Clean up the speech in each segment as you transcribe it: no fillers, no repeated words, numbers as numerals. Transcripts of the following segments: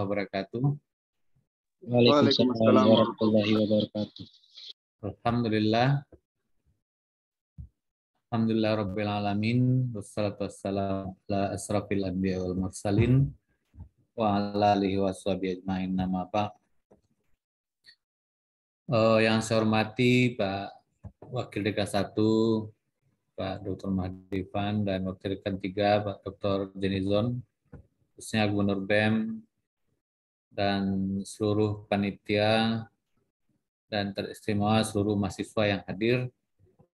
wabarakatuh. Waalaikumsalam warahmatullahi wabarakatuh. Alhamdulillah. Alhamdulillah Rabbil Alamin. Wassalatu wassalamu ala asrafil anbiya wal mursalin wa ala alihi washabihi ajmain. Nama Pak. Yang saya hormati Pak Wakil Dekan 1 Pak Dr. Mahdi Fan dan Wakil Dekan 3 Pak Dr. Jenizon, khususnya Gubernur BEM dan seluruh panitia dan teristimewa seluruh mahasiswa yang hadir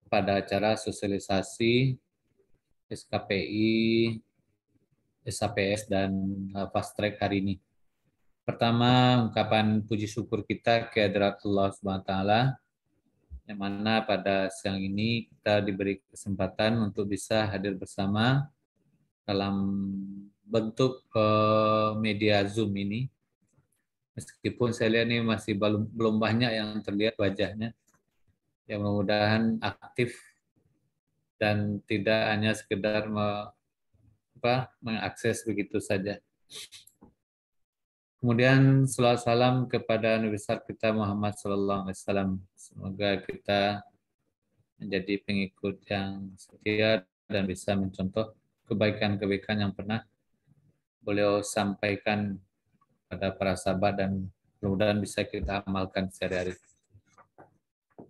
pada acara sosialisasi SKPI, SAPS, dan Fast Track hari ini. Pertama, ungkapan puji syukur kita kehadirat Allah SWT, yang mana pada siang ini kita diberi kesempatan untuk bisa hadir bersama dalam bentuk media Zoom ini. Meskipun saya lihat ini masih belum banyak yang terlihat wajahnya, yang mudah-mudahan aktif dan tidak hanya sekedar mengakses begitu saja. Kemudian salawat salam kepada Nabi besar kita Muhammad SAW. Semoga kita menjadi pengikut yang setia dan bisa mencontoh kebaikan-kebaikan yang pernah beliau sampaikan pada para sahabat dan mudah-mudahan bisa kita amalkan sehari-hari.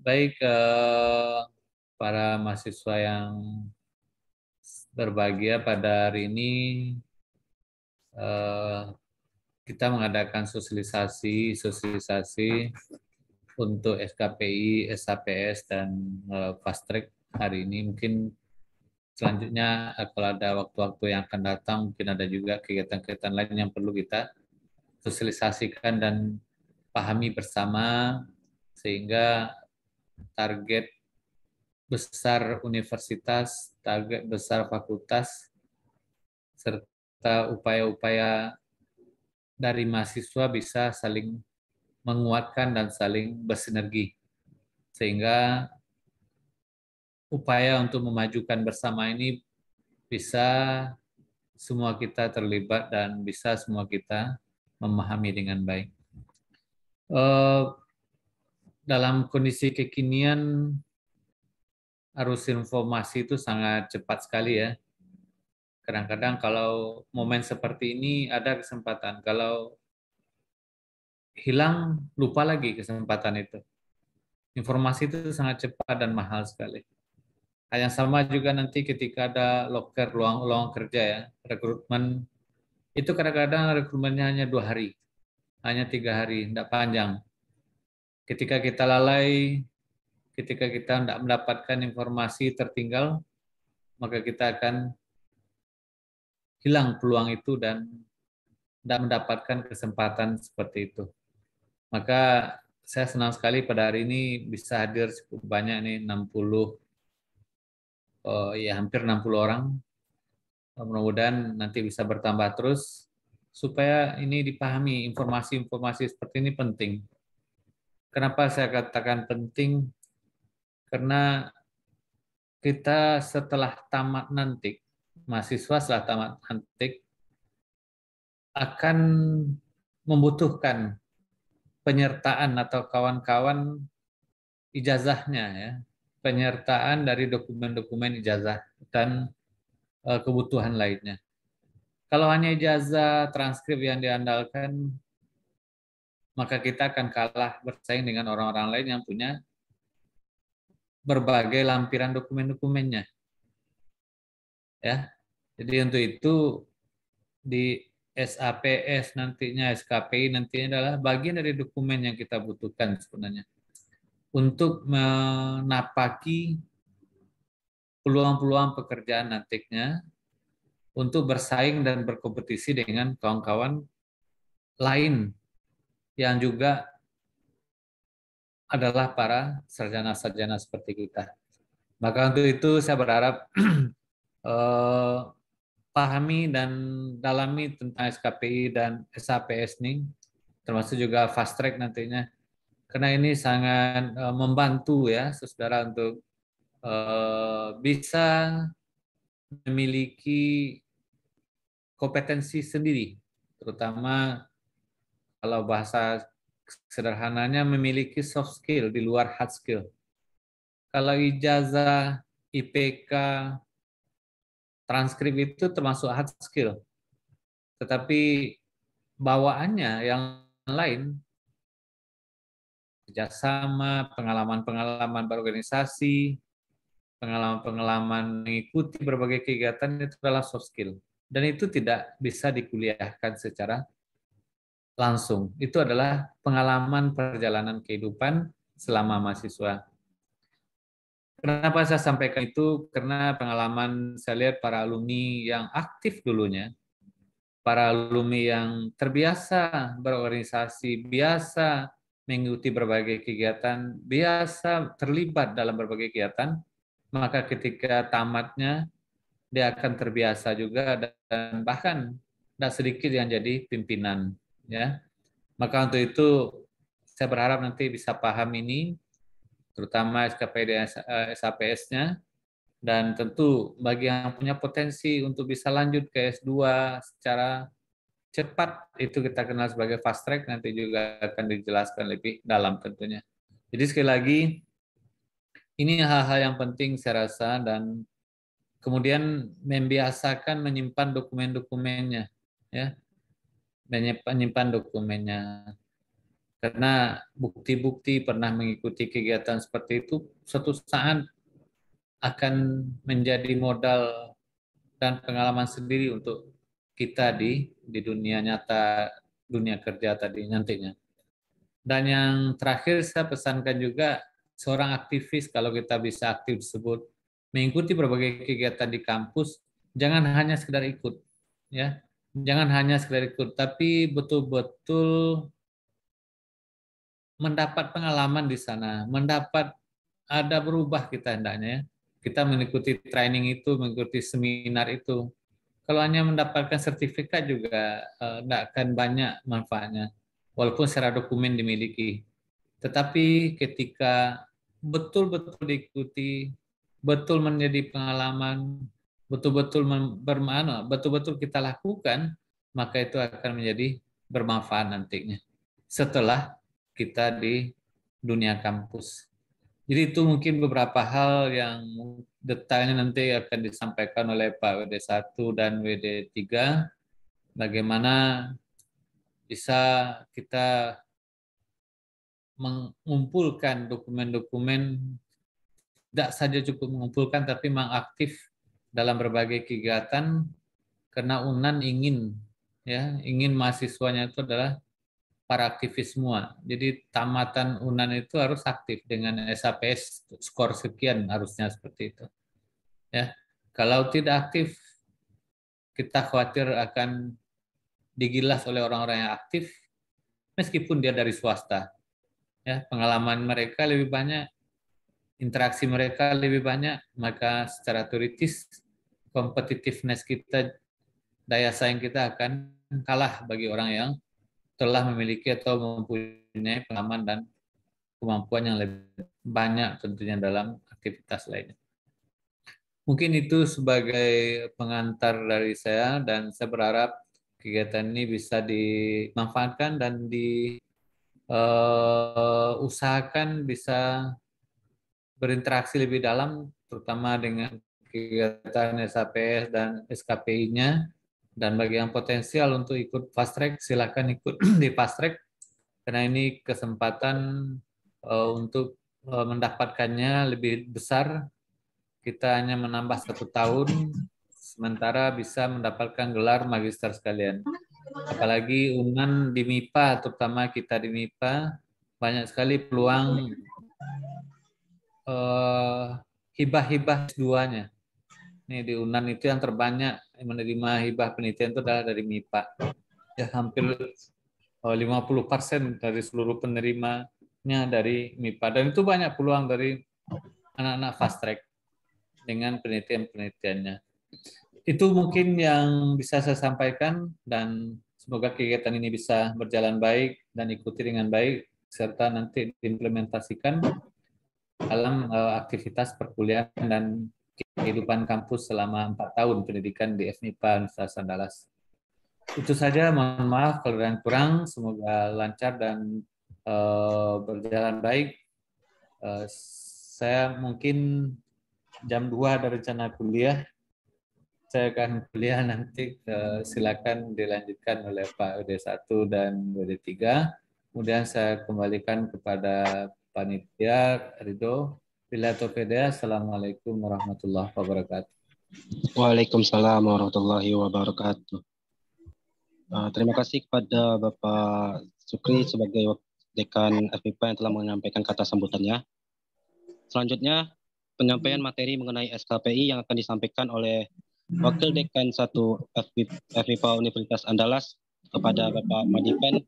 Baik, para mahasiswa yang berbahagia, pada hari ini kita mengadakan sosialisasi untuk SKPI, SAPS, dan Fast Track hari ini. Mungkin selanjutnya kalau ada waktu-waktu yang akan datang, mungkin ada juga kegiatan-kegiatan lain yang perlu kita sosialisasikan dan pahami bersama, sehingga target besar universitas, target besar fakultas, serta upaya-upaya dari mahasiswa bisa saling menguatkan dan saling bersinergi, sehingga upaya untuk memajukan bersama ini bisa semua kita terlibat dan bisa semua kita memahami dengan baik. Dalam kondisi kekinian, arus informasi itu sangat cepat sekali ya. Kadang-kadang kalau momen seperti ini ada kesempatan, kalau hilang lupa lagi kesempatan itu. Informasi itu sangat cepat dan mahal sekali. Hal yang sama juga nanti ketika ada loker ruang kerja ya, rekrutmen, itu kadang-kadang rekrutmennya hanya 2 hari, hanya 3 hari, tidak panjang. Ketika kita lalai, ketika kita tidak mendapatkan informasi tertinggal, maka kita akan hilang peluang itu dan tidak mendapatkan kesempatan seperti itu. Maka saya senang sekali pada hari ini bisa hadir cukup banyak nih, 60, hampir 60 orang. Mudah-mudahan nanti bisa bertambah terus supaya ini dipahami, informasi-informasi seperti ini penting. Kenapa saya katakan penting? Karena kita setelah tamat nanti, mahasiswa setelah tamat nanti akan membutuhkan penyertaan atau kawan-kawan ijazahnya ya, penyertaan dari dokumen-dokumen ijazah dan kebutuhan lainnya. Kalau hanya ijazah, transkrip yang diandalkan, maka kita akan kalah bersaing dengan orang-orang lain yang punya berbagai lampiran dokumen-dokumennya. Ya. Jadi untuk itu di SAPS nantinya, SKPI nantinya adalah bagian dari dokumen yang kita butuhkan sebenarnya untuk menapaki peluang-peluang pekerjaan nantinya untuk bersaing dan berkompetisi dengan kawan-kawan lain yang juga adalah para sarjana-sarjana seperti kita. Maka untuk itu saya berharap pahami dan dalami tentang SKPI dan SAPS ini, termasuk juga fast track nantinya, karena ini sangat membantu ya saudara untuk bisa memiliki kompetensi sendiri, terutama kalau bahasa sederhananya memiliki soft skill di luar hard skill. Kalau ijazah, IPK, transkrip itu termasuk hard skill. Tetapi bawaannya yang lain, kerjasama, pengalaman-pengalaman berorganisasi, pengalaman-pengalaman mengikuti berbagai kegiatan itu adalah soft skill. Dan itu tidak bisa dikuliahkan secara langsung. Itu adalah pengalaman perjalanan kehidupan selama mahasiswa. Kenapa saya sampaikan itu? Karena pengalaman saya lihat para alumni yang aktif dulunya, para alumni yang terbiasa berorganisasi, biasa mengikuti berbagai kegiatan, biasa terlibat dalam berbagai kegiatan, maka ketika tamatnya dia akan terbiasa juga dan bahkan tidak sedikit yang jadi pimpinan, ya. Maka untuk itu saya berharap nanti bisa paham ini, terutama SKPD SAPS-nya, dan tentu bagi yang punya potensi untuk bisa lanjut ke S2 secara cepat, itu kita kenal sebagai fast track, nanti juga akan dijelaskan lebih dalam tentunya. Jadi sekali lagi, ini hal-hal yang penting saya rasa, dan kemudian membiasakan menyimpan dokumen-dokumennya, ya, menyimpan dokumennya. Karena bukti-bukti pernah mengikuti kegiatan seperti itu suatu saat akan menjadi modal dan pengalaman sendiri untuk kita di dunia nyata, dunia kerja tadi nantinya. Dan yang terakhir saya pesankan juga, seorang aktivis kalau kita bisa aktif disebut mengikuti berbagai kegiatan di kampus, jangan hanya sekedar ikut, ya, jangan hanya sekedar ikut, tapi betul-betul mendapat pengalaman di sana, mendapat ada berubah kita hendaknya. Kita mengikuti training itu, mengikuti seminar itu. Kalau hanya mendapatkan sertifikat juga tidak akan banyak manfaatnya, walaupun secara dokumen dimiliki. Tetapi ketika betul-betul diikuti, betul menjadi pengalaman, betul-betul bermakna, betul-betul kita lakukan, maka itu akan menjadi bermanfaat nantinya setelah kita di dunia kampus. Jadi itu mungkin beberapa hal yang detailnya nanti akan disampaikan oleh Pak WD1 dan WD3, bagaimana bisa kita mengumpulkan dokumen-dokumen, tidak saja cukup mengumpulkan, tapi mengaktif dalam berbagai kegiatan, karena UNAN ingin, ya, ingin mahasiswanya itu adalah para aktivis semua. Jadi tamatan UNAN itu harus aktif dengan SAPS skor sekian, harusnya seperti itu. Ya, kalau tidak aktif, kita khawatir akan digilas oleh orang-orang yang aktif, meskipun dia dari swasta. Ya, pengalaman mereka lebih banyak, interaksi mereka lebih banyak, maka secara teoritis competitiveness kita, daya saing kita akan kalah bagi orang yang telah memiliki atau mempunyai pengalaman dan kemampuan yang lebih banyak tentunya dalam aktivitas lainnya. Mungkin itu sebagai pengantar dari saya, dan saya berharap kegiatan ini bisa dimanfaatkan dan diusahakan bisa berinteraksi lebih dalam, terutama dengan kegiatan SAPS dan SKPI-nya. Dan bagi yang potensial untuk ikut fast track, silakan ikut di fast track, karena ini kesempatan untuk mendapatkannya lebih besar. Kita hanya menambah 1 tahun, sementara bisa mendapatkan gelar magister sekalian. Apalagi UNAN di MIPA, terutama kita di MIPA, banyak sekali peluang hibah-hibah S2-nya. Nih di UNAN itu yang terbanyak menerima hibah penelitian itu adalah dari MIPA. Ya, hampir 50% dari seluruh penerimanya dari MIPA. Dan itu banyak peluang dari anak-anak fast track dengan penelitian-penelitiannya. Itu mungkin yang bisa saya sampaikan, dan semoga kegiatan ini bisa berjalan baik dan ikuti dengan baik, serta nanti diimplementasikan dalam aktivitas perkuliahan dan kehidupan kampus selama 4 tahun pendidikan di FMIPA Universitas Andalas. Itu saja, mohon maaf kalau ada yang kurang. Semoga lancar dan berjalan baik. Saya mungkin jam 2 ada rencana kuliah. Saya akan kuliah nanti, silakan dilanjutkan oleh Pak UD1 dan UD3. Kemudian saya kembalikan kepada panitia Ridho. Bila taufiq hidayah. Assalamualaikum warahmatullahi wabarakatuh. Waalaikumsalam warahmatullahi wabarakatuh. Terima kasih kepada Bapak Sukri sebagai Dekan FIPA yang telah menyampaikan kata sambutannya. Selanjutnya, penyampaian materi mengenai SKPI yang akan disampaikan oleh Wakil Dekan 1 FIPA Universitas Andalas kepada Bapak Madipen.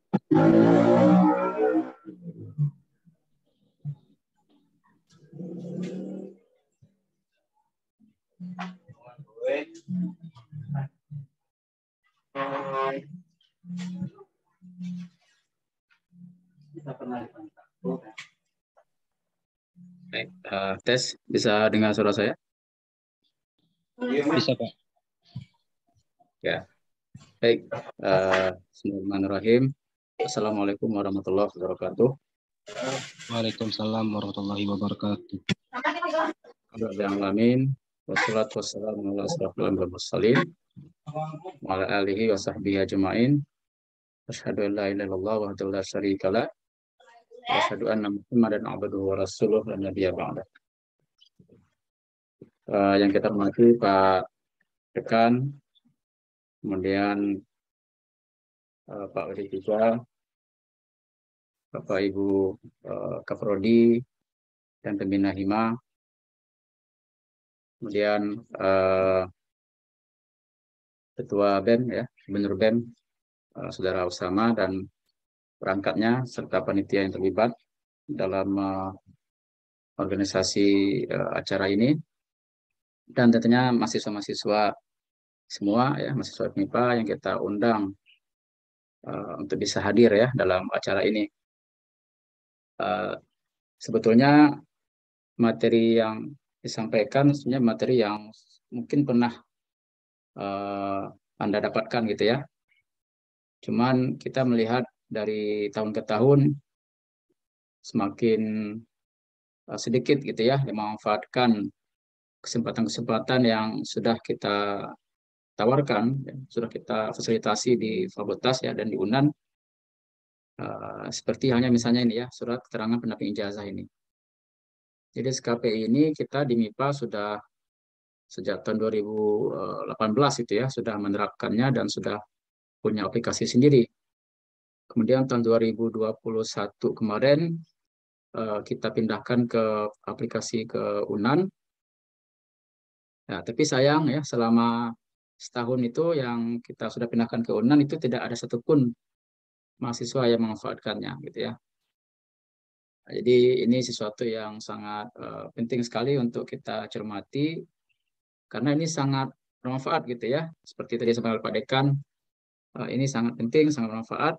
Baik, tes, bisa dengar suara saya? Bisa, Pak. Ya, baik. Bismillahirrahmanirrahim. Assalamualaikum warahmatullahi wabarakatuh. Waalaikumsalam warahmatullahi wabarakatuh. Alhamdulillahirrahmanirrahim. Wassalatu wassalamu ala asyrofil anbiya'i wal mursalin wa ala alihi wa sahbihi ajma'in. Asyhadu an la ilaha illallah wahdahu la syarika lah. Wa asyhadu anna Muhammadan abduhu wa rasuluh la nabiyya ba'da. Yang kita hormati Pak Dekan, kemudian Pak Wali Kota, Bapak Ibu Kaprodi dan Pembina Hima, kemudian Ketua BEM, ya, Gubernur BEM, Saudara Usama dan perangkatnya serta panitia yang terlibat dalam organisasi acara ini, dan tentunya mahasiswa-mahasiswa semua, ya, mahasiswa MIPA yang kita undang untuk bisa hadir ya dalam acara ini. Sebetulnya materi yang disampaikan sebenarnya materi yang mungkin pernah Anda dapatkan gitu ya. Cuman kita melihat dari tahun ke tahun semakin sedikit gitu ya yang memanfaatkan kesempatan-kesempatan yang sudah kita tawarkan, ya, sudah kita fasilitasi di fakultas ya dan di UNAN, seperti halnya misalnya ini ya, surat keterangan pendamping ijazah ini. Jadi SKPI ini kita di MIPA sudah sejak tahun 2018 itu ya, sudah menerapkannya dan sudah punya aplikasi sendiri. Kemudian tahun 2021 kemarin kita pindahkan ke aplikasi ke UNAN. Nah, tapi sayang ya, selama setahun itu yang kita sudah pindahkan ke UNAN itu tidak ada satupun mahasiswa yang memanfaatkannya gitu ya. Nah, jadi ini sesuatu yang sangat penting sekali untuk kita cermati karena ini sangat bermanfaat gitu ya. Seperti tadi disampaikan oleh Pak Dekan, ini sangat penting, sangat bermanfaat.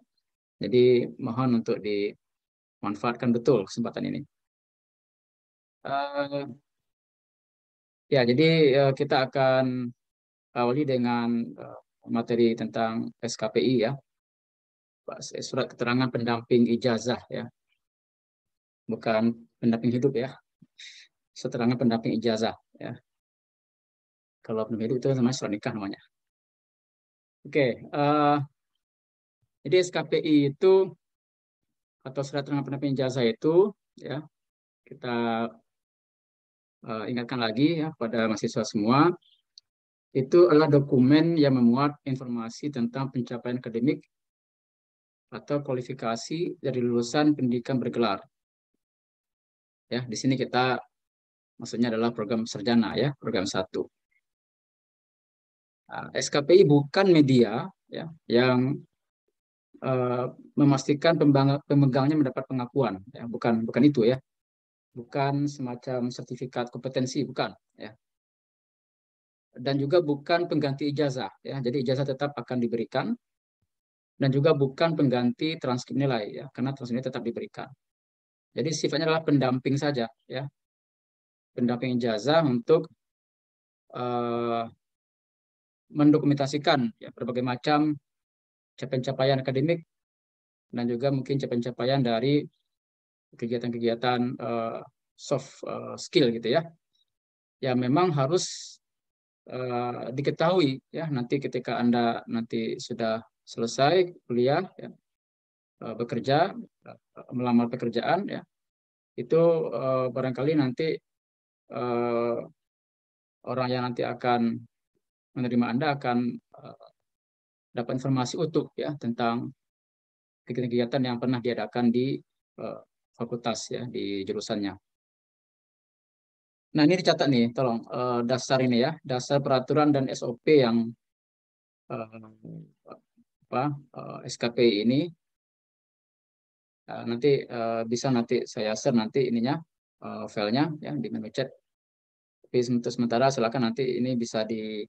Jadi mohon untuk dimanfaatkan betul kesempatan ini. Ya, jadi kita akan awali dengan materi tentang SKPI ya, surat keterangan pendamping ijazah ya, bukan pendamping hidup ya, keterangan pendamping ijazah ya. Kalau pendamping hidup itu namanya surat nikah namanya. Oke, jadi SKPI itu atau surat keterangan pendamping ijazah itu ya kita ingatkan lagi ya pada mahasiswa semua, itu adalah dokumen yang memuat informasi tentang pencapaian akademik atau kualifikasi dari lulusan pendidikan bergelar. Ya, di sini kita maksudnya adalah program sarjana ya, program 1. SKPI bukan media ya yang memastikan pemegangnya mendapat pengakuan ya, bukan itu ya. Bukan semacam sertifikat kompetensi, bukan ya. Dan juga bukan pengganti ijazah ya. Jadi ijazah tetap akan diberikan, dan juga bukan pengganti transkrip nilai ya, karena transkrip nilai tetap diberikan. Jadi sifatnya adalah pendamping saja ya. Pendamping ijazah untuk mendokumentasikan ya, berbagai macam capaian akademik dan juga mungkin capaian dari kegiatan-kegiatan soft skill gitu ya, yang memang harus diketahui ya nanti ketika Anda nanti sudah selesai kuliah ya, bekerja, melamar pekerjaan ya, itu barangkali nanti orang yang nanti akan menerima Anda akan dapat informasi utuh ya tentang kegiatan-kegiatan yang pernah diadakan di fakultas ya, di jurusannya. Nah, ini dicatat nih, tolong dasar ini ya, dasar peraturan dan SOP yang SKPI ini nanti bisa nanti saya share nanti ininya filenya ya di menu chat. Tapi untuk sementara silakan nanti ini bisa di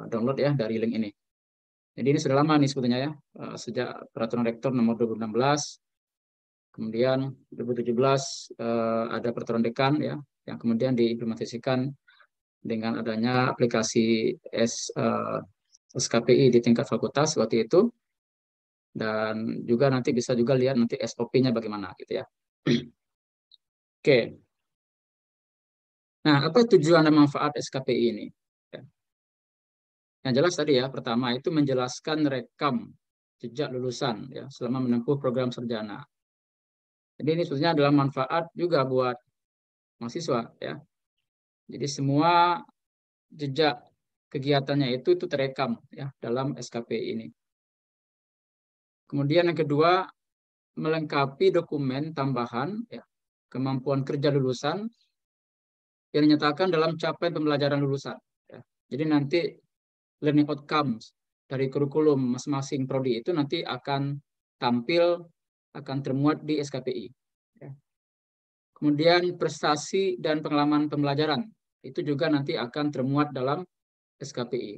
download ya dari link ini. Jadi ini sudah lama nih sebetulnya ya, sejak peraturan rektor nomor 2016, kemudian 2017 ada peraturan dekan ya, yang kemudian diimplementasikan dengan adanya aplikasi SKPI di tingkat fakultas waktu itu, dan juga nanti bisa juga lihat nanti SOP-nya bagaimana gitu ya. Oke. Nah, apa tujuan dan manfaat SKPI ini? Yang jelas tadi ya, pertama itu menjelaskan rekam jejak lulusan ya selama menempuh program sarjana. Jadi ini sebetulnya adalah manfaat juga buat mahasiswa ya. Jadi semua jejak kegiatannya itu terekam ya dalam SKPI ini. Kemudian yang kedua, melengkapi dokumen tambahan ya, kemampuan kerja lulusan yang dinyatakan dalam capaian pembelajaran lulusan. Ya. Jadi nanti learning outcomes dari kurikulum masing-masing prodi itu nanti akan tampil, akan termuat di SKPI. Ya. Kemudian prestasi dan pengalaman pembelajaran itu juga nanti akan termuat dalam SKPI.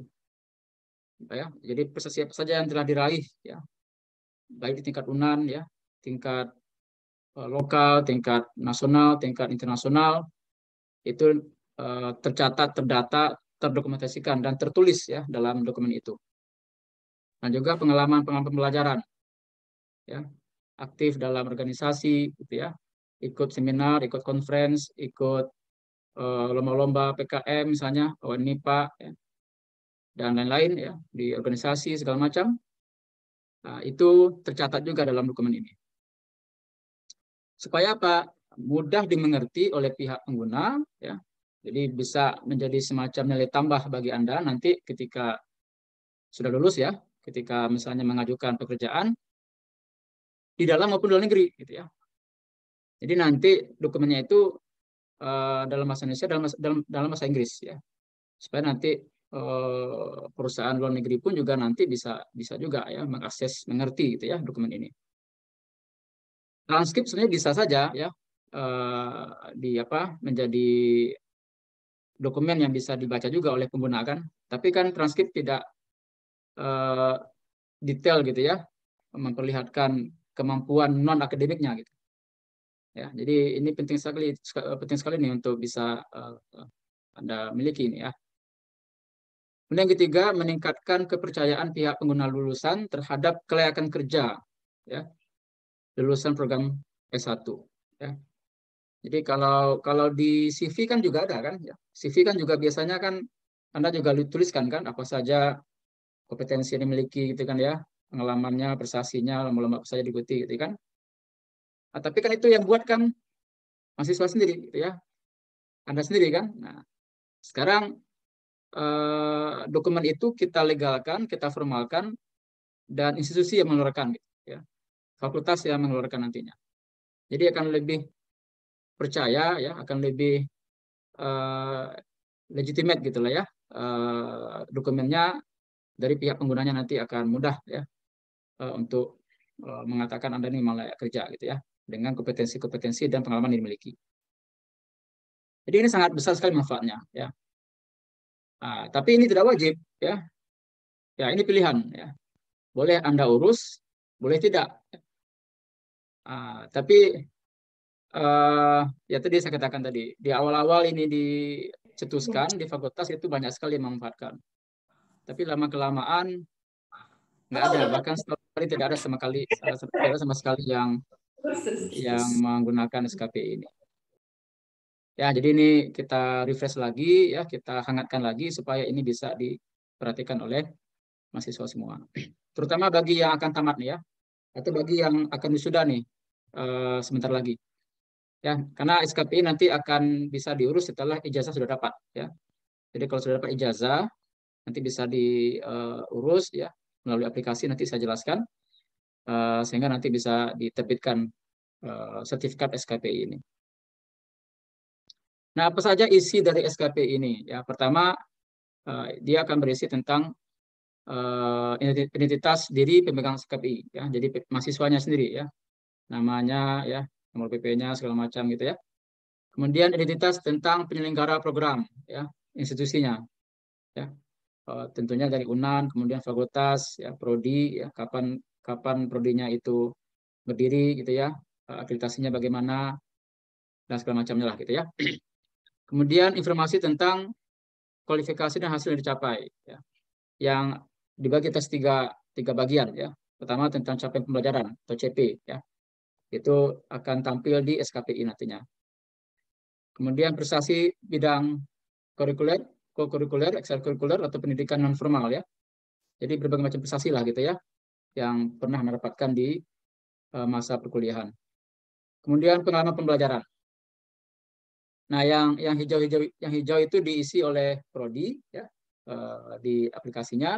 Ya, jadi prestasi apa saja yang telah diraih, ya, baik di tingkat UNAN, ya, tingkat lokal, tingkat nasional, tingkat internasional, itu tercatat, terdata, terdokumentasikan dan tertulis ya dalam dokumen itu. Dan juga pengalaman pembelajaran, ya, aktif dalam organisasi, gitu ya, ikut seminar, ikut conference, ikut lomba-lomba PKM misalnya, ONIPA, ya, dan lain-lain ya di organisasi segala macam. Nah, itu tercatat juga dalam dokumen ini. Supaya apa? Mudah dimengerti oleh pihak pengguna, ya. Jadi bisa menjadi semacam nilai tambah bagi Anda nanti ketika sudah lulus ya, ketika misalnya mengajukan pekerjaan di dalam maupun di luar negeri, gitu ya. Jadi nanti dokumennya itu dalam bahasa Indonesia, dalam bahasa Inggris ya, supaya nanti perusahaan luar negeri pun juga nanti bisa juga ya mengakses, mengerti gitu ya dokumen ini. Transkrip sebenarnya bisa saja ya menjadi dokumen yang bisa dibaca juga oleh pengguna kan, tapi kan transkrip tidak detail gitu ya, memperlihatkan kemampuan non akademiknya gitu. Ya, jadi ini penting sekali nih untuk bisa Anda miliki ini ya. Kemudian yang ketiga, meningkatkan kepercayaan pihak pengguna lulusan terhadap kelayakan kerja ya lulusan program S1 ya. Jadi kalau di CV kan juga ada kan ya. CV kan juga biasanya kan Anda juga tuliskan kan apa saja kompetensi yang dimiliki gitu kan ya, pengalamannya, prestasinya, lomba-lomba apa saja diikuti gitu kan. Nah, tapi kan itu yang buat kan mahasiswa sendiri gitu ya. Anda sendiri kan. Nah, sekarang dokumen itu kita legalkan, kita formalkan, dan institusi yang mengeluarkan, gitu, ya. Fakultas yang mengeluarkan nantinya. Jadi akan lebih percaya, ya, akan lebih legitimate gitulah ya, dokumennya dari pihak penggunanya nanti akan mudah ya untuk mengatakan Anda ini memang layak kerja gitu ya, dengan kompetensi-kompetensi dan pengalaman yang dimiliki. Jadi ini sangat besar sekali manfaatnya ya. Nah, tapi ini tidak wajib ya. Ya, ini pilihan ya. Boleh Anda urus, boleh tidak. Tapi ya tadi saya katakan tadi, di awal-awal ini dicetuskan di fakultas itu banyak sekali yang memanfaatkan. Tapi lama-kelamaan nggak ada, bahkan sekali tidak ada sama sekali yang menggunakan SKPI ini. Ya, jadi ini kita refresh lagi, ya, kita hangatkan lagi supaya ini bisa diperhatikan oleh mahasiswa semua. Terutama bagi yang akan tamat nih ya, atau bagi yang akan wisuda nih sebentar lagi. Ya, karena SKPI nanti akan bisa diurus setelah ijazah sudah dapat. Ya, jadi kalau sudah dapat ijazah, nanti bisa diurus ya melalui aplikasi, nanti saya jelaskan sehingga nanti bisa diterbitkan sertifikat SKPI ini. Nah, apa saja isi dari SKPI ini? Ya, pertama dia akan berisi tentang identitas diri pemegang SKPI. Ya, jadi mahasiswanya sendiri ya, namanya ya, nomor PP-nya segala macam gitu ya. Kemudian identitas tentang penyelenggara program ya, institusinya ya. Tentunya dari UNAN, kemudian fakultas, ya, prodi, ya, kapan prodinya itu berdiri gitu ya, akreditasinya bagaimana dan segala macamnya lah gitu ya. Kemudian informasi tentang kualifikasi dan hasil yang dicapai, ya, yang dibagi atas tiga bagian ya. Pertama tentang capaian pembelajaran atau CP ya, itu akan tampil di SKPI nantinya. Kemudian prestasi bidang kurikuler, co-kurikuler, ekstrakurikuler atau pendidikan non formal ya. Jadi berbagai macam prestasi lah gitu ya, yang pernah mendapatkan di masa perkuliahan. Kemudian pengalaman pembelajaran. Nah, yang hijau itu diisi oleh prodi ya, di aplikasinya.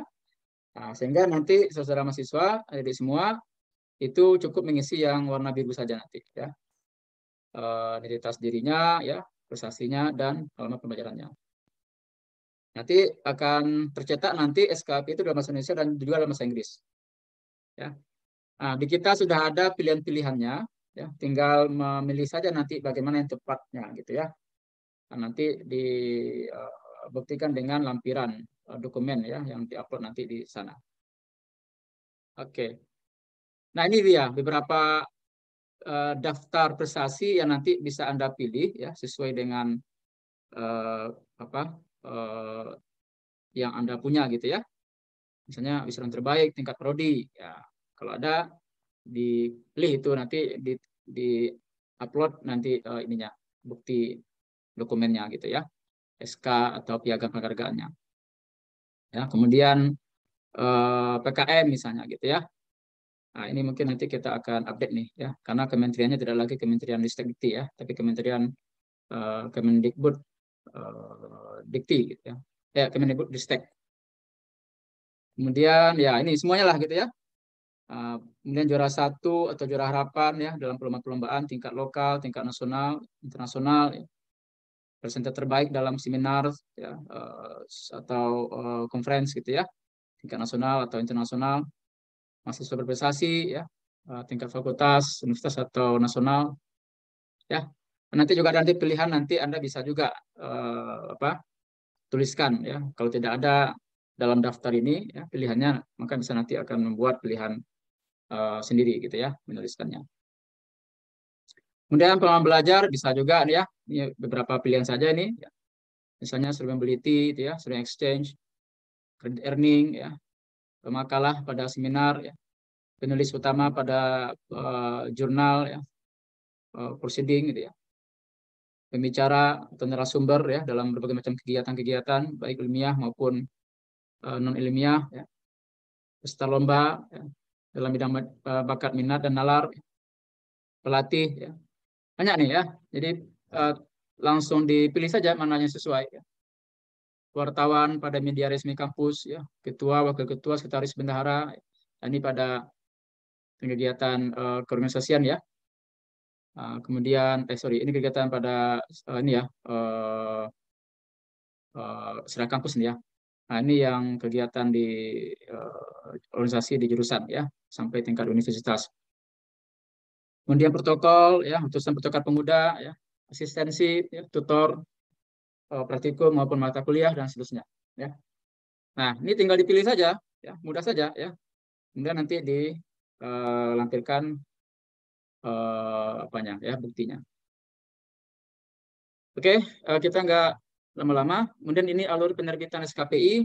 Nah, sehingga nanti saudara mahasiswa, adik semua itu cukup mengisi yang warna biru saja nanti ya. Identitas dirinya ya, prestasinya dan pengalaman pembelajarannya. Nanti akan tercetak nanti SKP itu dalam bahasa Indonesia dan juga dalam bahasa Inggris. Ya. Nah, di kita sudah ada pilihan-pilihannya, ya, tinggal memilih saja nanti bagaimana yang tepatnya gitu ya. Nah, nanti dibuktikan dengan lampiran dokumen ya yang diupload nanti di sana. Oke. Nah, ini dia beberapa daftar prestasi yang nanti bisa Anda pilih ya sesuai dengan yang Anda punya gitu ya. Misalnya wisudawan terbaik tingkat prodi ya. Kalau ada dipilih itu nanti di upload nanti ininya bukti dokumennya gitu ya, SK atau piagam penghargaannya ya. Kemudian PKM misalnya gitu ya. Nah, ini mungkin nanti kita akan update nih ya, karena kementeriannya tidak lagi Kementerian Ristek-Dikti ya, tapi Kementerian Kemendikbud Dikti gitu ya. Ya, Kemendikbud Ristek. Kemudian ya ini semuanya lah gitu ya. Kemudian juara 1 atau juara harapan ya dalam perlombaan tingkat lokal, tingkat nasional, internasional, ya. Presenter terbaik dalam seminar ya, atau conference gitu ya, tingkat nasional atau internasional, mahasiswa berprestasi ya, tingkat fakultas, universitas atau nasional ya. Nanti juga ada nanti pilihan, nanti Anda bisa juga tuliskan ya. Kalau tidak ada dalam daftar ini ya, pilihannya, maka bisa nanti akan membuat pilihan sendiri gitu ya, menuliskannya. Kemudian pengalaman belajar bisa juga ya, ini beberapa pilihan saja ini ya. Misalnya student mobility itu ya, student exchange, credit earning ya, makalah pada seminar ya, penulis utama pada jurnal ya, proceeding gitu ya, pembicara atau narasumber ya dalam berbagai macam kegiatan-kegiatan baik ilmiah maupun non ilmiah ya, peserta lomba ya, dalam bidang bakat minat dan nalar, pelatih ya. Banyak nih ya, jadi langsung dipilih saja mana yang sesuai ya. Wartawan pada media resmi kampus ya, ketua, wakil ketua, sekretaris bendahara, ini pada kegiatan keorganisasian ya. Kemudian ini kegiatan pada ini ya, serah kampus nih ya. Nah, ini yang kegiatan di organisasi di jurusan ya, sampai tingkat universitas. Kemudian protokol ya, utusan protokol pemuda ya, asistensi ya, tutor, praktikum maupun mata kuliah dan seterusnya ya. Nah, ini tinggal dipilih saja ya, mudah saja ya. Kemudian nanti dilampirkan apanya ya, buktinya. Oke, kita nggak lama-lama. Kemudian ini alur penerbitan SKPI.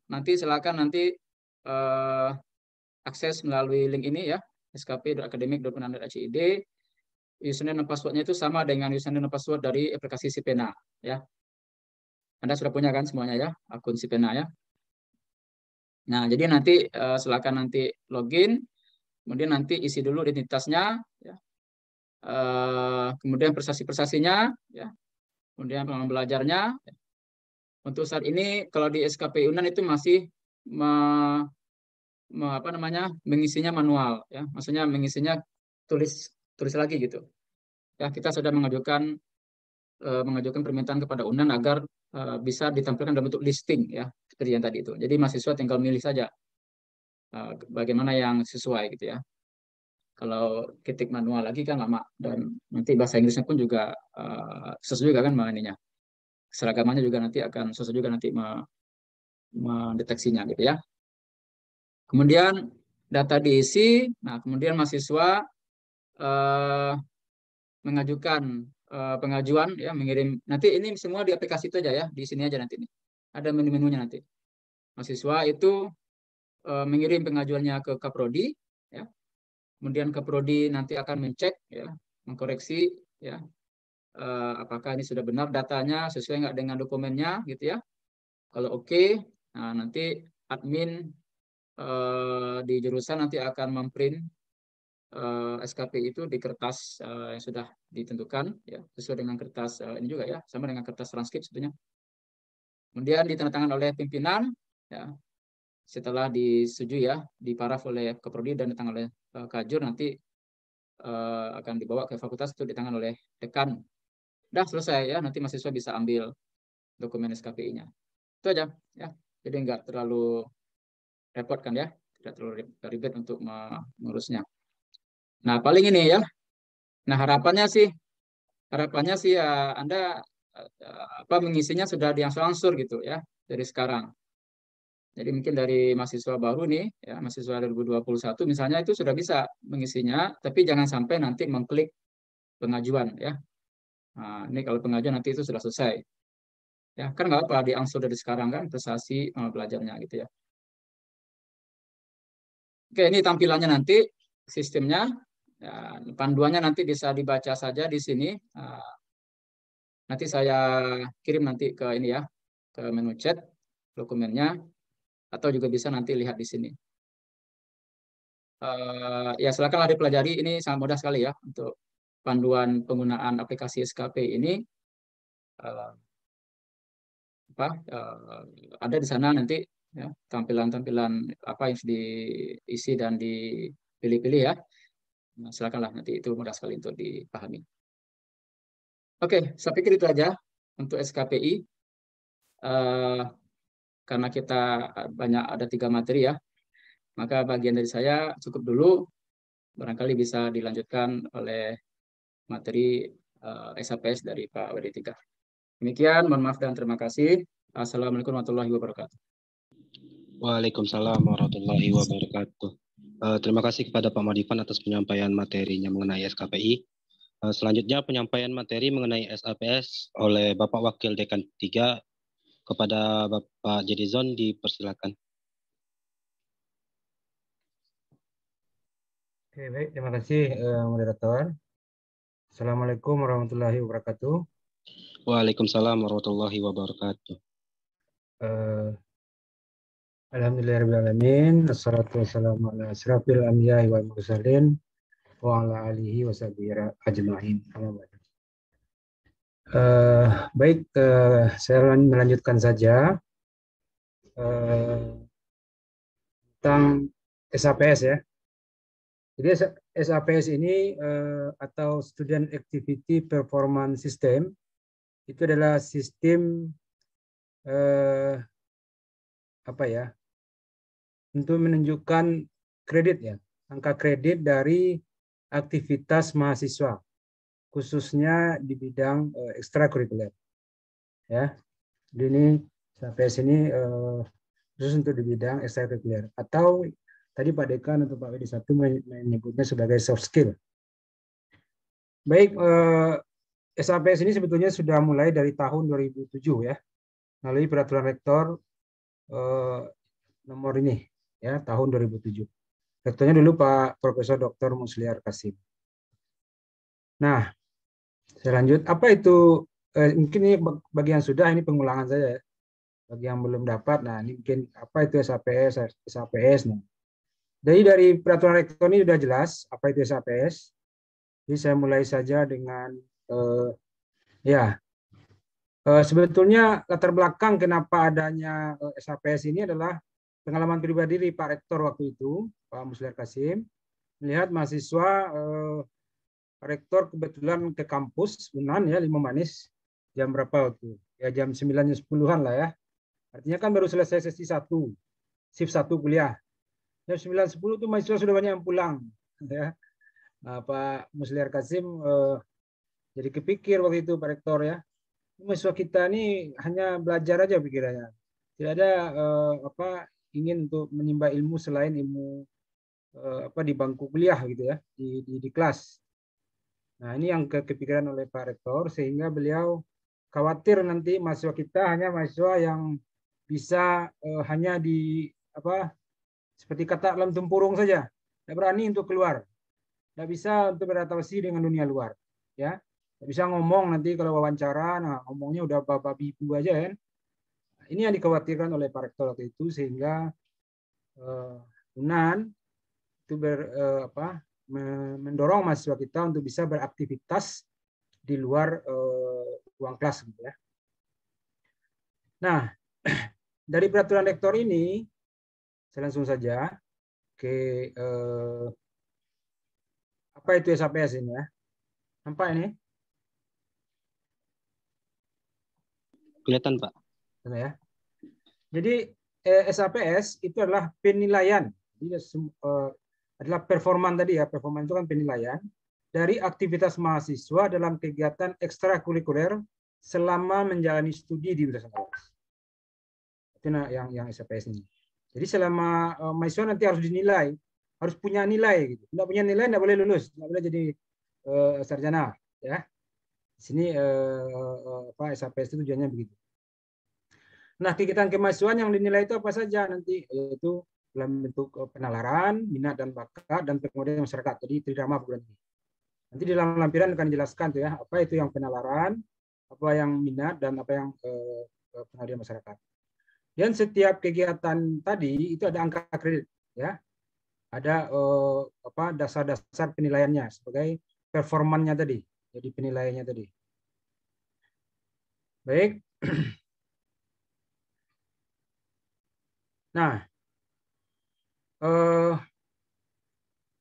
Nanti silakan nanti akses melalui link ini ya, skp.academic.unand.acid. Username dan passwordnya itu sama dengan username dan password dari aplikasi Sipena ya. Anda sudah punya kan semuanya ya, akun Sipena ya. Nah, jadi nanti silakan nanti login, kemudian nanti isi dulu identitasnya ya. Kemudian prestasi-prestasinya ya. Kemudian pengalaman belajarnya. Untuk saat ini kalau di SKP UNAN itu masih mengisinya manual ya, maksudnya mengisinya tulis lagi gitu ya. Kita sudah mengajukan permintaan kepada UNAN agar bisa ditampilkan dalam bentuk listing ya, seperti yang tadi itu. Jadi mahasiswa tinggal milih saja bagaimana yang sesuai gitu ya. Kalau ketik manual lagi kan lama, dan nanti bahasa Inggrisnya pun juga susah juga kan menganinya. Seragamannya juga nanti akan susah juga nanti mendeteksinya gitu ya. Kemudian data diisi, nah kemudian mahasiswa mengajukan pengajuan ya, mengirim. Nanti ini semua di aplikasi itu aja ya, di sini aja nanti ini. Ada menu-menunya nanti. Mahasiswa itu mengirim pengajuannya ke Kaprodi ya. Kemudian Kaprodi nanti akan mencek ya, mengkoreksi ya, apakah ini sudah benar datanya, sesuai nggak dengan dokumennya gitu ya. Kalau oke, nah nanti admin di jurusan nanti akan memprint SKP itu di kertas yang sudah ditentukan ya, sesuai dengan kertas ini juga ya, sama dengan kertas transkrip sebetulnya. Kemudian ditandatangan oleh pimpinan ya. Setelah disetujui ya, diparaf oleh Kaprodi dan ditandatangan oleh Kajur, nanti akan dibawa ke fakultas untuk ditandatangan oleh dekan. Udah selesai ya, nanti mahasiswa bisa ambil dokumen SKPI-nya. Itu aja ya. Jadi nggak terlalu repot kan ya, tidak terlalu ribet untuk mengurusnya. Nah, paling ini ya. Nah, harapannya sih ya Anda mengisinya sudah diangsur-angsur gitu ya dari sekarang. Jadi mungkin dari mahasiswa baru nih, ya, mahasiswa 2021 misalnya itu sudah bisa mengisinya, tapi jangan sampai nanti mengklik pengajuan ya. Nah, ini kalau pengajuan nanti itu sudah selesai. Ya, kan nggak apa diangsur dari sekarang kan prestasi belajarnya gitu ya. Oke, ini tampilannya nanti sistemnya. Ya, panduannya nanti bisa dibaca saja di sini. Nanti saya kirim nanti ke ini ya, ke menu chat dokumennya, atau juga bisa nanti lihat di sini. Ya silakanlah dipelajari, ini sangat mudah sekali ya untuk panduan penggunaan aplikasi SKP ini. Ada di sana nanti ya, tampilan-tampilan apa yang diisi dan dipilih-pilih ya. Nah, silakanlah, nanti itu mudah sekali untuk dipahami. Oke, saya pikir itu aja untuk SKPI. Karena kita ada 3 materi ya, maka bagian dari saya cukup dulu. Barangkali bisa dilanjutkan oleh materi SAPS dari Pak WD3. Demikian, mohon maaf dan terima kasih. Assalamualaikum warahmatullahi wabarakatuh. Waalaikumsalam warahmatullahi wabarakatuh. Terima kasih kepada Pak Madifan atas penyampaian materinya mengenai SKPI. Selanjutnya penyampaian materi mengenai SAPS oleh Bapak Wakil Dekan 3 kepada Bapak Jedizon, dipersilakan. Oke, baik, terima kasih moderator. Assalamualaikum warahmatullahi wabarakatuh. Waalaikumsalam warahmatullahi wabarakatuh. Alhamdulillahirrahmanirrahim. Assalatu wassalamu ala asyrafil anbiya'i wal mursalin wa ala alihi wa sahbihi ajma'in. Baik, saya melanjutkan saja tentang SAPS ya. Jadi SAPS ini atau Student Activity Performance System itu adalah sistem untuk menunjukkan kredit ya, angka kredit dari aktivitas mahasiswa, khususnya di bidang ekstrakurikuler. Ya, jadi ini SAPS ini khusus untuk di bidang ekstrakurikuler, atau tadi Pak Dekan atau Pak WD1 menyebutnya sebagai soft skill. Baik, SAPS ini sebetulnya sudah mulai dari tahun 2007 ya, melalui peraturan rektor nomor ini ya, tahun 2007. Rektornya dulu Pak Profesor Dr. Musliar Kasim. Nah, saya lanjut. Apa itu, mungkin ini bagi yang sudah, ini pengulangan saja ya. Bagi yang belum dapat, nah ini mungkin apa itu SAPS. Nah. Jadi dari peraturan rektor ini sudah jelas apa itu SAPS. Jadi saya mulai saja dengan, sebetulnya latar belakang kenapa adanya SAPS ini adalah pengalaman pribadi dari Pak Rektor waktu itu, Pak Musliar Kasim, melihat mahasiswa, Rektor kebetulan ke kampus Unan ya, Limau Manis, jam berapa waktu? Ya jam 9.10-an lah ya. Artinya kan baru selesai sesi 1, shift 1 kuliah. Jam 9.10 itu mahasiswa sudah banyak yang pulang. Ya. Nah, Pak Musliar Kasim jadi kepikir waktu itu Pak Rektor ya, mahasiswa kita ini hanya belajar aja pikirannya. Tidak ada ingin untuk menimba ilmu selain ilmu di bangku kuliah gitu ya, di kelas. Nah, ini yang kepikiran oleh Pak Rektor sehingga beliau khawatir nanti mahasiswa kita hanya mahasiswa yang bisa hanya seperti kata dalam tempurung saja, tidak berani untuk keluar, tidak bisa untuk beradaptasi dengan dunia luar, ya, tidak bisa ngomong nanti kalau wawancara, nah ngomongnya udah bapak bibu aja kan. Ini yang dikhawatirkan oleh Pak Rektor waktu itu sehingga Unan itu mendorong mahasiswa kita untuk bisa beraktivitas di luar ruang kelas gitu ya. Nah, dari peraturan rektor ini saya langsung saja ke apa itu SAPS ini ya. Nampak ini? Kelihatan, Pak. Ya. Jadi SAPS itu adalah penilaian. Jadi, adalah performan tadi ya. Performan itu kan penilaian dari aktivitas mahasiswa dalam kegiatan ekstrakurikuler selama menjalani studi di universitas. Itu yang SAPS ini. Jadi selama mahasiswa nanti harus dinilai, harus punya nilai gitu. Tidak punya nilai tidak boleh lulus, tidak boleh jadi sarjana ya. Di sini SAPS itu tujuannya begitu. Nah, kegiatan kemahasiswaan yang dinilai itu apa saja nanti, yaitu dalam bentuk penalaran, minat dan bakat, dan pengabdian masyarakat. Jadi tridharma program ini. Nanti di dalam lampiran akan dijelaskan tuh ya, apa itu yang penalaran, apa yang minat, dan apa yang pengabdian masyarakat. Dan setiap kegiatan tadi itu ada angka kredit, ya, ada dasar-dasar penilaiannya sebagai performannya tadi, jadi penilaiannya tadi. Baik. Nah,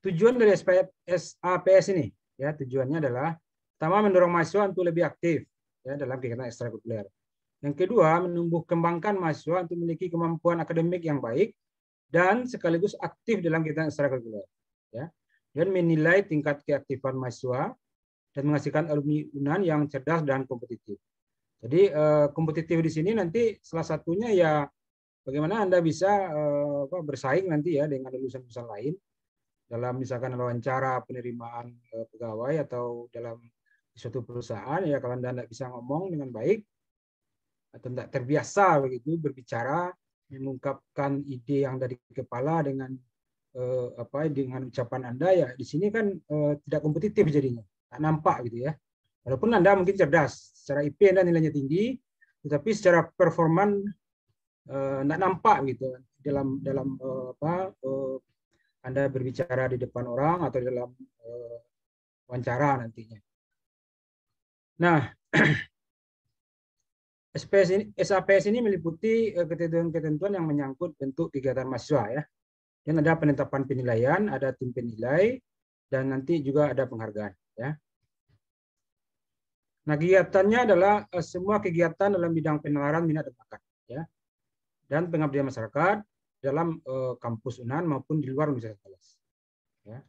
tujuan dari SAPS ini, ya, tujuannya adalah pertama mendorong mahasiswa untuk lebih aktif ya dalam kegiatan ekstrakurikuler. Yang kedua, menumbuh kembangkan mahasiswa untuk memiliki kemampuan akademik yang baik dan sekaligus aktif dalam kegiatan ekstrakurikuler. Ya, dan menilai tingkat keaktifan mahasiswa dan menghasilkan alumni Unan yang cerdas dan kompetitif. Jadi kompetitif di sini nanti salah satunya ya bagaimana Anda bisa bersaing nanti ya dengan lulusan-lulusan lain dalam misalkan wawancara penerimaan pegawai atau dalam suatu perusahaan ya, kalau Anda tidak bisa ngomong dengan baik atau tidak terbiasa begitu berbicara, mengungkapkan ide yang dari kepala dengan dengan ucapan Anda ya di sini kan tidak kompetitif jadinya, tak nampak gitu ya. Walaupun Anda mungkin cerdas, secara IP Anda nilainya tinggi, tetapi secara performan tidak nampak gitu dalam Anda berbicara di depan orang atau dalam wawancara nantinya. Nah, SAPS ini meliputi ketentuan-ketentuan yang menyangkut bentuk kegiatan mahasiswa ya. Dan ada penetapan penilaian, ada tim penilai, dan nanti juga ada penghargaan ya. Nah, kegiatannya adalah semua kegiatan dalam bidang penalaran minat dan bakat ya. Dan pengabdian masyarakat dalam kampus Unan maupun di luar universitas. Ya.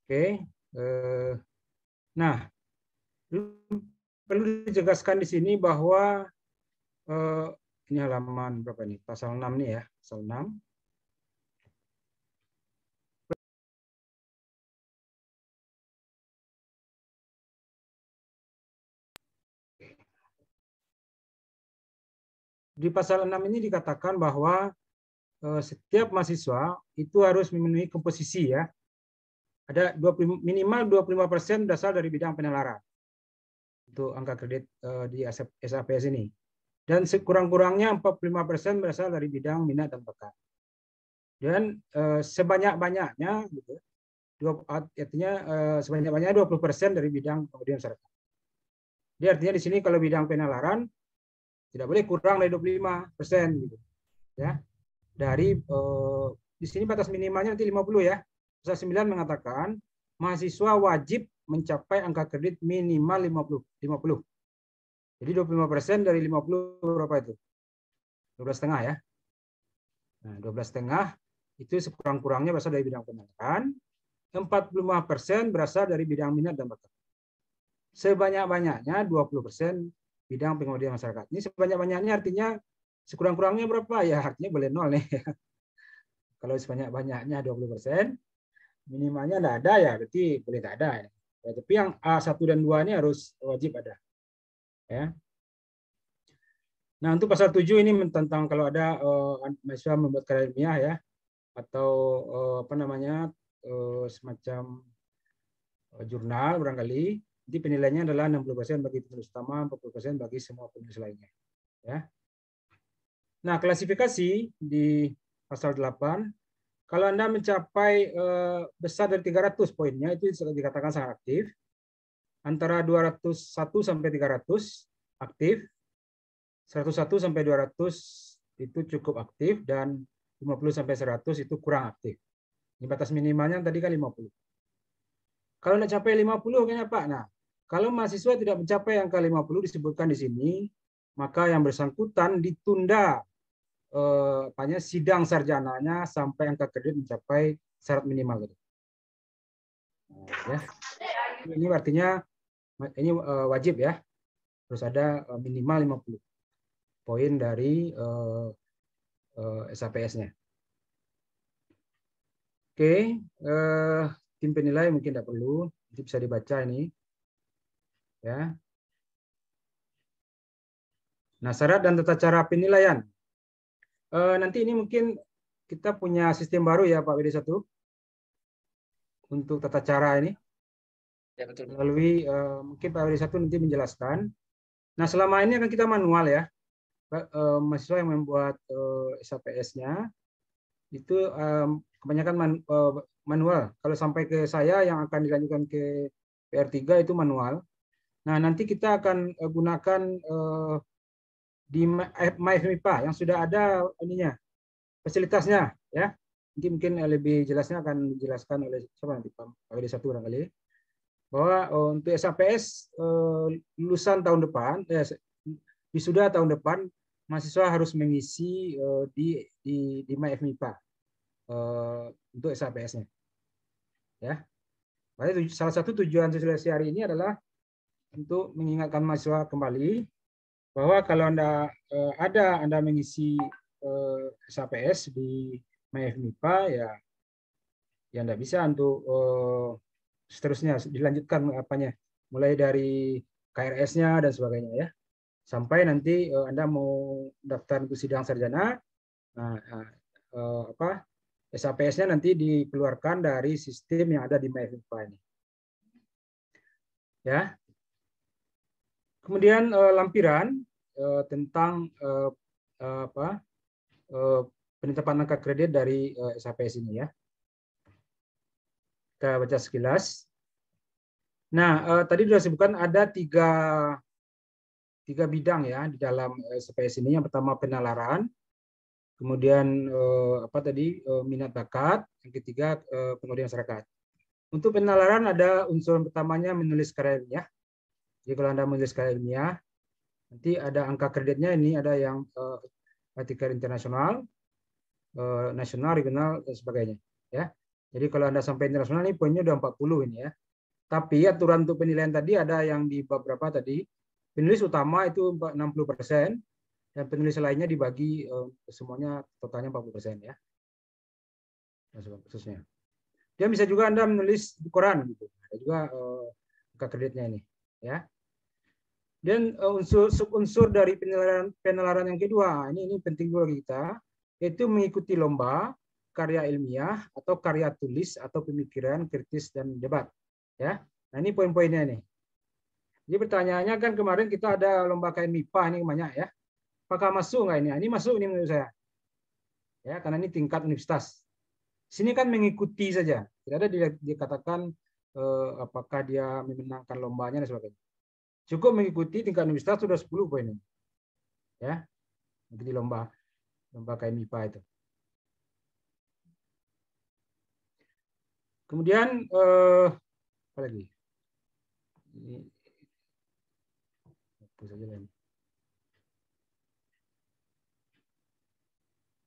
Oke. Nah, perlu dijelaskan di sini bahwa ini halaman berapa nih? Pasal 6 nih ya, pasal 6. Di pasal 6 ini dikatakan bahwa setiap mahasiswa itu harus memenuhi komposisi ya. Ada minimal 25% berasal dari bidang penalaran untuk angka kredit di SAPS ini. Dan sekurang-kurangnya 45% berasal dari bidang minat dan bakat. Dan sebanyak-banyaknya, gitu, artinya sebanyak-banyaknya 20% dari bidang pengabdian masyarakat. Jadi artinya di sini kalau bidang penalaran tidak boleh kurang dari 25%, gitu, ya. Dari di sini batas minimalnya nanti 50 ya. Pasal 9 mengatakan mahasiswa wajib mencapai angka kredit minimal 50. Jadi 25% dari 50 berapa itu? 12,5 ya. Nah, 12,5 itu sekurang-kurangnya berasal dari bidang penalaran, 45% berasal dari bidang minat dan bakat. Sebanyak-banyaknya 20% bidang pengabdian masyarakat. Ini sebanyak-banyaknya artinya sekurang-kurangnya berapa ya? Artinya boleh 0 nih. Kalau sebanyak-banyaknya 20%, minimalnya tidak ada ya, berarti boleh tak ada. Ya. Tapi yang A1 dan 2 ini harus wajib ada. Ya. Nah, untuk pasal 7 ini tentang kalau ada mahasiswa membuat karya ilmiah ya, atau apa namanya semacam jurnal barangkali, nanti penilaiannya adalah 60% bagi penulis utama, 40% bagi semua penulis lainnya. Ya. Nah, klasifikasi di pasal 8, kalau Anda mencapai besar dari 300 poinnya, itu dikatakan sangat aktif. Antara 201 sampai 300 aktif, 101 sampai 200 itu cukup aktif, dan 50 sampai 100 itu kurang aktif. Ini batas minimalnya tadi kan 50. Kalau tidak capai 50, kenapa? Nah, kalau mahasiswa tidak mencapai angka 50 disebutkan di sini, maka yang bersangkutan ditunda sidang sarjananya sampai angka kredit mencapai syarat minimal. Ya. Ini artinya ini wajib ya, harus ada minimal 50 poin dari SAPS-nya. Oke, tim penilai mungkin tidak perlu, nanti bisa dibaca ini. Ya. Nah, syarat dan tata cara penilaian. Nanti ini mungkin kita punya sistem baru ya Pak WD1 untuk tata cara ini. Ya, betul. Melalui mungkin Pak WD1 nanti menjelaskan. Nah, selama ini kan kita manual ya. Mahasiswa yang membuat SAPS-nya itu kebanyakan manual. Kalau sampai ke saya yang akan dilanjutkan ke PR3 itu manual. Nah, nanti kita akan gunakan di MyFMIPA yang sudah ada ininya, fasilitasnya ya. Nanti mungkin lebih jelasnya akan dijelaskan oleh siapa nanti Pak WD1 barangkali. Bahwa untuk SAPS lulusan tahun depan, wisuda tahun depan, mahasiswa harus mengisi di MyFMIPA untuk SAPS-nya. Ya. Jadi salah satu tujuan sosialisasi hari ini adalah untuk mengingatkan mahasiswa kembali bahwa kalau Anda mengisi SAPS di MyFMIPA ya Anda bisa untuk seterusnya dilanjutkan apanya, mulai dari KRS-nya dan sebagainya ya, sampai nanti Anda mau daftar untuk sidang sarjana, SAPS-nya nanti dikeluarkan dari sistem yang ada di MyFMIPA ini. Ya. Kemudian lampiran tentang penetapan angka kredit dari SAPS ini ya. Kita baca sekilas. Nah, tadi sudah disebutkan ada tiga bidang ya di dalam SAPS ini. Yang pertama penalaran, kemudian minat bakat, yang ketiga pengabdian masyarakat. Untuk penalaran ada unsur pertamanya menulis karya ilmiah. Jadi kalau Anda menulis karya ilmiah, nanti ada angka kreditnya ini, ada yang kategori internasional, nasional, regional, dan sebagainya. Ya. Jadi kalau Anda sampai internasional ini poinnya udah 40 ini ya. Tapi aturan untuk penilaian tadi ada yang di bab berapa tadi? Penulis utama itu 60%, dan penulis lainnya dibagi semuanya totalnya 40% ya. Khususnya. Dia bisa juga Anda menulis di koran gitu. Ada juga angka kreditnya ini ya. Dan unsur dari penalaran yang kedua, ini penting juga bagi kita. itu mengikuti lomba, karya ilmiah, atau karya tulis, atau pemikiran kritis dan debat. Ya, nah ini poin-poinnya nih. Jadi pertanyaannya kan kemarin kita ada lomba KM MIPA ini banyak ya. Apakah masuk nggak ini? Ini masuk ini menurut saya. Ya, karena ini tingkat universitas. Sini kan mengikuti saja. Tidak ada dikatakan apakah dia memenangkan lombanya dan sebagainya. Cukup mengikuti tingkat universitas sudah 10 poin ini. Ya. Mengikuti lomba KM MIPA itu. Kemudian apa lagi? Ini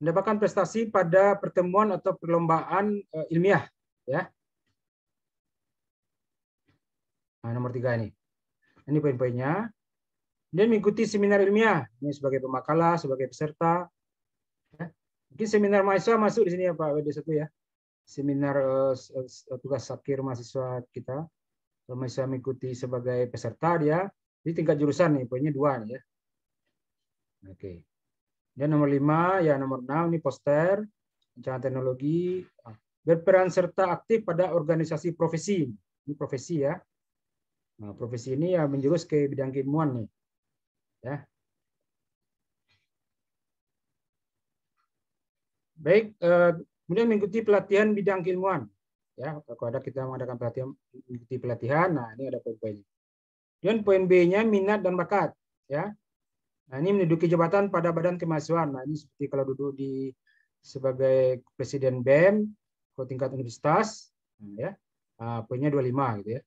mendapatkan prestasi pada pertemuan atau perlombaan ilmiah, ya. Nah, nomor 3 ini. Ini poin-poinnya. Dia mengikuti seminar ilmiah, ini sebagai pemakalah, sebagai peserta. Ya. Mungkin seminar mahasiswa masuk di sini ya Pak WD1 ya. Seminar tugas akhir mahasiswa kita. Kalau mahasiswa mengikuti sebagai peserta dia di tingkat jurusan nih, poinnya 2 nih ya. Oke. Dan nomor 5, ya nomor 6 ini poster, rancangan teknologi, berperan serta aktif pada organisasi profesi. Ini profesi ya. Nah, profesi ini ya menjurus ke bidang keilmuan nih. Ya. Baik, kemudian mengikuti pelatihan bidang keilmuan. Ya, kalau ada kita mengadakan pelatihan, mengikuti pelatihan, nah ini ada poin-poinnya. Dan poin B-nya minat dan bakat, ya. Nah, ini menduduki jabatan pada badan kemahasiswaan. Nah, ini seperti kalau duduk di sebagai presiden BEM ke tingkat universitas, nah, ya. Nah, poinnya 25 gitu ya.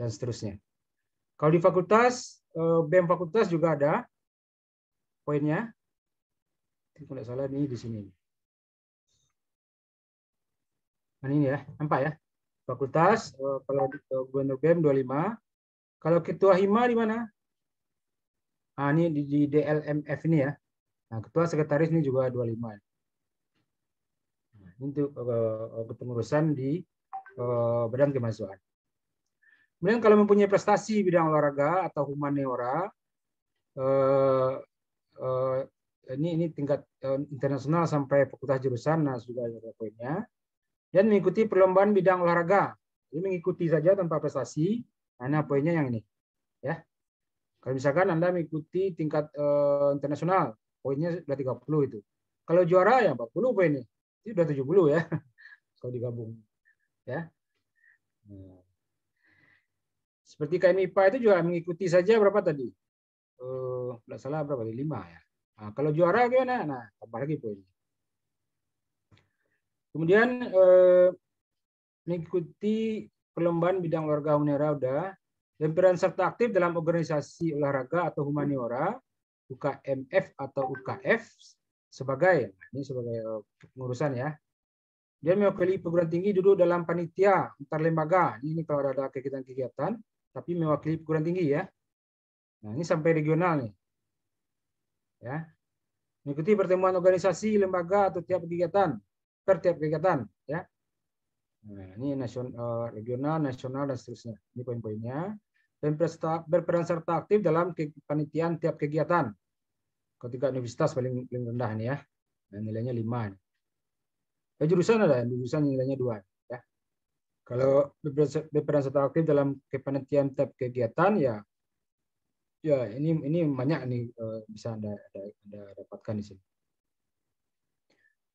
Dan seterusnya. Kalau di fakultas, BEM fakultas juga ada poinnya. Kalau tidak salah ini di sini. Nah, ini ya, nampak ya. Fakultas, kalau gubernur BEM 25. Kalau ketua HIMA di mana? Nah, ini di DLMF ini ya. Nah, ketua sekretaris ini juga 25. Nah, untuk kepengurusan di badan kemahasiswaan. Kemudian kalau mempunyai prestasi bidang olahraga atau humaniora, ini tingkat internasional sampai fakultas jurusan, nah sudah ada poinnya. Dan mengikuti perlombaan bidang olahraga. Jadi mengikuti saja tanpa prestasi. Nah, poinnya yang ini. Ya. Kalau misalkan Anda mengikuti tingkat internasional, poinnya sudah 30 itu. Kalau juara ya 40 poinnya. Itu sudah 70 ya. Kalau digabung. Ya. Nah. Seperti KM MIPA itu juga mengikuti saja berapa tadi? Tidak salah berapa? 5 ya. Nah, kalau juara gimana? Nah, tambah lagi poinnya. Kemudian mengikuti perlombaan bidang olahraga humaniora udah, dan peran serta aktif dalam organisasi olahraga atau humaniora, UKMF atau UKF sebagai pengurusan ya. Dia mewakili perguruan tinggi duduk dalam panitia antar lembaga. Ini kalau ada kegiatan-kegiatan, tapi mewakili perguruan tinggi ya. Nah, ini sampai regional nih. Ya. Mengikuti pertemuan organisasi, lembaga atau tiap kegiatan, tiap kegiatan ya. Nah, ini nasional, regional, nasional dan seterusnya. Ini poin-poinnya. Dan berperan serta aktif dalam kepanitiaan tiap kegiatan. Ketika universitas paling rendah nih ya. Dan nilainya 5. Jurusan ada, jurusan nilainya 2 ya. Kalau berperan serta aktif dalam kepanitiaan tiap kegiatan ya ini banyak nih bisa Anda dapatkan di sini.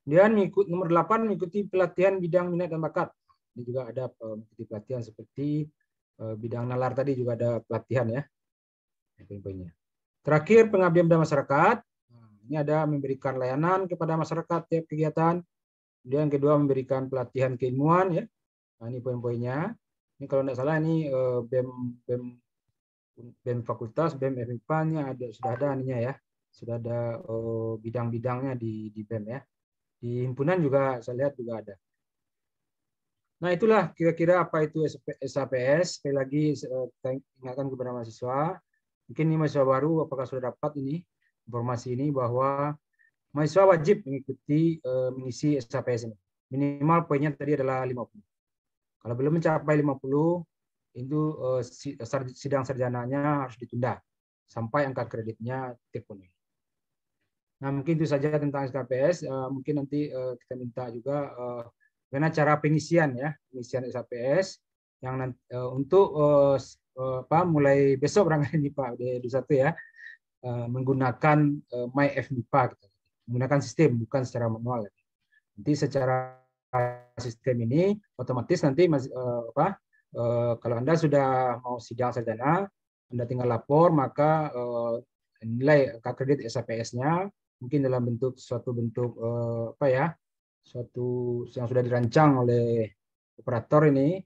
Kemudian nomor 8 mengikuti pelatihan bidang minat dan bakat. Ini juga ada mengikuti pelatihan seperti bidang nalar tadi juga ada pelatihan ya. Poin-poinnya. Terakhir pengabdian pada masyarakat. Ini ada memberikan layanan kepada masyarakat tiap kegiatan. Kemudian yang kedua memberikan pelatihan keilmuan ya. Nah, ini poin-poinnya. Ini kalau tidak salah ini BEM fakultas, BEM FIPA-nya sudah ada ininya ya. Sudah ada bidang-bidangnya di BEM ya. Di himpunan juga saya lihat juga ada. Nah, itulah kira-kira apa itu SAPS. Sekali lagi saya ingatkan kepada mahasiswa. Mungkin ini mahasiswa baru apakah sudah dapat ini informasi ini bahwa mahasiswa wajib mengikuti mengisi SAPS ini. Minimal poinnya tadi adalah 50. Kalau belum mencapai 50, itu sidang sarjananya harus ditunda sampai angka kreditnya terpenuhi. Nah, mungkin itu saja tentang SKPS. Mungkin nanti kita minta juga bagaimana cara pengisian ya, pengisian SKPS yang nanti, untuk mulai besok barangkali ini Pak D21 ya, menggunakan MyFMIPA gitu. Menggunakan sistem bukan secara manual. Nanti secara sistem ini otomatis nanti kalau Anda sudah mau sidang sarjana, Anda tinggal lapor, maka nilai angka kredit SKPS-nya mungkin dalam bentuk suatu bentuk suatu yang sudah dirancang oleh operator ini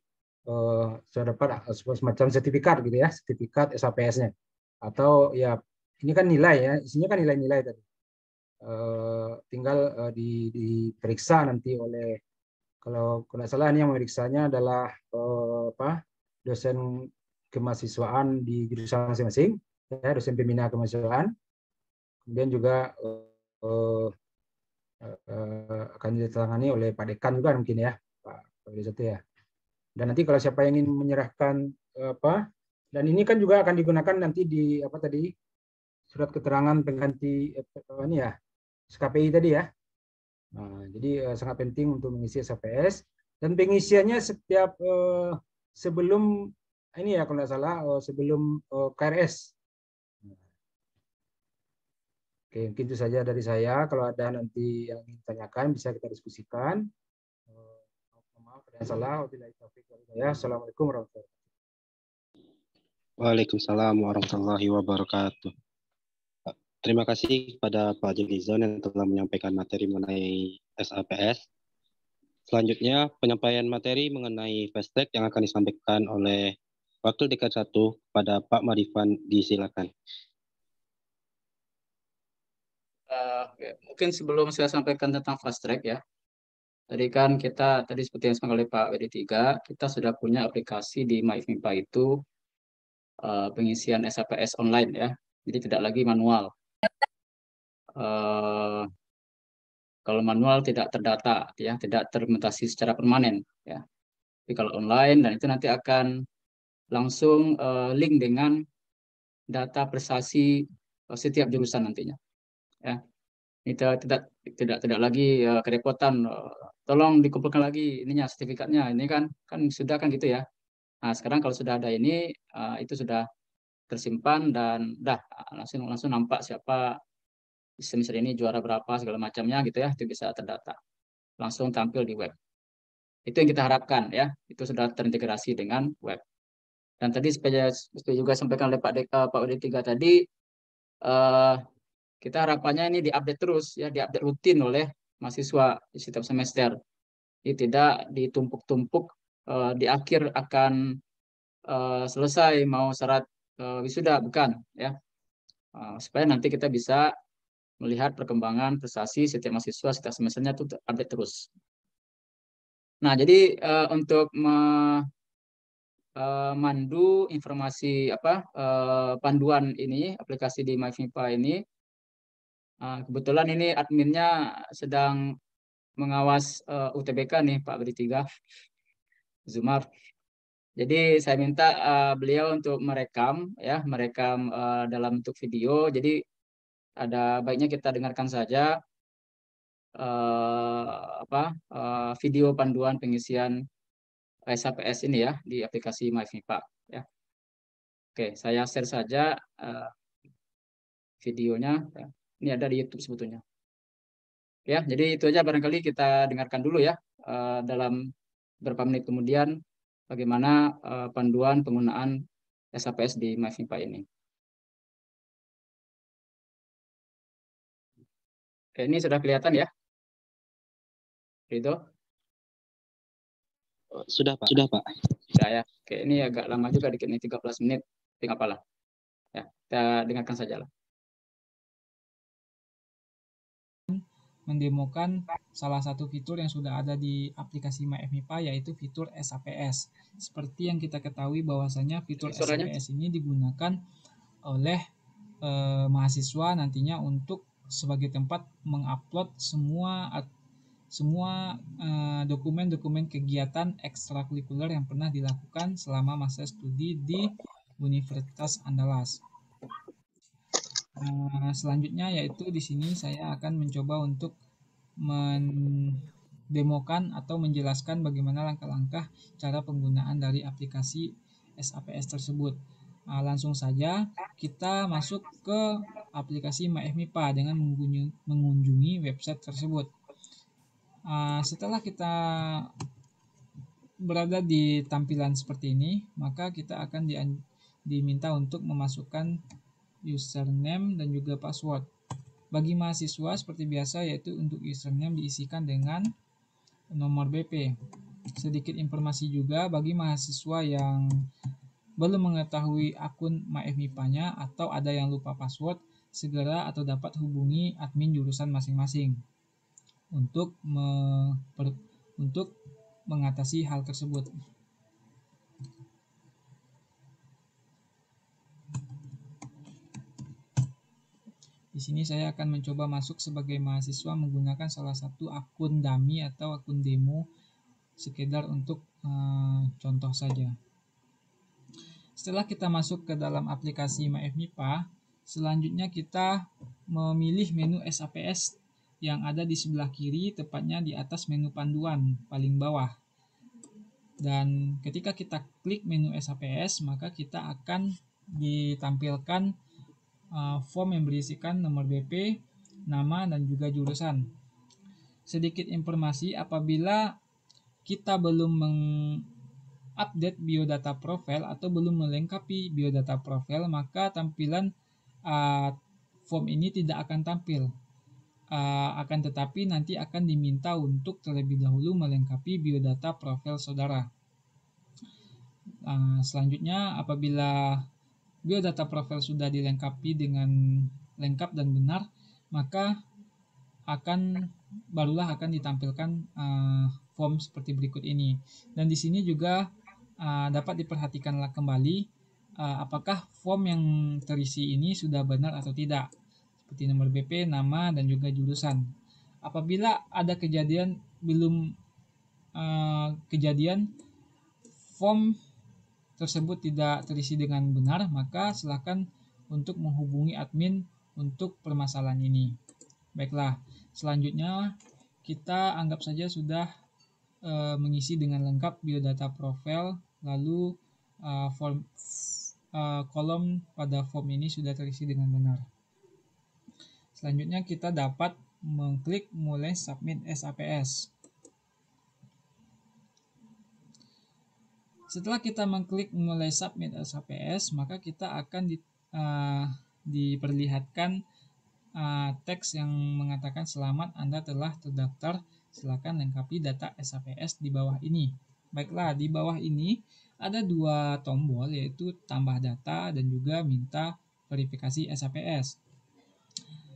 sudah dapat semacam sertifikat gitu ya, sertifikat SKPS-nya. Atau ya ini kan nilai ya, isinya kan nilai-nilai tadi. Tinggal diperiksa nanti oleh, kalau tidak salah ini yang memeriksanya adalah dosen kemahasiswaan di jurusan masing-masing, ya, dosen pembina kemahasiswaan. Kemudian juga akan ditangani oleh Pak Dekan juga mungkin ya, Pak D1 ya. Dan nanti kalau siapa yang ingin menyerahkan dan ini kan juga akan digunakan nanti di surat keterangan pengganti ini ya, SKPI tadi ya. Nah, jadi sangat penting untuk mengisi SKPS, dan pengisiannya setiap sebelum ini ya, kalau tidak salah sebelum KRS. Oke, mungkin itu saja dari saya. Kalau ada nanti yang ingin tanyakan bisa kita diskusikan. Maaf ada yang salah. Assalamualaikum warahmatullahi wabarakatuh. Waalaikumsalam warahmatullahi wabarakatuh. Terima kasih kepada Pak Jelizon yang telah menyampaikan materi mengenai SKPS. Selanjutnya, penyampaian materi mengenai fast track yang akan disampaikan oleh Wakil Dekan 1 kepada Pak Marifan, disilakan. Mungkin sebelum saya sampaikan tentang fast track ya, tadi kan kita seperti yang disampaikan oleh Pak WD3, kita sudah punya aplikasi di MyFMIPA itu pengisian SKPS online ya, jadi tidak lagi manual. Kalau manual tidak terdata ya, tidak termutasi secara permanen ya. Tapi kalau online, dan itu nanti akan langsung link dengan data prestasi setiap jurusan nantinya ya. Ini tidak lagi kerepotan, tolong dikumpulkan lagi ininya, sertifikatnya. Ini kan sudah kan gitu ya. Nah, sekarang kalau sudah ada ini, itu sudah tersimpan dan langsung nampak siapa misalnya ini juara berapa segala macamnya gitu ya, itu bisa terdata, langsung tampil di web. Itu yang kita harapkan ya, itu sudah terintegrasi dengan web. Dan tadi seperti juga sampaikan oleh Pak WD3 tadi, kita harapannya ini diupdate terus ya, diupdate rutin oleh mahasiswa di setiap semester. Jadi tidak ditumpuk-tumpuk di akhir akan selesai mau syarat wisuda, bukan ya. Supaya nanti kita bisa melihat perkembangan prestasi setiap mahasiswa setiap semesternya itu update terus. Nah, jadi untuk mandu informasi panduan ini, aplikasi di MyFMIPA ini, kebetulan ini adminnya sedang mengawas UTBK nih, Pak WD3 Zumar. Jadi saya minta beliau untuk merekam dalam bentuk video. Jadi ada baiknya kita dengarkan saja video panduan pengisian SKPS ini ya di aplikasi MyFMIPA ya. Oke, saya share saja videonya. Ini ada di YouTube sebetulnya. Ya, jadi itu aja, barangkali kita dengarkan dulu ya dalam beberapa menit kemudian bagaimana panduan penggunaan SKPS di MyFMIPA ini. Oke, ini sudah kelihatan ya? Itu? Sudah, Pak. Sudah, Pak. Sudah ya. Oke, ini agak lama juga dikit nih, 13 menit. Tapi nggak apalah. Ya, kita dengarkan saja lah. Mendemokan salah satu fitur yang sudah ada di aplikasi MyFMIPA, yaitu fitur SKPS. Seperti yang kita ketahui bahwasanya fitur SKPS ini digunakan oleh mahasiswa nantinya untuk sebagai tempat mengupload semua dokumen-dokumen kegiatan ekstrakurikuler yang pernah dilakukan selama masa studi di Universitas Andalas. Selanjutnya yaitu di sini saya akan mencoba untuk mendemokan atau menjelaskan bagaimana langkah-langkah cara penggunaan dari aplikasi SAPS tersebut. Langsung saja kita masuk ke aplikasi MyFMIPA dengan mengunjungi website tersebut. Setelah kita berada di tampilan seperti ini, maka kita akan diminta untuk memasukkan username dan juga password. Bagi mahasiswa seperti biasa, yaitu untuk username diisikan dengan nomor BP. Sedikit informasi juga bagi mahasiswa yang belum mengetahui akun MyFMIPA-nya atau ada yang lupa password, segera atau dapat hubungi admin jurusan masing-masing untuk mengatasi hal tersebut. Di sini saya akan mencoba masuk sebagai mahasiswa menggunakan salah satu akun dummy atau akun demo sekedar untuk contoh saja. Setelah kita masuk ke dalam aplikasi MyFMIPA, selanjutnya kita memilih menu SAPS yang ada di sebelah kiri, tepatnya di atas menu panduan paling bawah. Dan ketika kita klik menu SAPS, maka kita akan ditampilkan form yang berisikan nomor BP, nama, dan juga jurusan. Sedikit informasi, apabila kita belum mengupdate biodata profil atau belum melengkapi biodata profil, maka tampilan form ini tidak akan tampil. Akan tetapi nanti akan diminta untuk terlebih dahulu melengkapi biodata profil saudara. Selanjutnya, apabila biodata profil sudah dilengkapi dengan lengkap dan benar, maka barulah akan ditampilkan form seperti berikut ini. Dan di sini juga dapat diperhatikanlah kembali apakah form yang terisi ini sudah benar atau tidak, seperti nomor BP, nama, dan juga jurusan. Apabila ada kejadian form tersebut tidak terisi dengan benar, maka silakan untuk menghubungi admin untuk permasalahan ini. Baiklah, selanjutnya kita anggap saja sudah mengisi dengan lengkap biodata profil, lalu kolom pada form ini sudah terisi dengan benar. Selanjutnya kita dapat mengklik mulai submit SAPS. Setelah kita mengklik mulai submit SAPS, maka kita akan diperlihatkan teks yang mengatakan selamat Anda telah terdaftar, silakan lengkapi data SAPS di bawah ini. Baiklah, di bawah ini ada dua tombol, yaitu tambah data dan juga minta verifikasi SAPS.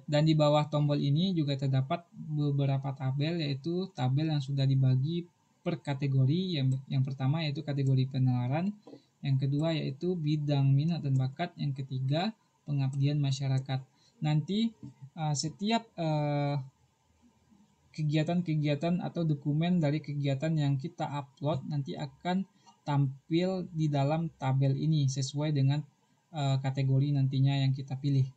Dan di bawah tombol ini juga terdapat beberapa tabel, yaitu tabel yang sudah dibagi per kategori. Yang pertama yaitu kategori penalaran, yang kedua yaitu bidang minat dan bakat, yang ketiga pengabdian masyarakat. Nanti setiap kegiatan-kegiatan atau dokumen dari kegiatan yang kita upload nanti akan tampil di dalam tabel ini sesuai dengan kategori nantinya yang kita pilih.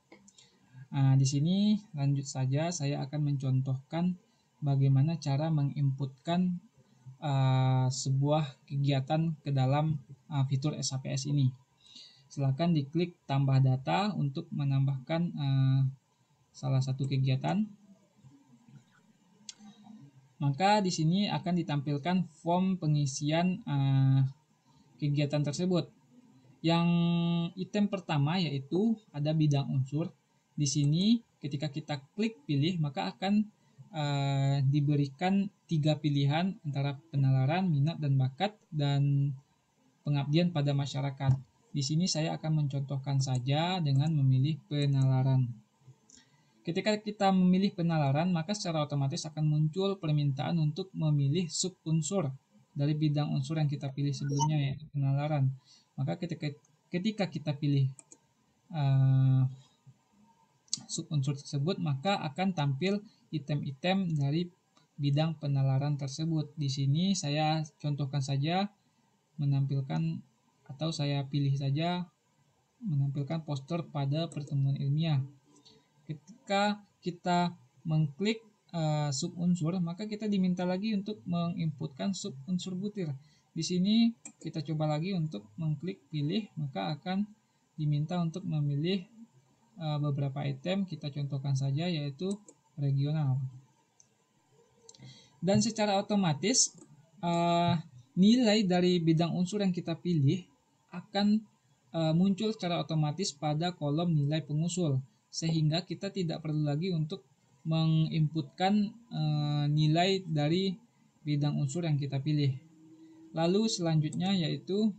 Di sini lanjut saja, saya akan mencontohkan bagaimana cara menginputkan sebuah kegiatan ke dalam fitur SAPS ini. Silakan diklik tambah data untuk menambahkan salah satu kegiatan. Maka di sini akan ditampilkan form pengisian kegiatan tersebut. Yang item pertama yaitu ada bidang unsur. Di sini ketika kita klik pilih, maka akan diberikan 3 pilihan antara penalaran, minat dan bakat, dan pengabdian pada masyarakat. Di sini saya akan mencontohkan saja dengan memilih penalaran. Ketika kita memilih penalaran, maka secara otomatis akan muncul permintaan untuk memilih sub unsur dari bidang unsur yang kita pilih sebelumnya, yaitu penalaran. Maka ketika kita pilih sub unsur tersebut, maka akan tampil item-item dari bidang penalaran tersebut. Di sini saya contohkan saja menampilkan, atau saya pilih saja menampilkan poster pada pertemuan ilmiah. Ketika kita mengklik subunsur, maka kita diminta lagi untuk menginputkan subunsur butir. Di sini kita coba lagi untuk mengklik pilih, maka akan diminta untuk memilih beberapa item. Kita contohkan saja, yaitu regional. Dan secara otomatis nilai dari bidang unsur yang kita pilih akan muncul secara otomatis pada kolom nilai pengusul, sehingga kita tidak perlu lagi untuk menginputkan nilai dari bidang unsur yang kita pilih. Lalu selanjutnya yaitu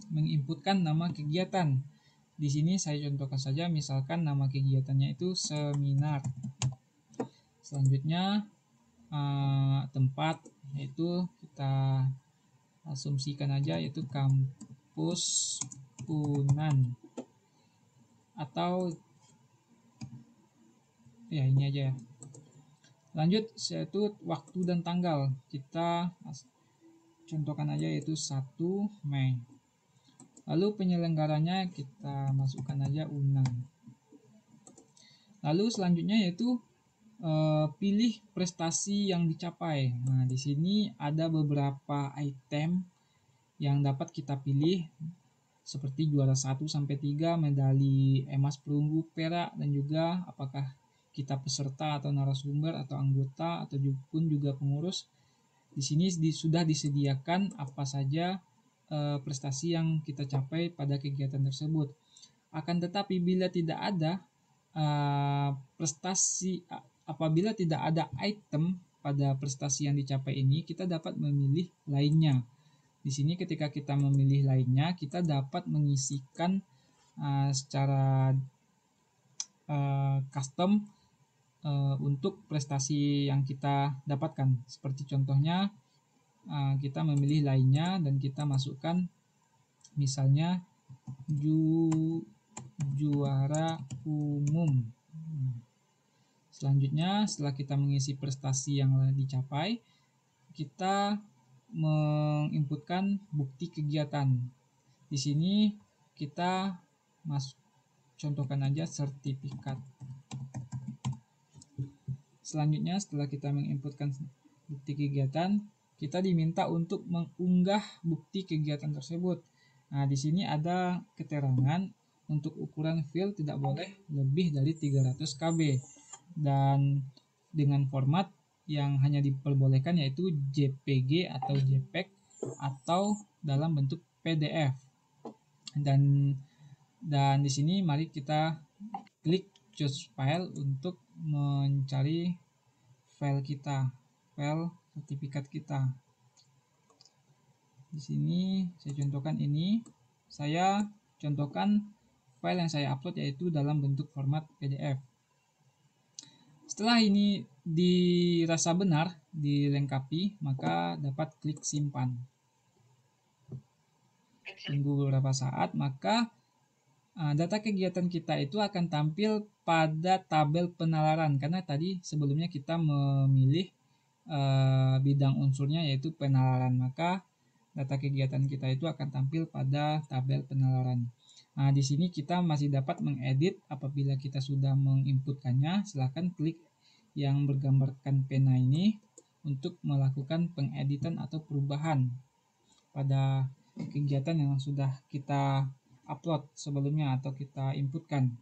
menginputkan nama kegiatan. Di sini saya contohkan saja, misalkan nama kegiatannya itu seminar. Selanjutnya tempat, yaitu kita asumsikan aja yaitu kampus Unan, atau ya ini aja ya. Lanjut, yaitu waktu dan tanggal, kita contohkan aja yaitu 1 Mei. Lalu penyelenggaranya kita masukkan aja Unan. Lalu selanjutnya yaitu pilih prestasi yang dicapai. Nah, di sini ada beberapa item yang dapat kita pilih, seperti juara 1 sampai 3, medali emas, perunggu, perak, dan juga apakah kita peserta atau narasumber atau anggota atau pun juga pengurus. Di sini sudah disediakan apa saja prestasi yang kita capai pada kegiatan tersebut. Akan tetapi bila tidak ada apabila tidak ada item pada prestasi yang dicapai ini, kita dapat memilih lainnya. Di sini ketika kita memilih lainnya, kita dapat mengisikan secara custom untuk prestasi yang kita dapatkan. Seperti contohnya kita memilih lainnya dan kita masukkan misalnya juara umum. Selanjutnya, setelah kita mengisi prestasi yang dicapai, kita menginputkan bukti kegiatan. Di sini kita contohkan aja sertifikat. Selanjutnya, setelah kita menginputkan bukti kegiatan, kita diminta untuk mengunggah bukti kegiatan tersebut. Nah, di sini ada keterangan untuk ukuran file tidak boleh lebih dari 300 KB dan dengan format yang hanya diperbolehkan yaitu JPG atau JPEG atau dalam bentuk PDF. Dan di sini mari kita klik choose file untuk mencari file kita, file sertifikat kita. Di sini saya contohkan ini. Saya contohkan file yang saya upload yaitu dalam bentuk format PDF. Setelah ini dirasa benar, dilengkapi, maka dapat klik simpan. Tunggu beberapa saat, maka data kegiatan kita itu akan tampil pada tabel penalaran, karena tadi sebelumnya kita memilih bidang unsurnya yaitu penalaran, maka data kegiatan kita itu akan tampil pada tabel penalaran. Nah, di sini kita masih dapat mengedit apabila kita sudah menginputkannya. Silahkan klik yang bergambarkan pena ini untuk melakukan pengeditan atau perubahan pada kegiatan yang sudah kita upload sebelumnya atau kita inputkan.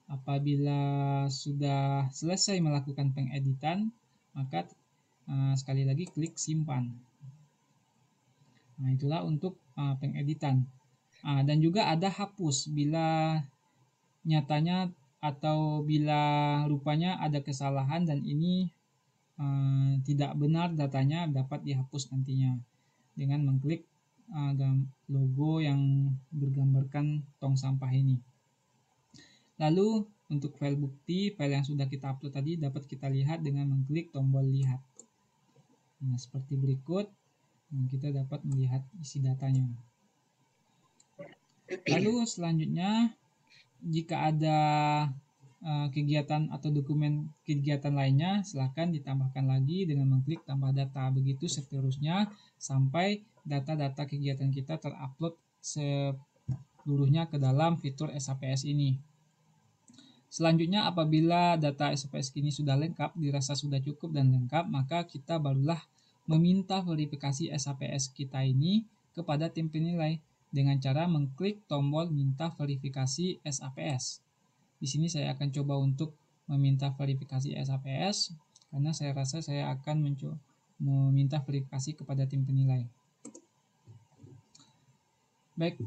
Apabila sudah selesai melakukan pengeditan, maka sekali lagi klik simpan. Nah, itulah untuk pengeditan. Dan juga ada hapus bila nyatanya atau bila rupanya ada kesalahan dan ini tidak benar datanya, dapat dihapus nantinya dengan mengklik logo yang bergambarkan tong sampah ini. Lalu untuk file bukti, file yang sudah kita upload tadi dapat kita lihat dengan mengklik tombol lihat. Nah, seperti berikut, kita dapat melihat isi datanya. Lalu selanjutnya, jika ada kegiatan atau dokumen kegiatan lainnya, silahkan ditambahkan lagi dengan mengklik tambah data. Begitu seterusnya sampai data-data kegiatan kita terupload seluruhnya ke dalam fitur SAPS ini. Selanjutnya, apabila data SAPS ini sudah lengkap, dirasa sudah cukup dan lengkap, maka kita barulah meminta verifikasi SAPS kita ini kepada tim penilai dengan cara mengklik tombol minta verifikasi SAPS. Di sini saya akan coba untuk meminta verifikasi SAPS karena saya rasa saya akan meminta verifikasi kepada tim penilai. Baik,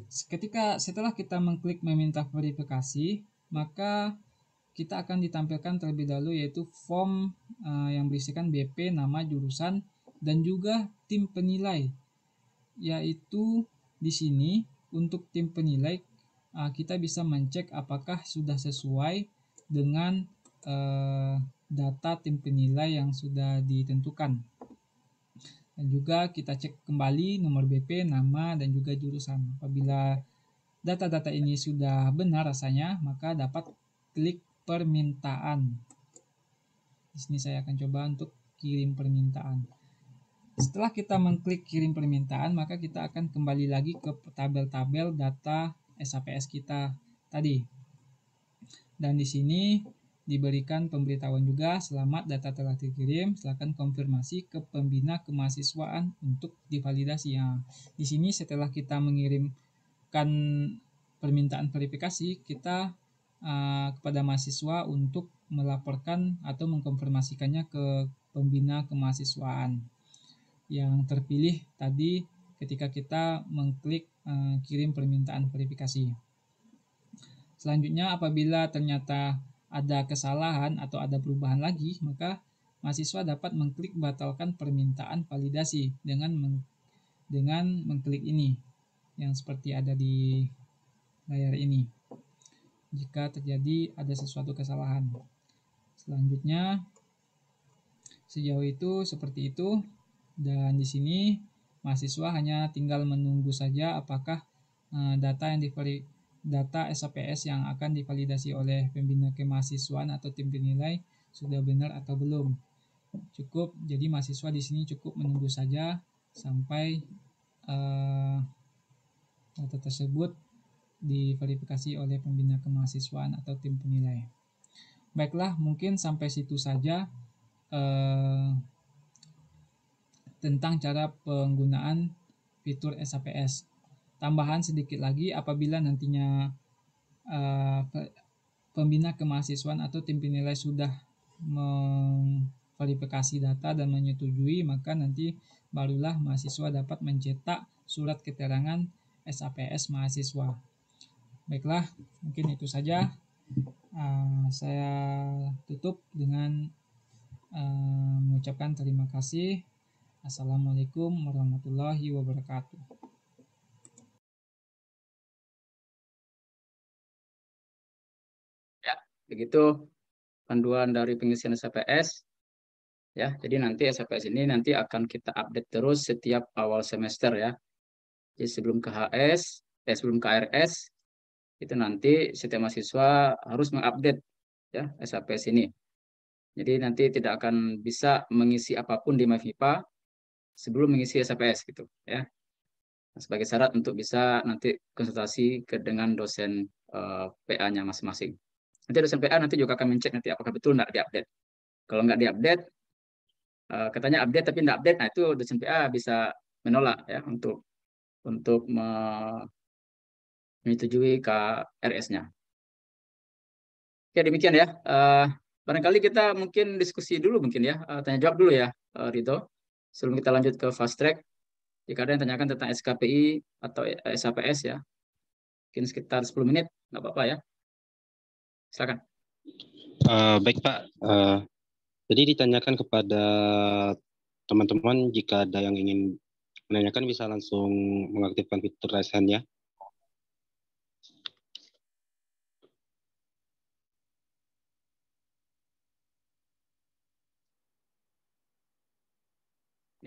setelah kita mengklik meminta verifikasi, maka kita akan ditampilkan terlebih dahulu yaitu form yang berisikan BP, nama, jurusan, dan juga tim penilai. Yaitu di sini untuk tim penilai kita bisa mencek apakah sudah sesuai dengan data tim penilai yang sudah ditentukan. Dan juga kita cek kembali nomor BP, nama, dan juga jurusan. Apabila data-data ini sudah benar rasanya, maka dapat klik permintaan. Di sini saya akan coba untuk kirim permintaan. Setelah kita mengklik kirim permintaan, maka kita akan kembali lagi ke tabel-tabel data SAPS kita tadi. Dan di sini diberikan pemberitahuan juga, selamat data telah dikirim, silakan konfirmasi ke pembina kemahasiswaan untuk divalidasi. Nah, di sini setelah kita mengirimkan permintaan verifikasi, kita kepada mahasiswa untuk melaporkan atau mengkonfirmasikannya ke pembina kemahasiswaan yang terpilih tadi ketika kita mengklik kirim permintaan verifikasi. Selanjutnya, apabila ternyata ada kesalahan atau ada perubahan lagi, maka mahasiswa dapat mengklik batalkan permintaan validasi dengan mengklik ini yang seperti ada di layar ini jika terjadi ada sesuatu kesalahan. Selanjutnya, sejauh itu seperti itu, dan di sini mahasiswa hanya tinggal menunggu saja apakah data SAPS yang akan divalidasi oleh pembina kemahasiswaan atau tim penilai sudah benar atau belum. Cukup, jadi mahasiswa di sini cukup menunggu saja sampai data tersebut diverifikasi oleh pembina kemahasiswaan atau tim penilai. Baiklah, mungkin sampai situ saja tentang cara penggunaan fitur SAPS. Tambahan sedikit lagi, apabila nantinya pembina kemahasiswaan atau tim penilai sudah memverifikasi data dan menyetujui, maka nanti barulah mahasiswa dapat mencetak surat keterangan SAPS mahasiswa. Baiklah, mungkin itu saja. Saya tutup dengan mengucapkan terima kasih. Assalamualaikum warahmatullahi wabarakatuh. Ya, begitu panduan dari pengisian SAPS. Ya, jadi nanti SAPS ini nanti akan kita update terus setiap awal semester ya. Jadi sebelum KHS, sebelum KRS, itu nanti setiap mahasiswa harus mengupdate ya SAPS ini. Jadi nanti tidak akan bisa mengisi apapun di MyVipa sebelum mengisi SAPS gitu ya. Sebagai syarat untuk bisa nanti konsultasi dengan dosen PA-nya masing-masing. Nanti dosen PA nanti juga akan mencek nanti apakah betul nggak diupdate. Kalau nggak diupdate, katanya update tapi nggak update, nah itu dosen PA bisa menolak ya untuk menyetujui KRS-nya. Oke, demikian ya. Barangkali kita mungkin diskusi dulu mungkin ya, tanya jawab dulu ya, Rito. Sebelum kita lanjut ke fast track, jika ada yang tanyakan tentang SKPI atau SAPS ya, mungkin sekitar 10 menit, nggak apa-apa ya. Silakan. Baik Pak, jadi ditanyakan kepada teman-teman jika ada yang ingin menanyakan bisa langsung mengaktifkan fitur raise hand ya.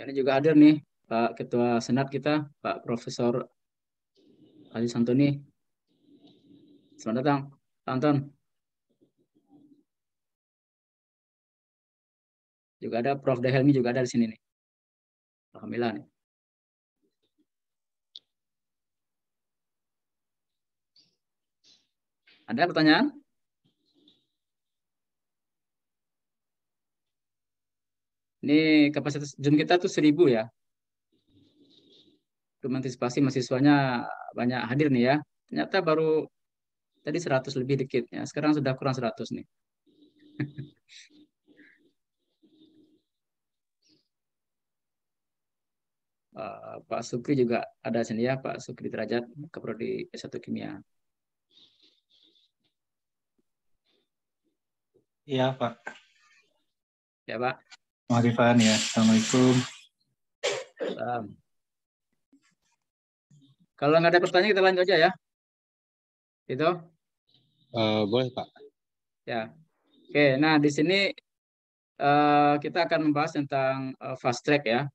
Ini juga hadir nih Pak Ketua Senat kita, Pak Profesor Aziz Antoni. Selamat datang, Pak Anton. Juga ada Prof. Dehelmi juga ada di sini nih. Alhamdulillah nih. Ada pertanyaan? Ini kapasitas Zoom kita tuh 1000 ya. Untuk antisipasi mahasiswanya banyak hadir nih ya. Ternyata baru tadi 100 lebih dikit ya. Sekarang sudah kurang 100 nih. Pak Sukri juga ada sini ya, Pak Sukri Derajat, Kaprodi S1 Kimia. Iya, Pak. Ya, Pak. Marifan ya. Assalamualaikum. Salam. Kalau nggak ada pertanyaan kita lanjut aja ya. Gitu. Boleh, Pak. Ya. Oke, nah di sini kita akan membahas tentang fast track ya.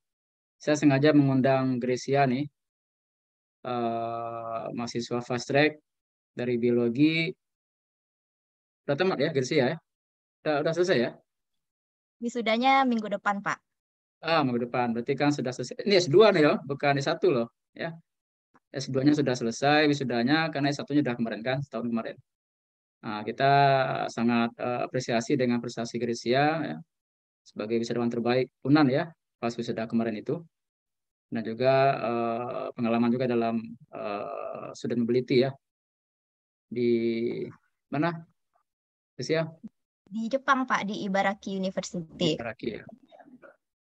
Saya sengaja mengundang Gracia nih, mahasiswa fast track dari biologi. Udah tamat ya, Gracia ya? Udah selesai ya? Wisudanya minggu depan, Pak. Minggu depan. Berarti kan sudah selesai. Ini S2 nih loh, bukan S1 loh. Ya. S2-nya sudah selesai, wisudanya, karena S1-nya sudah kemarin kan, setahun kemarin. Nah, kita sangat apresiasi dengan prestasi Gracia ya, sebagai wisudawan terbaik UNAN ya, pas wisuda kemarin itu. Dan juga pengalaman juga dalam student mobility ya. Di mana? Gracia? Di Jepang, Pak, di Ibaraki University. Ibaraki ya.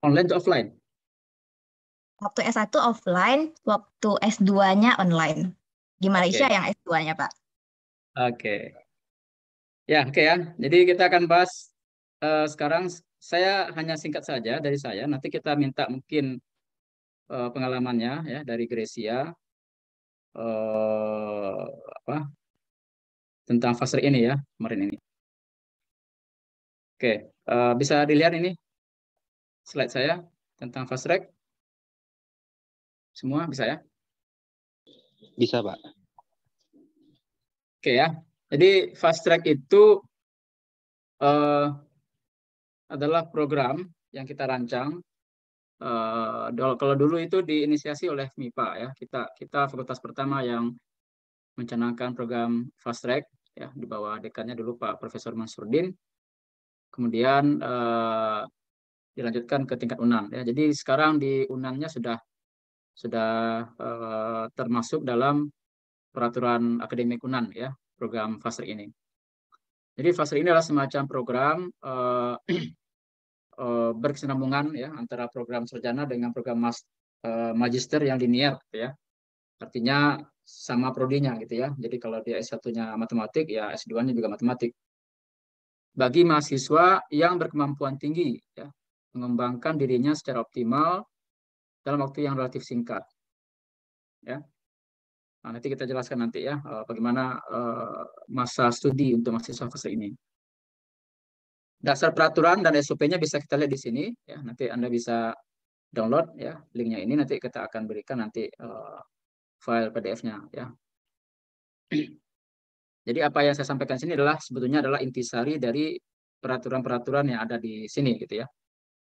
Online atau offline? Waktu S1 offline, waktu S2-nya online. Di Malaysia yang S2-nya, Pak. Oke. Ya, oke ya. Jadi kita akan bahas sekarang, saya hanya singkat saja dari saya. Nanti kita minta mungkin pengalamannya ya dari Gracia tentang fase ini ya, kemarin ini. Oke, bisa dilihat ini slide saya tentang fast track. Semua bisa ya? Bisa, Pak. Oke ya. Jadi fast track itu adalah program yang kita rancang. Kalau dulu itu diinisiasi oleh MIPA ya. Kita fakultas pertama yang mencanangkan program fast track ya, di bawah dekannya dulu Pak Profesor Mansurdin. Kemudian dilanjutkan ke tingkat UNAN ya. Jadi sekarang di UNAN-nya sudah termasuk dalam peraturan akademik UNAN ya, program fast track ini. Jadi fast track ini adalah semacam program berkesinambungan ya antara program sarjana dengan program magister yang linear gitu ya. Artinya sama prodinya gitu ya. Jadi kalau dia S1-nya matematik ya S2-nya juga matematik. Bagi mahasiswa yang berkemampuan tinggi ya, mengembangkan dirinya secara optimal dalam waktu yang relatif singkat. Ya. Nah, nanti kita jelaskan nanti ya bagaimana masa studi untuk mahasiswa fase ini. Dasar peraturan dan SOP-nya bisa kita lihat di sini ya. Nanti Anda bisa download ya linknya ini, nanti kita akan berikan nanti file PDF-nya ya. Jadi apa yang saya sampaikan sini adalah sebetulnya adalah intisari dari peraturan-peraturan yang ada di sini gitu ya.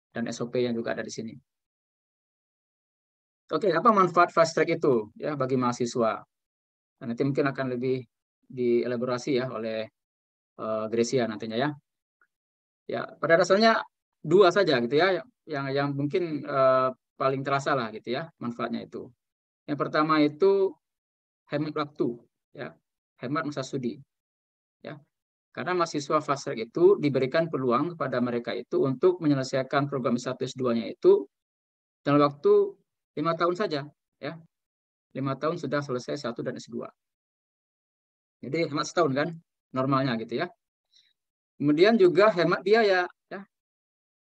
Dan SOP yang juga ada di sini. Oke, apa manfaat fast track itu ya bagi mahasiswa? Dan nanti mungkin akan lebih dielaborasi ya oleh Gracia nantinya ya. Ya, pada dasarnya dua saja gitu ya yang mungkin paling terasa lah gitu ya manfaatnya itu. Yang pertama itu hemat waktu ya, hemat masa studi. Ya. Karena mahasiswa fast track itu diberikan peluang kepada mereka itu untuk menyelesaikan program S1 S2-nya itu dalam waktu 5 tahun saja ya. 5 tahun sudah selesai S1 dan S2. Jadi hemat setahun kan normalnya gitu ya. Kemudian juga hemat biaya ya.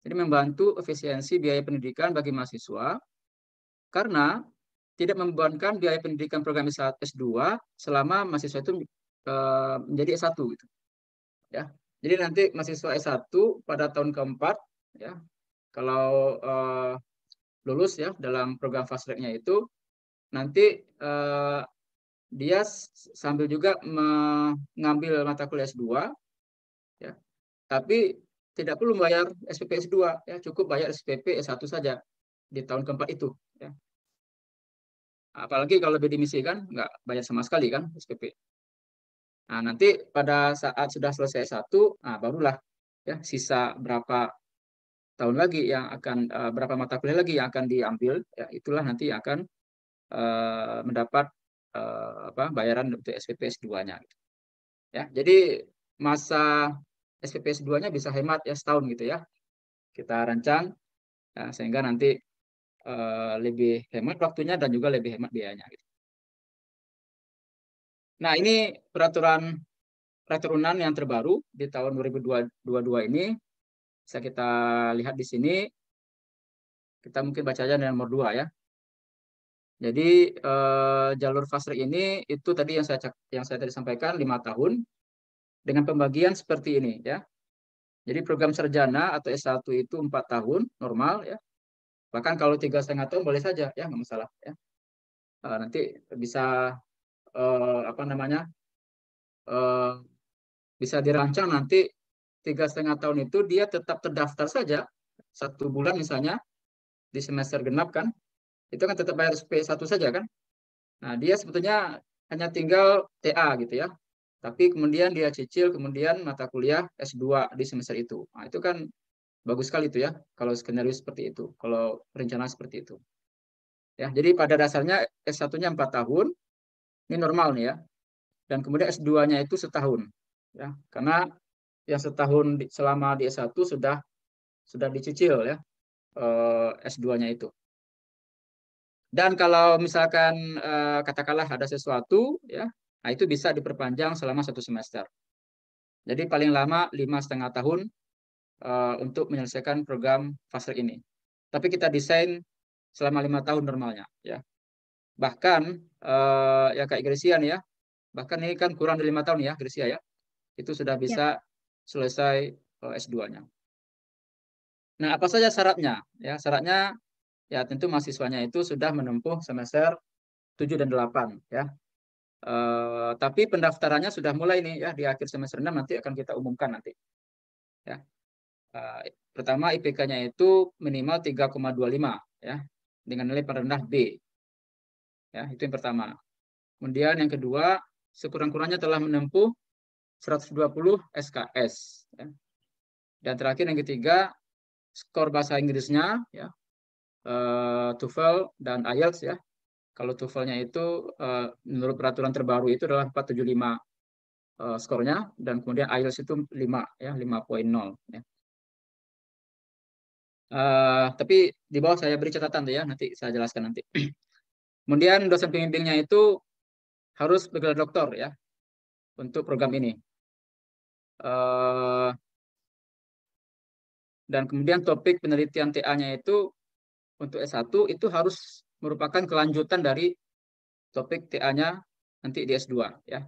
Jadi membantu efisiensi biaya pendidikan bagi mahasiswa karena tidak membebankan biaya pendidikan program S2 selama mahasiswa itu menjadi S1 gitu. Ya. Jadi nanti mahasiswa S1 pada tahun keempat ya kalau lulus ya dalam program fast track-nya itu nanti dia sambil juga mengambil mata kuliah S2 ya. Tapi tidak perlu membayar SPP S2 ya, cukup bayar SPP S1 saja di tahun keempat itu ya. Apalagi kalau biodimisi kan nggak bayar sama sekali kan SPP. Nah, nanti pada saat sudah selesai S1, nah barulah ya sisa berapa tahun lagi yang akan berapa mata kuliah lagi yang akan diambil, ya, itulah nanti yang akan mendapat bayaran untuk SPP S2-nya. Ya, jadi masa SPP S2-nya bisa hemat ya setahun gitu ya. Kita rancang sehingga nanti lebih hemat waktunya dan juga lebih hemat biayanya. Gitu. Nah, ini peraturan unan yang terbaru di tahun 2022 ini. Bisa kita lihat di sini. Kita mungkin baca aja nomor 2 ya. Jadi jalur fast track ini itu tadi yang saya tadi sampaikan 5 tahun dengan pembagian seperti ini ya. Jadi program sarjana atau S1 itu 4 tahun normal ya. Bahkan kalau 3,5 tahun boleh saja ya, nggak masalah ya. Nanti bisa bisa dirancang nanti 3,5 tahun itu dia tetap terdaftar saja 1 bulan misalnya di semester genap kan, itu kan tetap bayar SP1 saja kan. Nah, dia sebetulnya hanya tinggal TA gitu ya. Tapi kemudian dia cicil kemudian mata kuliah S2 di semester itu. Nah, itu kan bagus sekali itu ya kalau skenario seperti itu, kalau rencana seperti itu. Ya, jadi pada dasarnya S1-nya 4 tahun. Ini normal nih ya. Dan kemudian S2-nya itu setahun. Ya, karena yang setahun selama di S1 sudah dicicil ya S2-nya itu. Dan kalau misalkan katakanlah ada sesuatu ya, nah itu bisa diperpanjang selama 1 semester. Jadi paling lama 5,5 tahun untuk menyelesaikan program fast track ini. Tapi kita desain selama 5 tahun normalnya ya. Bahkan ya kayak Gresian ya. Bahkan ini kan kurang dari 5 tahun ya Gresia ya. Itu sudah bisa selesai S2-nya. Nah, apa saja syaratnya? Ya, syaratnya ya tentu mahasiswanya itu sudah menempuh semester 7 dan 8 ya. Tapi pendaftarannya sudah mulai nih ya di akhir semester 6 nanti akan kita umumkan nanti. Ya. Pertama IPK-nya itu minimal 3,25 ya dengan nilai paling rendah B. Ya, itu yang pertama. Kemudian yang kedua, sekurang-kurangnya telah menempuh 120 SKS ya. Dan terakhir yang ketiga, skor bahasa Inggrisnya ya. TOEFL dan IELTS ya. Kalau TOEFL-nya itu menurut peraturan terbaru itu adalah 475 skornya dan kemudian IELTS itu 5 ya, 5.0 ya. Tapi di bawah saya beri catatan tuh ya, nanti saya jelaskan nanti. Kemudian dosen pembimbingnya itu harus bergelar doktor ya untuk program ini. Dan kemudian topik penelitian TA-nya itu untuk S1 itu harus merupakan kelanjutan dari topik TA-nya nanti di S2 ya.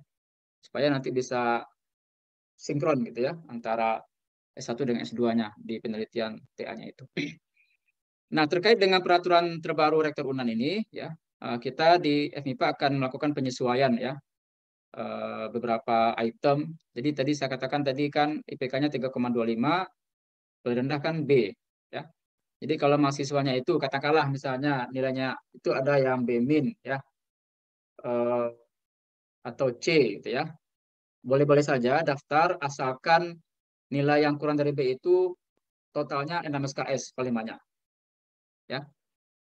Supaya nanti bisa sinkron gitu ya antara S1 dengan S2-nya di penelitian TA-nya itu. Nah, terkait dengan peraturan terbaru Rektor Unan ini ya, kita di FMIPA akan melakukan penyesuaian ya beberapa item. Jadi tadi saya katakan tadi kan IPK-nya 3,25, paling rendah kan B ya. Jadi kalau mahasiswanya itu katakanlah misalnya nilainya itu ada yang B- ya atau C gitu ya. Boleh-boleh saja daftar asalkan nilai yang kurang dari B itu totalnya 6 SKS paling banyak. Ya.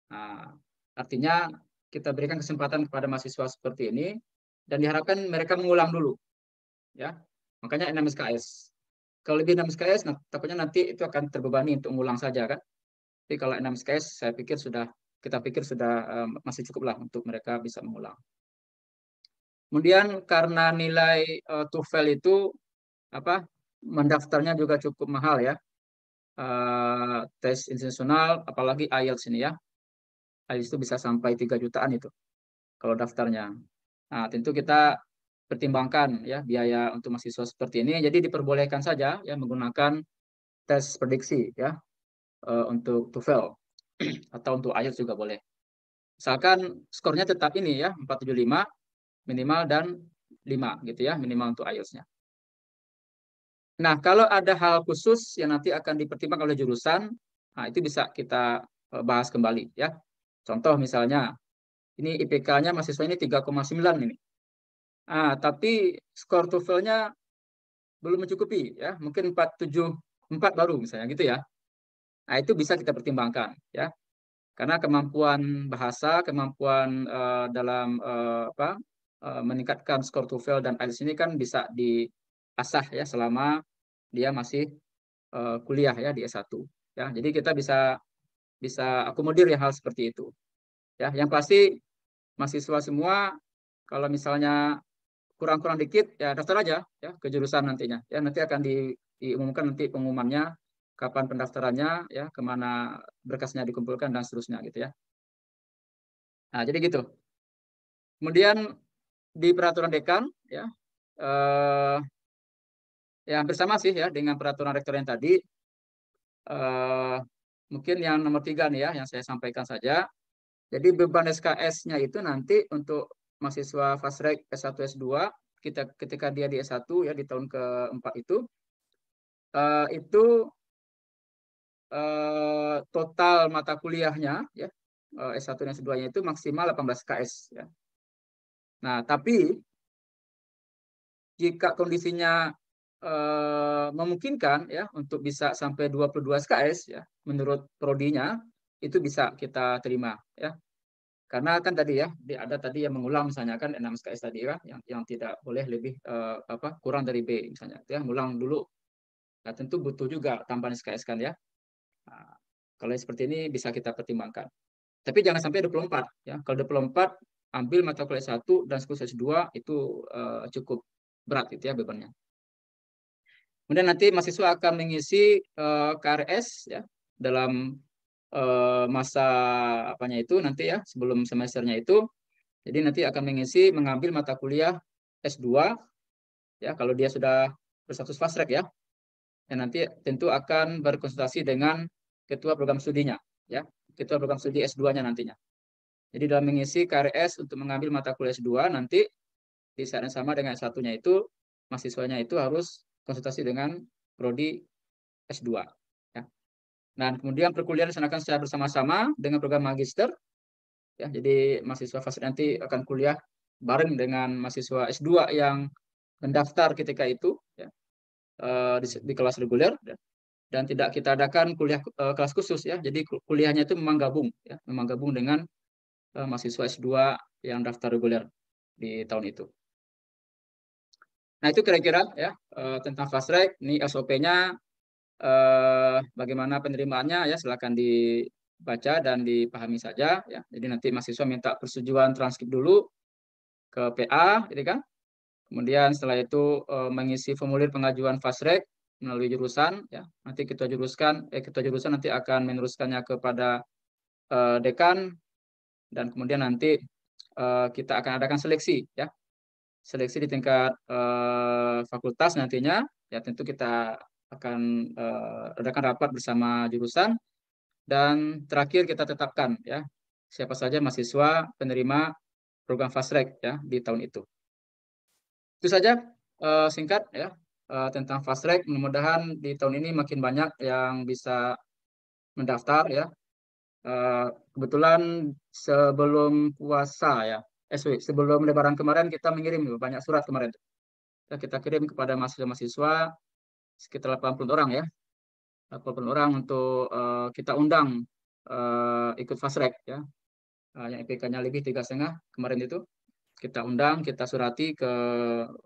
Nah, artinya kita berikan kesempatan kepada mahasiswa seperti ini dan diharapkan mereka mengulang dulu. Ya. Makanya 6 SKS. Kalau lebih 6 SKS, takutnya nanti itu akan terbebani untuk mengulang saja kan. Tapi kalau 6 SKS, kita pikir sudah masih cukup lah untuk mereka bisa mengulang. Kemudian karena nilai TOEFL itu mendaftarnya juga cukup mahal ya. Tes internasional, apalagi IELTS ini ya. IELTS itu bisa sampai 3 jutaan itu kalau daftarnya. Nah, tentu kita pertimbangkan ya biaya untuk mahasiswa seperti ini. Jadi diperbolehkan saja ya menggunakan tes prediksi ya untuk TOEFL atau untuk IELTS juga boleh. Misalkan skornya tetap ini ya 475 minimal dan 5 gitu ya minimal untuk IELTS-nya. Nah, kalau ada hal khusus yang nanti akan dipertimbangkan oleh jurusan, nah itu bisa kita bahas kembali ya. Contoh misalnya ini IPK-nya mahasiswa ini 3,9 ini. Tapi skor TOEFL-nya belum mencukupi ya, mungkin 474 baru misalnya gitu ya. Nah, itu bisa kita pertimbangkan ya. Karena kemampuan bahasa, kemampuan dalam meningkatkan skor TOEFL dan IELTS ini kan bisa diasah ya selama dia masih kuliah ya di S1 ya. Jadi kita bisa akomodir ya hal seperti itu. Ya, yang pasti mahasiswa semua kalau misalnya kurang-kurang dikit ya daftar aja ya ke jurusan nantinya. Ya, nanti akan diumumkan nanti pengumumannya kapan pendaftarannya ya, kemana berkasnya dikumpulkan dan seterusnya gitu ya. Nah, jadi gitu. Kemudian di peraturan dekan ya ya hampir sama sih ya dengan peraturan rektor yang tadi. Mungkin yang nomor 3 nih ya yang saya sampaikan saja. Jadi beban SKS-nya itu nanti untuk mahasiswa fast track S1 S2 ketika dia di S1 ya di tahun keempat itu total mata kuliahnya ya S1 dan S2-nya itu maksimal 18 SKS ya. Nah, tapi jika kondisinya memungkinkan ya untuk bisa sampai 22 SKS ya menurut prodinya itu bisa kita terima ya. Karena kan tadi ya ada tadi yang mengulang misalnya kan 6 SKS tadi kan yang tidak boleh lebih kurang dari B misalnya ya, mengulang dulu. Nah, tentu butuh juga tambahan SKS kan ya. Nah, kalau seperti ini bisa kita pertimbangkan. Tapi jangan sampai 24 ya. Kalau 24 ambil mata kuliah 1 dan sekaligus S2 itu cukup berat itu ya bebannya. Kemudian nanti mahasiswa akan mengisi KRS ya dalam masa apanya itu nanti ya sebelum semesternya itu. Jadi nanti akan mengambil mata kuliah S2 ya kalau dia sudah berstatus fast track ya. Dan nanti tentu akan berkonsultasi dengan ketua program studinya ya, ketua program studi S2-nya nantinya. Jadi dalam mengisi KRS untuk mengambil mata kuliah S2 nanti di saat yang sama dengan S1-nya itu mahasiswanya itu harus konsultasi dengan prodi S2 ya. Dan kemudian perkuliahan dilaksanakan secara bersama-sama dengan program magister ya. Jadi mahasiswa fast nanti akan kuliah bareng dengan mahasiswa S2 yang mendaftar ketika itu ya, di kelas reguler ya. Dan tidak kita adakan kuliah kelas khusus ya. Jadi kuliahnya itu memang gabung ya, memang gabung dengan mahasiswa S2 yang daftar reguler di tahun itu. Nah, itu kira-kira ya tentang fast track. Ini SOP-nya bagaimana penerimaannya ya, silakan dibaca dan dipahami saja ya. Jadi nanti mahasiswa minta persetujuan transkrip dulu ke PA, gitu kan. Kemudian setelah itu mengisi formulir pengajuan fast track melalui jurusan ya. Nanti ketua jurusan nanti akan meneruskannya kepada dekan dan kemudian nanti kita akan adakan seleksi ya. Seleksi di tingkat fakultas nantinya ya, tentu kita akan adakan rapat bersama jurusan dan terakhir kita tetapkan ya siapa saja mahasiswa penerima program fast track ya di tahun itu. Itu saja singkat ya tentang fast track. Mudah-mudahan di tahun ini makin banyak yang bisa mendaftar ya. Kebetulan sebelum puasa ya, sebelum Lebaran kemarin kita mengirim banyak surat kemarin. Kita kirim kepada mahasiswa-mahasiswa sekitar 80 orang ya, 80 orang untuk kita undang ikut fast track ya, yang IPK-nya lebih 3,5 kemarin itu kita undang, kita surati ke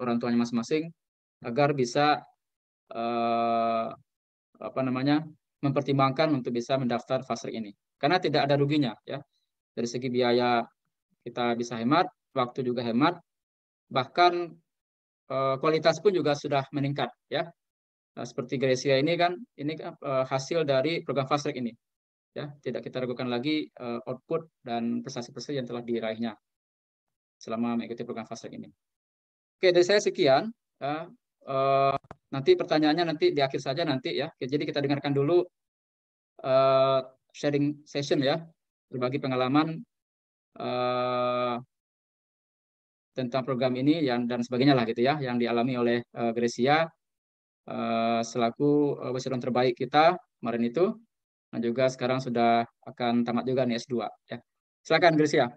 orang tuanya masing-masing agar bisa mempertimbangkan untuk bisa mendaftar fast track ini. Karena tidak ada ruginya ya. Dari segi biaya kita bisa hemat, waktu juga hemat, bahkan kualitas pun juga sudah meningkat ya. Seperti Gracia ini kan hasil dari program fast track ini. Ya, tidak kita ragukan lagi output dan prestasi-prestasi yang telah diraihnya selama mengikuti program fast track ini. Oke, dari saya sekian. Nanti pertanyaannya nanti di akhir saja nanti ya. Jadi kita dengarkan dulu sharing session ya, berbagi pengalaman tentang program ini dan sebagainya lah gitu ya, yang dialami oleh Gracia selaku wisudawan terbaik kita kemarin itu, dan juga sekarang sudah akan tamat juga nih S2 ya. Silakan Gracia.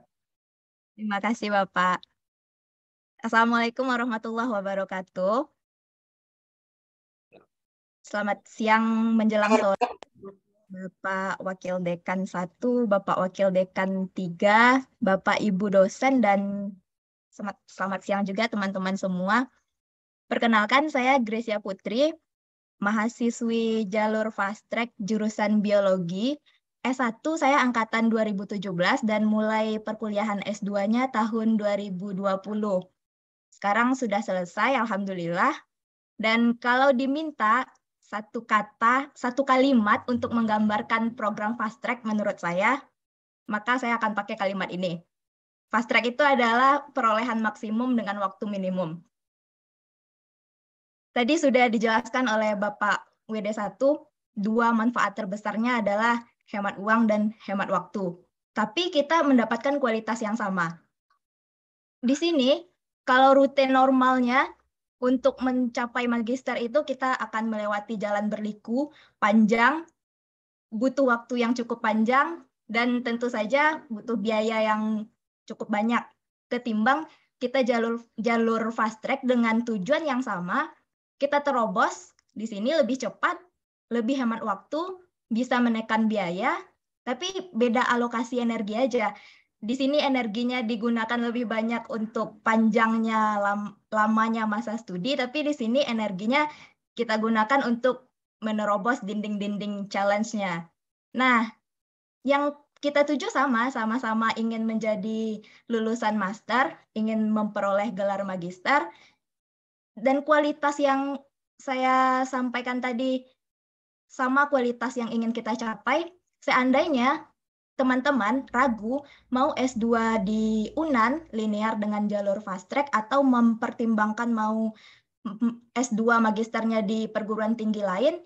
Terima kasih Bapak. Assalamualaikum warahmatullahi wabarakatuh. Selamat siang menjelang sore. Bapak Wakil Dekan 1, Bapak Wakil Dekan 3, Bapak Ibu dosen, dan selamat siang juga teman-teman semua. Perkenalkan, saya Gracia Putri, mahasiswi jalur fast track jurusan biologi. S1 saya angkatan 2017 dan mulai perkuliahan S2-nya tahun 2020. Sekarang sudah selesai, alhamdulillah. Dan kalau diminta satu kalimat untuk menggambarkan program fast track menurut saya, maka saya akan pakai kalimat ini. Fast track itu adalah perolehan maksimum dengan waktu minimum. Tadi sudah dijelaskan oleh Bapak WD1, dua manfaat terbesarnya adalah hemat uang dan hemat waktu. Tapi kita mendapatkan kualitas yang sama. Di sini, kalau rute normalnya, untuk mencapai magister itu kita akan melewati jalan berliku, panjang, butuh waktu yang cukup panjang, dan tentu saja butuh biaya yang cukup banyak. Ketimbang kita jalur fast track dengan tujuan yang sama, kita terobos, di sini lebih cepat, lebih hemat waktu, bisa menekan biaya, tapi beda alokasi energi aja. Di sini energinya digunakan lebih banyak untuk panjangnya, lamanya masa studi, tapi di sini energinya kita gunakan untuk menerobos dinding-dinding challenge-nya. Nah, yang kita tuju sama-sama ingin menjadi lulusan master, ingin memperoleh gelar magister, dan kualitas yang saya sampaikan tadi sama kualitas yang ingin kita capai. Seandainya teman-teman ragu mau S2 di UNAN linear dengan jalur fast track atau mempertimbangkan mau S2 magisternya di perguruan tinggi lain,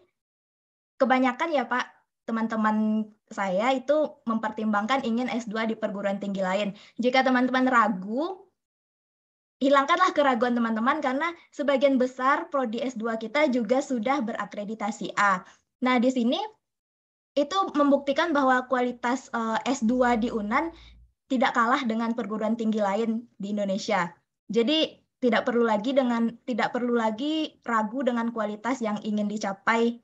kebanyakan ya Pak, teman-teman saya itu mempertimbangkan ingin S2 di perguruan tinggi lain. Jika teman-teman ragu, hilangkanlah keraguan teman-teman karena sebagian besar prodi S2 kita juga sudah berakreditasi A. Nah, di sini itu membuktikan bahwa kualitas S2 di UNAN tidak kalah dengan perguruan tinggi lain di Indonesia. Jadi tidak perlu lagi ragu dengan kualitas yang ingin dicapai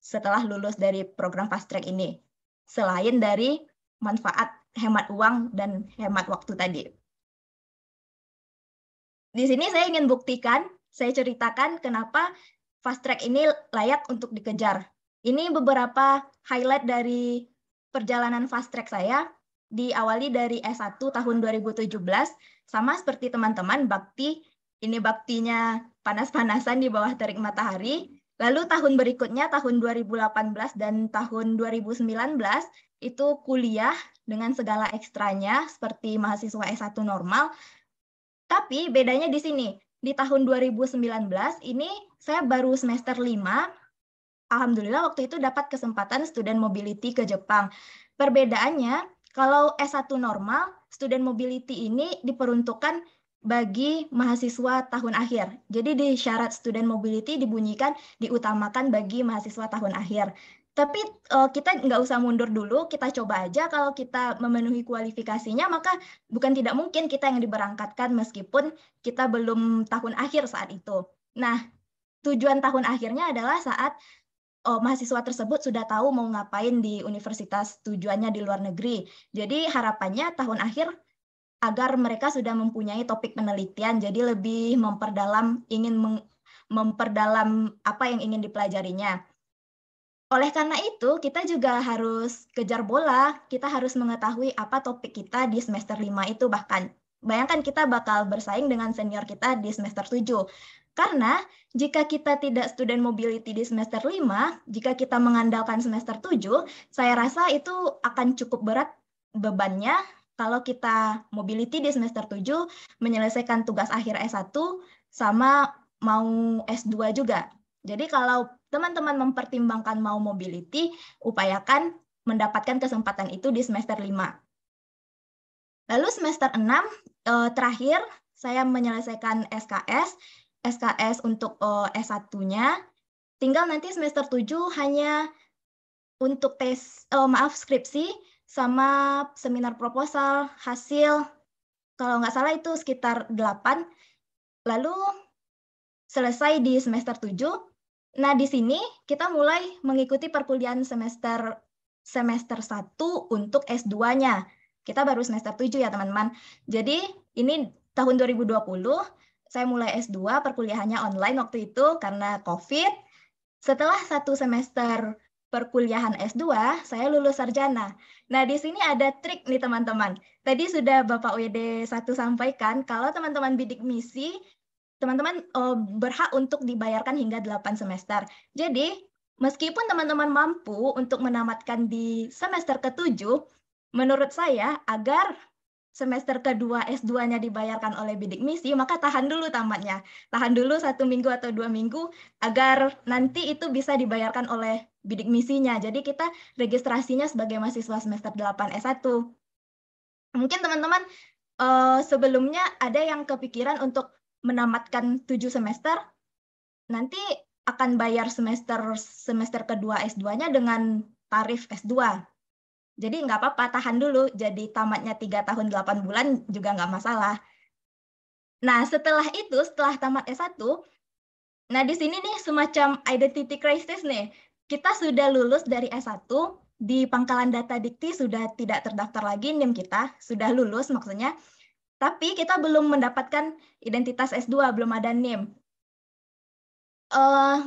setelah lulus dari program fast track ini. Selain dari manfaat hemat uang dan hemat waktu tadi. Di sini saya ingin buktikan, saya ceritakan kenapa fast track ini layak untuk dikejar. Ini beberapa highlight dari perjalanan fast track saya, diawali dari S1 tahun 2017, sama seperti teman-teman, bakti, ini baktinya panas-panasan di bawah terik matahari. Lalu tahun berikutnya, tahun 2018 dan tahun 2019, itu kuliah dengan segala ekstranya, seperti mahasiswa S1 normal. Tapi bedanya di sini, di tahun 2019 ini saya baru semester 5, alhamdulillah waktu itu dapat kesempatan student mobility ke Jepang. Perbedaannya, kalau S1 normal, student mobility ini diperuntukkan bagi mahasiswa tahun akhir. Jadi di syarat student mobility dibunyikan diutamakan bagi mahasiswa tahun akhir. Tapi kita nggak usah mundur dulu, kita coba aja kalau kita memenuhi kualifikasinya, maka bukan tidak mungkin kita yang diberangkatkan meskipun kita belum tahun akhir saat itu. Nah, tujuan tahun akhirnya adalah saat mahasiswa tersebut sudah tahu mau ngapain di universitas tujuannya di luar negeri. Jadi harapannya tahun akhir agar mereka sudah mempunyai topik penelitian, jadi lebih memperdalam apa yang ingin dipelajarinya. Oleh karena itu, kita juga harus kejar bola, kita harus mengetahui apa topik kita di semester 5 itu bahkan. Bayangkan kita bakal bersaing dengan senior kita di semester 7. Karena jika kita tidak student mobility di semester 5, jika kita mengandalkan semester 7, saya rasa itu akan cukup berat bebannya kalau kita mobility di semester 7, menyelesaikan tugas akhir S1, sama mau S2 juga. Jadi kalau teman-teman mempertimbangkan mau mobility, upayakan mendapatkan kesempatan itu di semester 5. Lalu semester 6, terakhir saya menyelesaikan SKS untuk S1-nya. Tinggal nanti semester 7 hanya untuk skripsi sama seminar proposal, hasil, kalau nggak salah itu sekitar 8. Lalu selesai di semester 7. Nah, di sini kita mulai mengikuti perkuliahan semester semester 1 untuk S2-nya. Kita baru semester 7 ya teman-teman. Jadi ini tahun 2020, saya mulai S2, perkuliahannya online waktu itu karena COVID. Setelah 1 semester perkuliahan S2, saya lulus sarjana. Nah, di sini ada trik nih teman-teman. Tadi sudah Bapak WD 1 sampaikan, kalau teman-teman bidik misi, teman-teman berhak untuk dibayarkan hingga 8 semester. Jadi, meskipun teman-teman mampu untuk menamatkan di semester ke-7, menurut saya, agar semester kedua S2-nya dibayarkan oleh bidik misi, maka tahan dulu tamatnya. Tahan dulu 1 minggu atau 2 minggu, agar nanti itu bisa dibayarkan oleh bidik misinya. Jadi kita registrasinya sebagai mahasiswa semester 8 S1. Mungkin teman-teman sebelumnya ada yang kepikiran untuk menamatkan 7 semester, nanti akan bayar semester kedua S2-nya dengan tarif S2. Jadi nggak apa-apa, tahan dulu. Jadi tamatnya 3 tahun 8 bulan juga nggak masalah. Nah, setelah itu, setelah tamat S1, nah di sini nih semacam identity crisis nih. Kita sudah lulus dari S1, di pangkalan data dikti sudah tidak terdaftar lagi NIM kita, sudah lulus maksudnya. Tapi kita belum mendapatkan identitas S2, belum ada NIM.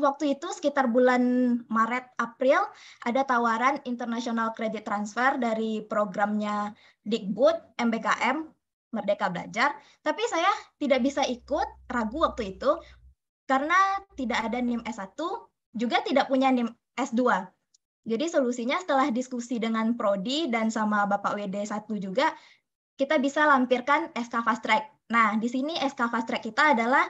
Waktu itu sekitar bulan Maret, April, ada tawaran International Credit Transfer dari programnya Dikbud, MBKM, Merdeka Belajar. Tapi saya tidak bisa ikut, ragu waktu itu, karena tidak ada NIM S1, juga tidak punya NIM S2. Jadi solusinya setelah diskusi dengan Prodi dan sama Bapak WD 1 juga, kita bisa lampirkan SK Fast Track. Nah, di sini SK Fast Track kita adalah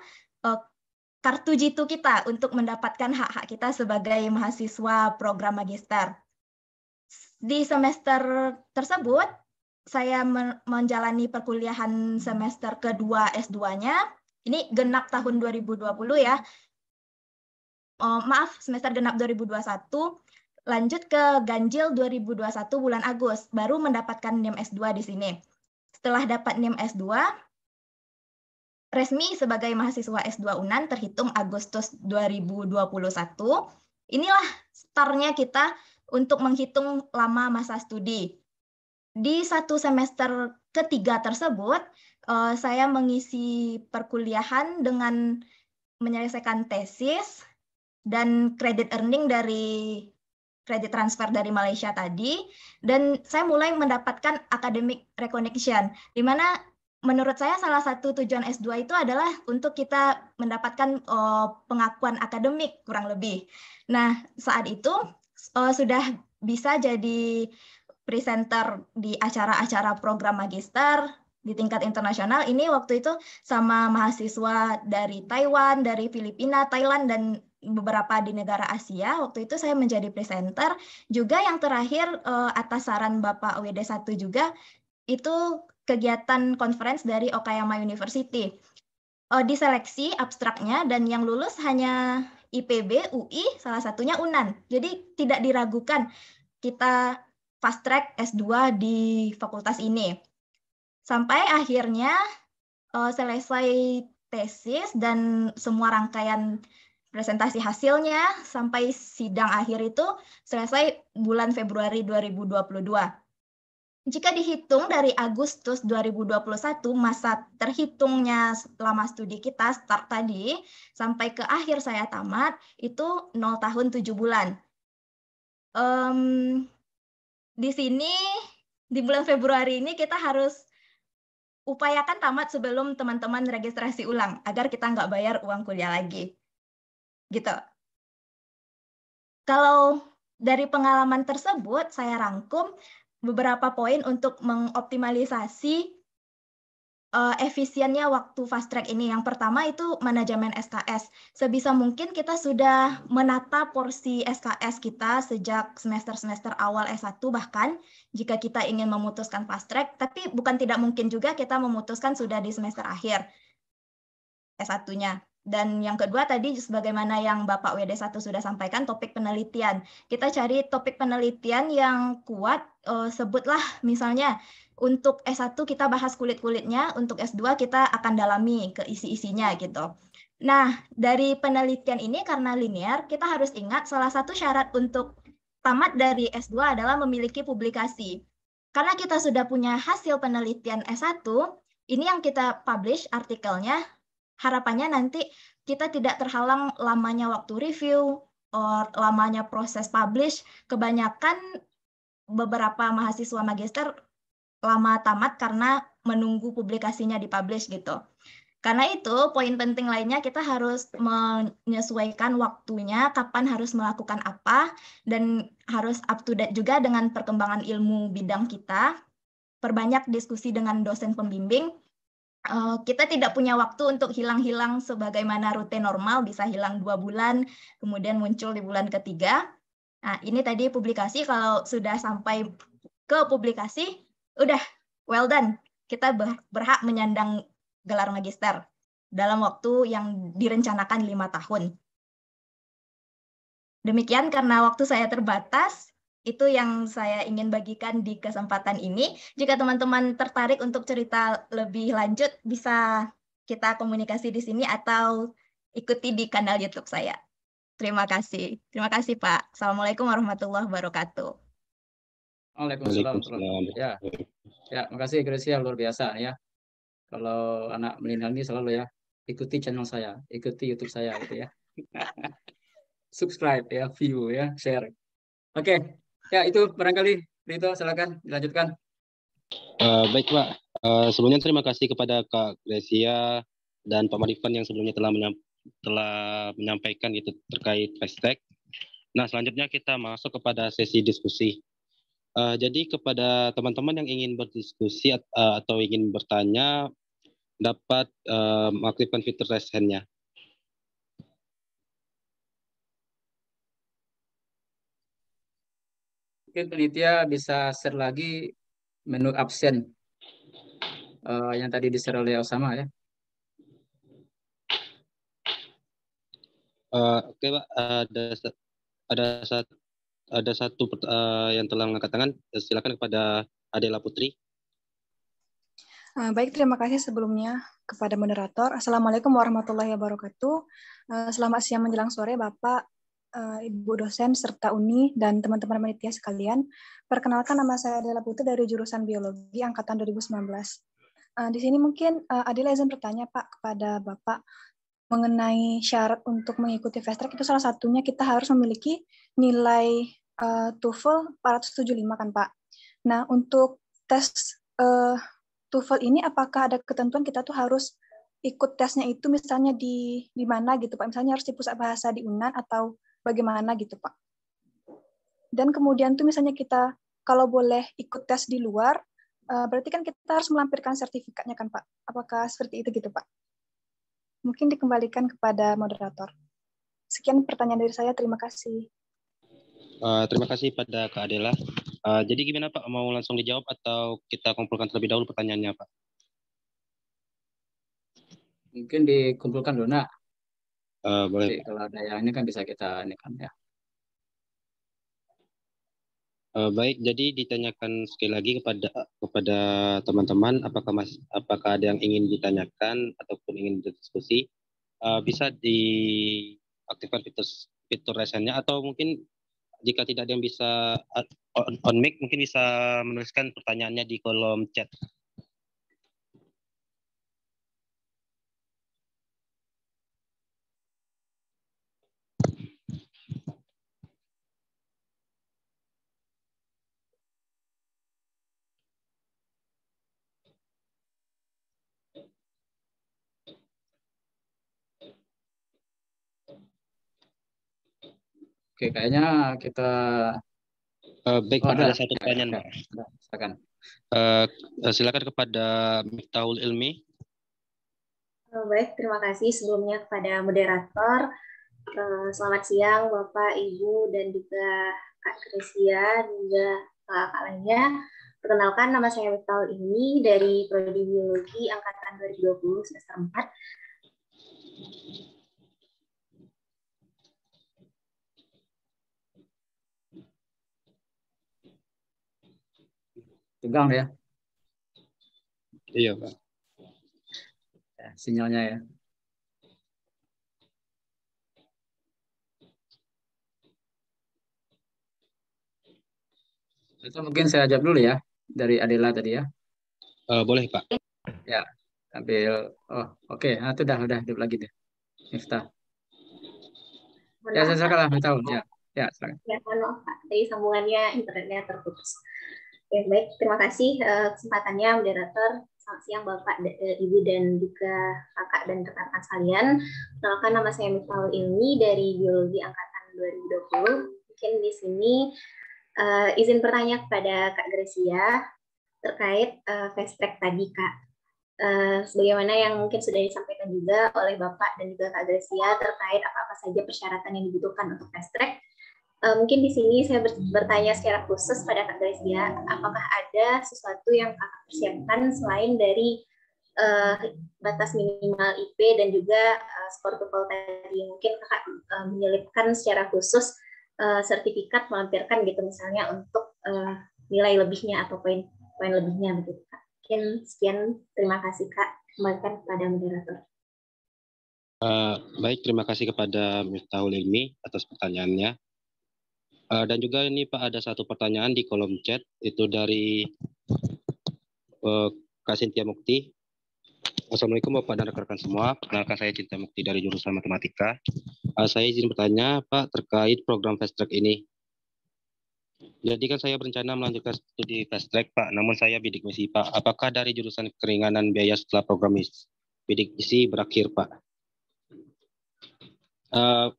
kartu jitu kita untuk mendapatkan hak-hak kita sebagai mahasiswa program magister. Di semester tersebut, saya menjalani perkuliahan semester kedua S2-nya. Ini genap tahun 2020 ya. Maaf, semester genap 2021. Lanjut ke ganjil 2021 bulan Agustus, baru mendapatkan NIM S2 di sini. Setelah dapat NIM S2, resmi sebagai mahasiswa S2 UNAN terhitung Agustus 2021. Inilah startnya kita untuk menghitung lama masa studi. Di 1 semester ketiga tersebut, saya mengisi perkuliahan dengan menyelesaikan tesis dan credit earning dari credit transfer dari Malaysia tadi, dan saya mulai mendapatkan academic recognition, di mana menurut saya salah satu tujuan S2 itu adalah untuk kita mendapatkan pengakuan akademik kurang lebih. Nah, saat itu sudah bisa jadi presenter di acara-acara program magister di tingkat internasional. Ini waktu itu sama mahasiswa dari Taiwan, dari Filipina, Thailand, dan beberapa di negara Asia. Waktu itu saya menjadi presenter. Juga yang terakhir atas saran Bapak WD 1 juga, itu kegiatan conference dari Okayama University. Diseleksi abstraknya dan yang lulus hanya IPB, UI, salah satunya UNAN. Jadi tidak diragukan kita fast track S2 di fakultas ini. Sampai akhirnya selesai tesis dan semua rangkaian presentasi hasilnya sampai sidang akhir itu selesai bulan Februari 2022. Jika dihitung dari Agustus 2021, masa terhitungnya selama studi kita, start tadi, sampai ke akhir saya tamat, itu 0 tahun 7 bulan. Di sini, di bulan Februari ini kita harus upayakan tamat sebelum teman-teman registrasi ulang, agar kita nggak bayar uang kuliah lagi. Gitu. Kalau dari pengalaman tersebut, saya rangkum beberapa poin untuk mengoptimalisasi efisiennya waktu fast track ini. Yang pertama itu manajemen SKS. Sebisa mungkin kita sudah menata porsi SKS kita sejak semester-semester awal S1 bahkan jika kita ingin memutuskan fast track, tapi bukan tidak mungkin juga kita memutuskan sudah di semester akhir S1-nya. Dan yang kedua tadi sebagaimana yang Bapak WD 1 sudah sampaikan, topik penelitian. Kita cari topik penelitian yang kuat, sebutlah misalnya untuk S1 kita bahas kulit-kulitnya, untuk S2 kita akan dalami ke isi-isinya gitu. Nah, dari penelitian ini karena linear, kita harus ingat salah satu syarat untuk tamat dari S2 adalah memiliki publikasi. Karena kita sudah punya hasil penelitian S1, ini yang kita publish artikelnya, harapannya nanti kita tidak terhalang lamanya waktu review, or lamanya proses publish. Kebanyakan beberapa mahasiswa magister lama tamat karena menunggu publikasinya dipublish gitu. Karena itu, poin penting lainnya kita harus menyesuaikan waktunya, kapan harus melakukan apa, dan harus up to date juga dengan perkembangan ilmu bidang kita. Perbanyak diskusi dengan dosen pembimbing. Kita tidak punya waktu untuk hilang-hilang sebagaimana rute normal, bisa hilang 2 bulan, kemudian muncul di bulan ketiga. Nah, ini tadi publikasi, kalau sudah sampai ke publikasi, udah well done. Kita berhak menyandang gelar magister dalam waktu yang direncanakan 5 tahun. Demikian karena waktu saya terbatas, itu yang saya ingin bagikan di kesempatan ini. Jika teman-teman tertarik untuk cerita lebih lanjut, bisa kita komunikasi di sini atau ikuti di kanal YouTube saya. Terima kasih. Terima kasih, Pak. Assalamualaikum warahmatullahi wabarakatuh. Waalaikumsalam. Ya, makasih Gracia, luar biasa ya. Kalau anak milenial ini selalu ya, ikuti channel saya, ikuti YouTube saya gitu ya. Subscribe ya, view ya, share. Oke, ya itu barangkali Rito, silakan dilanjutkan. Baik Pak, sebelumnya terima kasih kepada Kak Gracia dan Pak Marifan yang sebelumnya telah menyampaikan gitu terkait fast track. Nah, selanjutnya kita masuk kepada sesi diskusi. Jadi kepada teman-teman yang ingin berdiskusi atau ingin bertanya, dapat mengaktifkan fitur raise hand-nya. Mungkin penitia bisa share lagi menu absen yang tadi di-share oleh Osama ya. Oke Pak, ada satu yang telah mengangkat tangan. Silakan kepada Adela Putri. Baik, terima kasih sebelumnya kepada moderator. Assalamualaikum warahmatullahi wabarakatuh. Selamat siang menjelang sore Bapak, Ibu dosen, serta Uni, dan teman-teman panitia sekalian. Perkenalkan, nama saya Adela Putri dari jurusan Biologi Angkatan 2019. Di sini mungkin Adela izin bertanya Pak kepada Bapak mengenai syarat untuk mengikuti fast track. Itu salah satunya kita harus memiliki nilai TOEFL 475 kan Pak. Nah, untuk tes TOEFL ini apakah ada ketentuan kita tuh harus ikut tesnya itu misalnya di mana gitu Pak? Misalnya harus di pusat bahasa di UNAN atau bagaimana gitu Pak? Dan kemudian tuh misalnya kita kalau boleh ikut tes di luar, berarti kan kita harus melampirkan sertifikatnya kan Pak? Apakah seperti itu gitu Pak? Mungkin dikembalikan kepada moderator. Sekian pertanyaan dari saya, terima kasih. Terima kasih pada Kak Adela. Jadi gimana Pak, mau langsung dijawab atau kita kumpulkan terlebih dahulu pertanyaannya Pak? Mungkin dikumpulkan dulu nak. Boleh. Jadi, kalau ada yang ini kan bisa kita ini kan ya. Baik, jadi ditanyakan sekali lagi kepada teman-teman, apakah ada yang ingin ditanyakan ataupun ingin berdiskusi, bisa diaktifkan fitur raise hand-nya, atau mungkin jika tidak ada yang bisa on mic, mungkin bisa menuliskan pertanyaannya di kolom chat. Oke, kayaknya kita Baik, ada satu pertanyaan, Pak. Silakan. Silakan kepada Miftahul Ilmi. Baik, terima kasih sebelumnya kepada moderator. Selamat siang Bapak, Ibu, dan juga Kak Gracia, dan juga kakak lainnya. Perkenalkan, nama saya Miftahul Ilmi dari Prodi Biologi Angkatan 2020 semester 4. Tegang ya? Iya, Pak. Ya, sinyalnya ya. Itu mungkin saya jawab dulu ya dari Adela tadi ya. Boleh Pak. Ya, ambil. Oh, oke. Nah, itu udah hidup lagi deh. Miftah. Ya, saya salah, tahu. Ya, silakan. Ya, mohon maaf Pak, tadi sambungannya internetnya terputus. Oke, baik. Terima kasih kesempatannya, moderator. Selamat siang Bapak, Ibu, dan juga kakak dan rekan-rekan sekalian. Perkenalkan, nama saya Miftahul Ilmi dari Biologi Angkatan 2020. Mungkin di sini izin bertanya kepada Kak Gracia terkait fast track tadi, Kak. Sebagaimana yang mungkin sudah disampaikan juga oleh Bapak dan juga Kak Gracia terkait apa-apa saja persyaratan yang dibutuhkan untuk fast track. Mungkin di sini saya bertanya secara khusus pada Kak Gracia, apakah ada sesuatu yang Kakak persiapkan selain dari batas minimal IP dan juga skor TOEFL tadi? Mungkin Kakak menyelipkan secara khusus sertifikat melampirkan gitu misalnya untuk nilai lebihnya atau poin lebihnya begitu Kak. Mungkin sekian, terima kasih Kak. Kembalikan kepada moderator. Baik, terima kasih kepada Miftahul Ilmi atas pertanyaannya. Dan juga ini Pak ada satu pertanyaan di kolom chat, itu dari Kak Sintia Mukti. Assalamualaikum Bapak dan rekan-rekan semua. Perkenalkan saya Cinta Mukti dari jurusan Matematika. Saya izin bertanya Pak terkait program fast track ini. Jadi kan saya berencana melanjutkan studi fast track Pak, namun saya bidik misi Pak. Apakah dari jurusan keringanan biaya setelah program bidik misi berakhir Pak?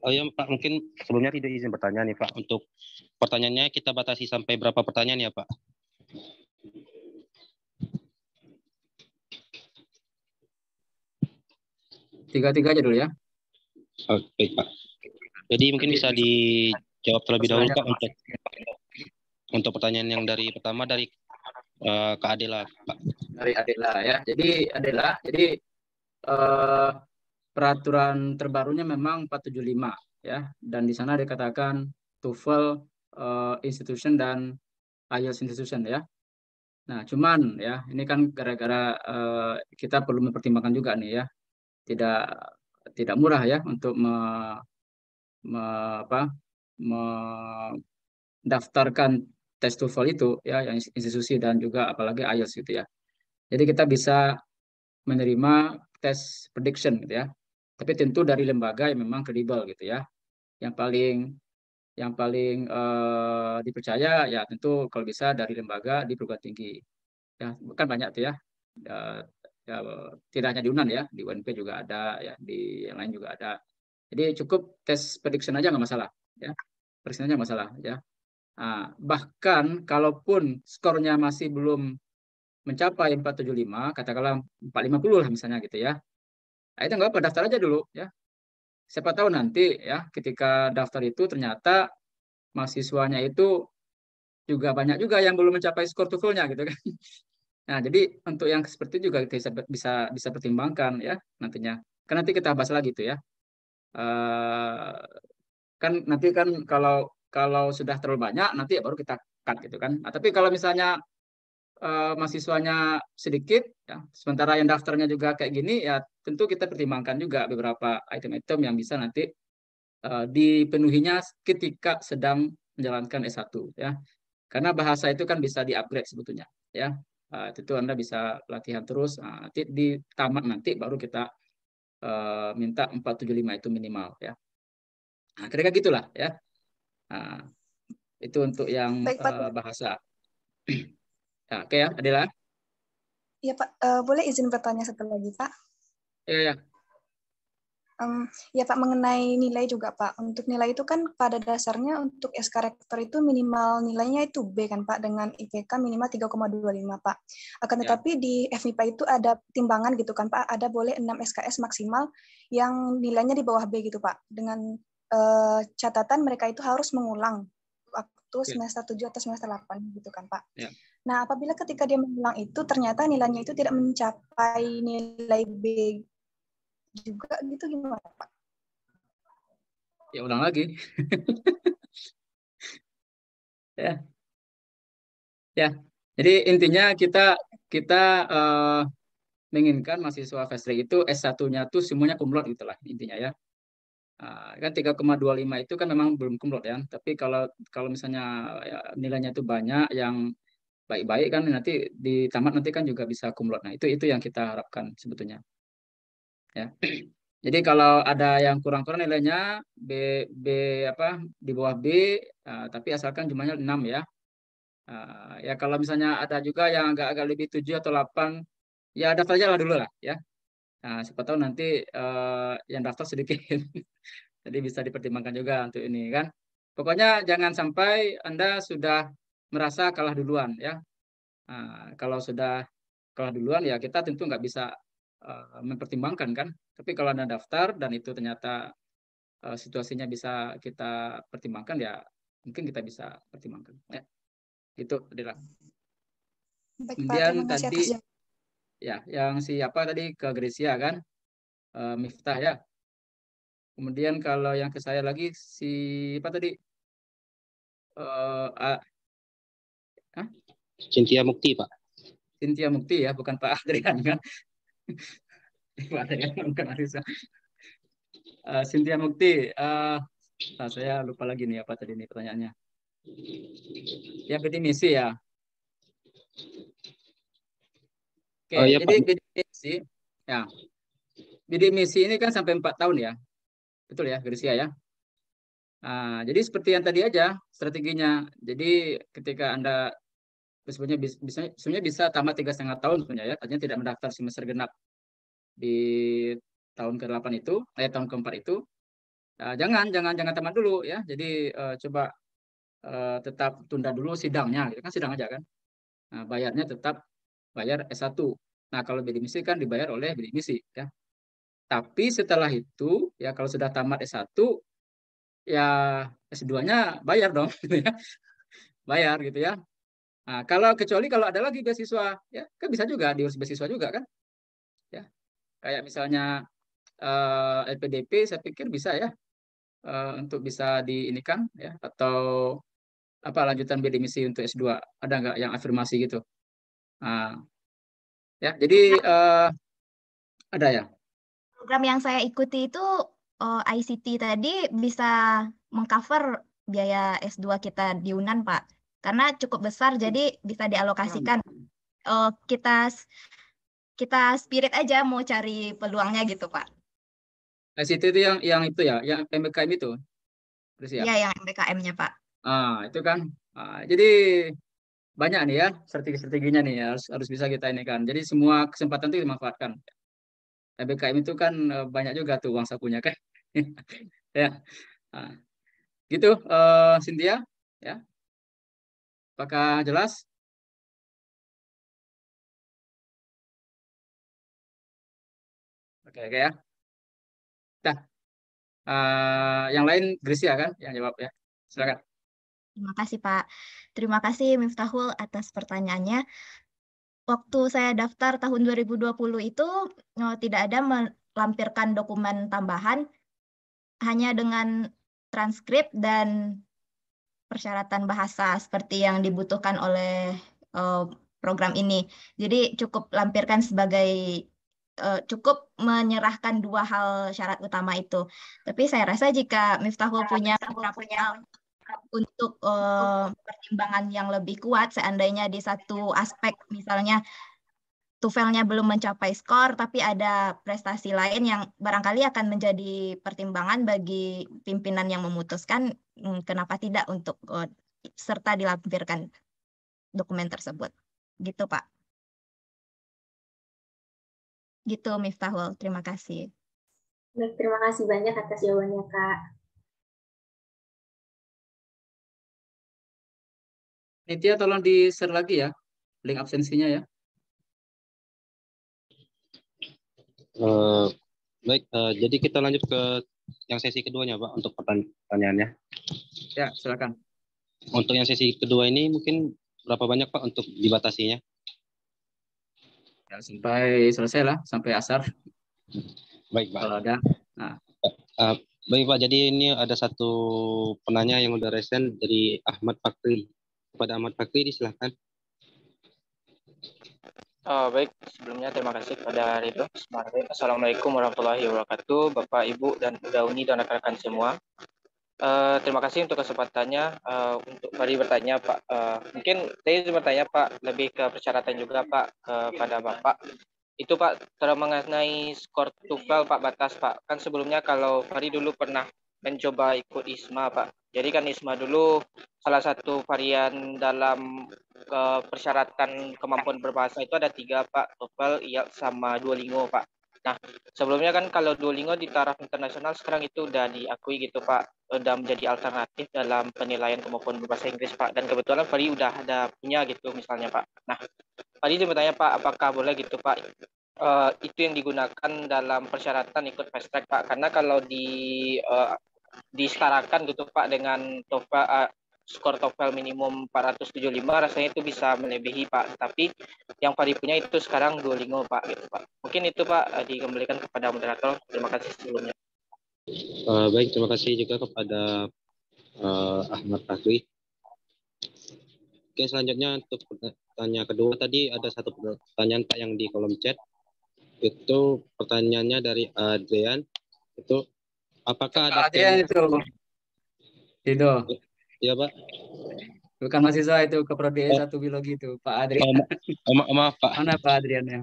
Ya Pak, mungkin sebelumnya tidak izin bertanya nih Pak. Untuk pertanyaannya kita batasi sampai berapa pertanyaan ya Pak? Tiga aja dulu ya. Baik Pak. Jadi mungkin bisa dijawab terlebih dahulu Pak untuk pertanyaan yang dari pertama dari Kak Adela Pak. Dari Adela ya. Jadi Adela, peraturan terbarunya memang 475 ya, dan di sana dikatakan TOEFL institution dan IELTS institution ya. Nah, cuman ya ini kan gara-gara kita perlu mempertimbangkan juga nih ya, tidak murah ya untuk mendaftarkan tes TOEFL itu ya, yang institusi dan juga apalagi IELTS gitu ya. Jadi kita bisa menerima tes prediction gitu ya. Tapi tentu dari lembaga yang memang kredibel gitu ya. Yang paling dipercaya ya tentu kalau bisa dari lembaga di perguruan tinggi. Ya, kan banyak tuh ya. Ya, tidak hanya di UNAN ya, di UNP juga ada ya, di yang lain juga ada. Jadi cukup tes prediction aja nggak masalah ya. Prediction aja nggak masalah ya. Nah, bahkan kalaupun skornya masih belum mencapai 475, katakanlah 450 lah misalnya gitu ya. Nah, itu nggak apa, daftar aja dulu ya. Siapa tahu nanti ya ketika daftar itu ternyata mahasiswanya itu juga banyak juga yang belum mencapai skor TOEFL-nya gitu kan. Nah, jadi untuk yang seperti itu juga kita bisa pertimbangkan ya nantinya. Kan nanti kita bahas lagi tuh ya. Kan nanti kan kalau sudah terlalu banyak nanti baru kita cut gitu kan. Nah, tapi kalau misalnya mahasiswanya sedikit, ya, sementara yang daftarnya juga kayak gini, ya tentu kita pertimbangkan juga beberapa item-item yang bisa nanti dipenuhinya ketika sedang menjalankan S1, ya. Karena bahasa itu kan bisa di-upgrade sebetulnya, ya. Tentu Anda bisa latihan terus, nanti di tamat nanti baru kita minta 475 itu minimal, ya. Nah, kira-kira gitulah, ya. Nah, itu untuk yang bahasa. Ya, oke ya, Adela. Iya Pak, boleh izin bertanya satu lagi Pak? Iya. Ya Pak, mengenai nilai juga Pak. Untuk nilai itu kan pada dasarnya untuk SK Rektor itu minimal nilainya itu B kan Pak, dengan IPK minimal 3,25 Pak. Akan tetapi di FMIPA itu ada timbangan gitu kan Pak, ada boleh 6 SKS maksimal yang nilainya di bawah B gitu Pak. Dengan catatan mereka itu harus mengulang waktu semester 7 atau semester 8 gitu kan Pak. Ya. Nah, apabila ketika dia mengulang itu ternyata nilainya itu tidak mencapai nilai B juga gitu, gimana Pak? Ya ulang lagi. Ya. Jadi intinya kita menginginkan mahasiswa fast track itu S1-nya tuh semuanya cum laude gitulah intinya ya. Kan 3,25 itu kan memang belum kumlot ya. Tapi kalau misalnya ya, nilainya itu banyak yang baik-baik kan nanti di tamat nanti kan juga bisa kumlot. Nah, itu yang kita harapkan sebetulnya. Ya. Jadi kalau ada yang kurang-kurang nilainya B apa di bawah B, tapi asalkan jumlahnya 6 ya. Ya kalau misalnya ada juga yang agak-agak lebih 7 atau 8, ya daftar aja lah dulu lah ya. Nah, siapa tahu nanti yang daftar sedikit. Jadi bisa dipertimbangkan juga untuk ini kan. Pokoknya jangan sampai Anda sudah merasa kalah duluan ya. Kalau sudah kalah duluan ya kita tentu nggak bisa mempertimbangkan kan. Tapi kalau Anda daftar dan itu ternyata situasinya bisa kita pertimbangkan ya mungkin kita bisa pertimbangkan ya. Itu adalah. Baik, Pak, Kemudian terima kasih tadi atas ya yang siapa tadi ke Grecia kan, Miftah ya. Kemudian kalau yang ke saya lagi siapa tadi? Cynthia Mukti, Pak. Cynthia Mukti ya, bukan Pak Adrian kan? Pak Adrian bukan Arisa. Cynthia Mukti. Saya lupa lagi nih apa tadi nih pertanyaannya. Yang bidik misi ya. Oke, Ya, jadi Pak. bidik misi, ya. Bidik misi ini kan sampai 4 tahun ya. Betul ya, Grecia ya. Jadi seperti yang tadi aja strateginya. Jadi ketika Anda sebenarnya bisa tamat 3,5 tahun sebenarnya ya. Artinya tidak mendaftar semester genap di tahun ke-8 itu, tahun ke-4 itu. Jangan tamat dulu ya. Jadi coba tetap tunda dulu sidangnya, gitu kan sidang aja kan. Bayarnya tetap bayar S1. Nah, kalau bidik misi kan dibayar oleh bidik misi ya. Tapi setelah itu ya kalau sudah tamat S1 ya S2-nya bayar dong gitu ya. Bayar gitu ya. Nah, kecuali kalau ada lagi beasiswa ya kan bisa juga diurus beasiswa juga kan. Ya. Kayak misalnya LPDP saya pikir bisa ya untuk bisa diinikan ya atau apa lanjutan bidik misi untuk S2 ada nggak yang afirmasi gitu. Ya jadi ada ya. Program yang saya ikuti itu ICT tadi bisa mengcover biaya S2 kita di UNAN, Pak. Karena cukup besar, jadi bisa dialokasikan. Kita spirit aja mau cari peluangnya gitu, Pak. ICT itu yang itu ya, yang MBKM itu. Iya, yang MBKM-nya, Pak. Itu kan. Jadi banyak nih ya strategi-strateginya nih ya, harus bisa kita ini kan. Jadi semua kesempatan itu dimanfaatkan. MBKM itu kan banyak juga tuh uang sakunya kan. Ya. Gitu Cynthia ya. Apakah jelas? Oke ya. Nah, yang lain Grecia kan yang jawab ya. Silakan. Terima kasih Pak. Terima kasih Miftahul atas pertanyaannya. Waktu saya daftar tahun 2020 itu tidak ada melampirkan dokumen tambahan, hanya dengan transkrip dan persyaratan bahasa seperti yang dibutuhkan oleh program ini. Jadi cukup menyerahkan 2 hal syarat utama itu. Tapi saya rasa jika Miftahul punya untuk pertimbangan yang lebih kuat, seandainya di satu aspek misalnya TOEFL-nya belum mencapai skor, tapi ada prestasi lain yang barangkali akan menjadi pertimbangan bagi pimpinan yang memutuskan, kenapa tidak untuk serta dilampirkan dokumen tersebut. Gitu, Pak. Gitu, Miftahul. Terima kasih. Baik, terima kasih banyak atas jawabannya, Kak. Nitya tolong di-share lagi ya, link absensinya ya. Baik, jadi kita lanjut ke yang sesi keduanya, Pak, untuk pertanyaannya. Ya, silakan. Untuk yang sesi kedua ini mungkin berapa banyak, Pak, untuk dibatasinya? Ya, sampai selesai lah, sampai asar. Baik, Pak. Kalau ada. Nah. Baik, Pak. Jadi ini ada satu penanya yang udah resen dari Ahmad Fakri. Kepada Ahmad Fakri, silahkan. Baik, sebelumnya terima kasih kepada Ridho. Assalamualaikum warahmatullahi wabarakatuh, Bapak, Ibu, dan Dauni dan rekan-rekan semua. Terima kasih untuk kesempatannya untuk Fahri bertanya, Pak. Mungkin saya bertanya, Pak, lebih ke persyaratan juga, Pak, kepada Bapak. Itu, Pak, mengenai skor TOEFL, Pak, batas, Pak. Kan sebelumnya kalau Fahri dulu pernah mencoba ikut ISMA, Pak. Jadi kan ISMA dulu salah satu varian dalam persyaratan kemampuan berbahasa itu ada 3, Pak. TOEFL, IELTS, sama Duolingo, Pak. Nah, sebelumnya kan kalau Duolingo di taraf internasional sekarang itu udah diakui gitu, Pak. Udah menjadi alternatif dalam penilaian kemampuan berbahasa Inggris, Pak. Dan kebetulan Fahri udah ada punya gitu misalnya, Pak. Nah, tadi saya bertanya, Pak, apakah boleh gitu, Pak, itu yang digunakan dalam persyaratan ikut fast track, Pak? Karena kalau disetarakan gitu, Pak, dengan TOEFL, skor TOEFL minimum 475, rasanya itu bisa melebihi, Pak. Tapi yang Fahri punya itu sekarang Duolingo, Pak, gitu, Pak. Mungkin itu, Pak, dikembalikan kepada moderator. Terima kasih sebelumnya. Baik, terima kasih juga kepada Ahmad Fakri. Oke, selanjutnya untuk pertanyaan kedua, tadi ada satu pertanyaan, Pak, yang di kolom chat. Itu pertanyaannya dari Adrian. Itu apakah ada Adrian itu ya, Pak? Bukan mahasiswa itu ke prodi S1 biologi itu, Pak Adrian. Maaf, Pak. Mana Pak Adrian ya?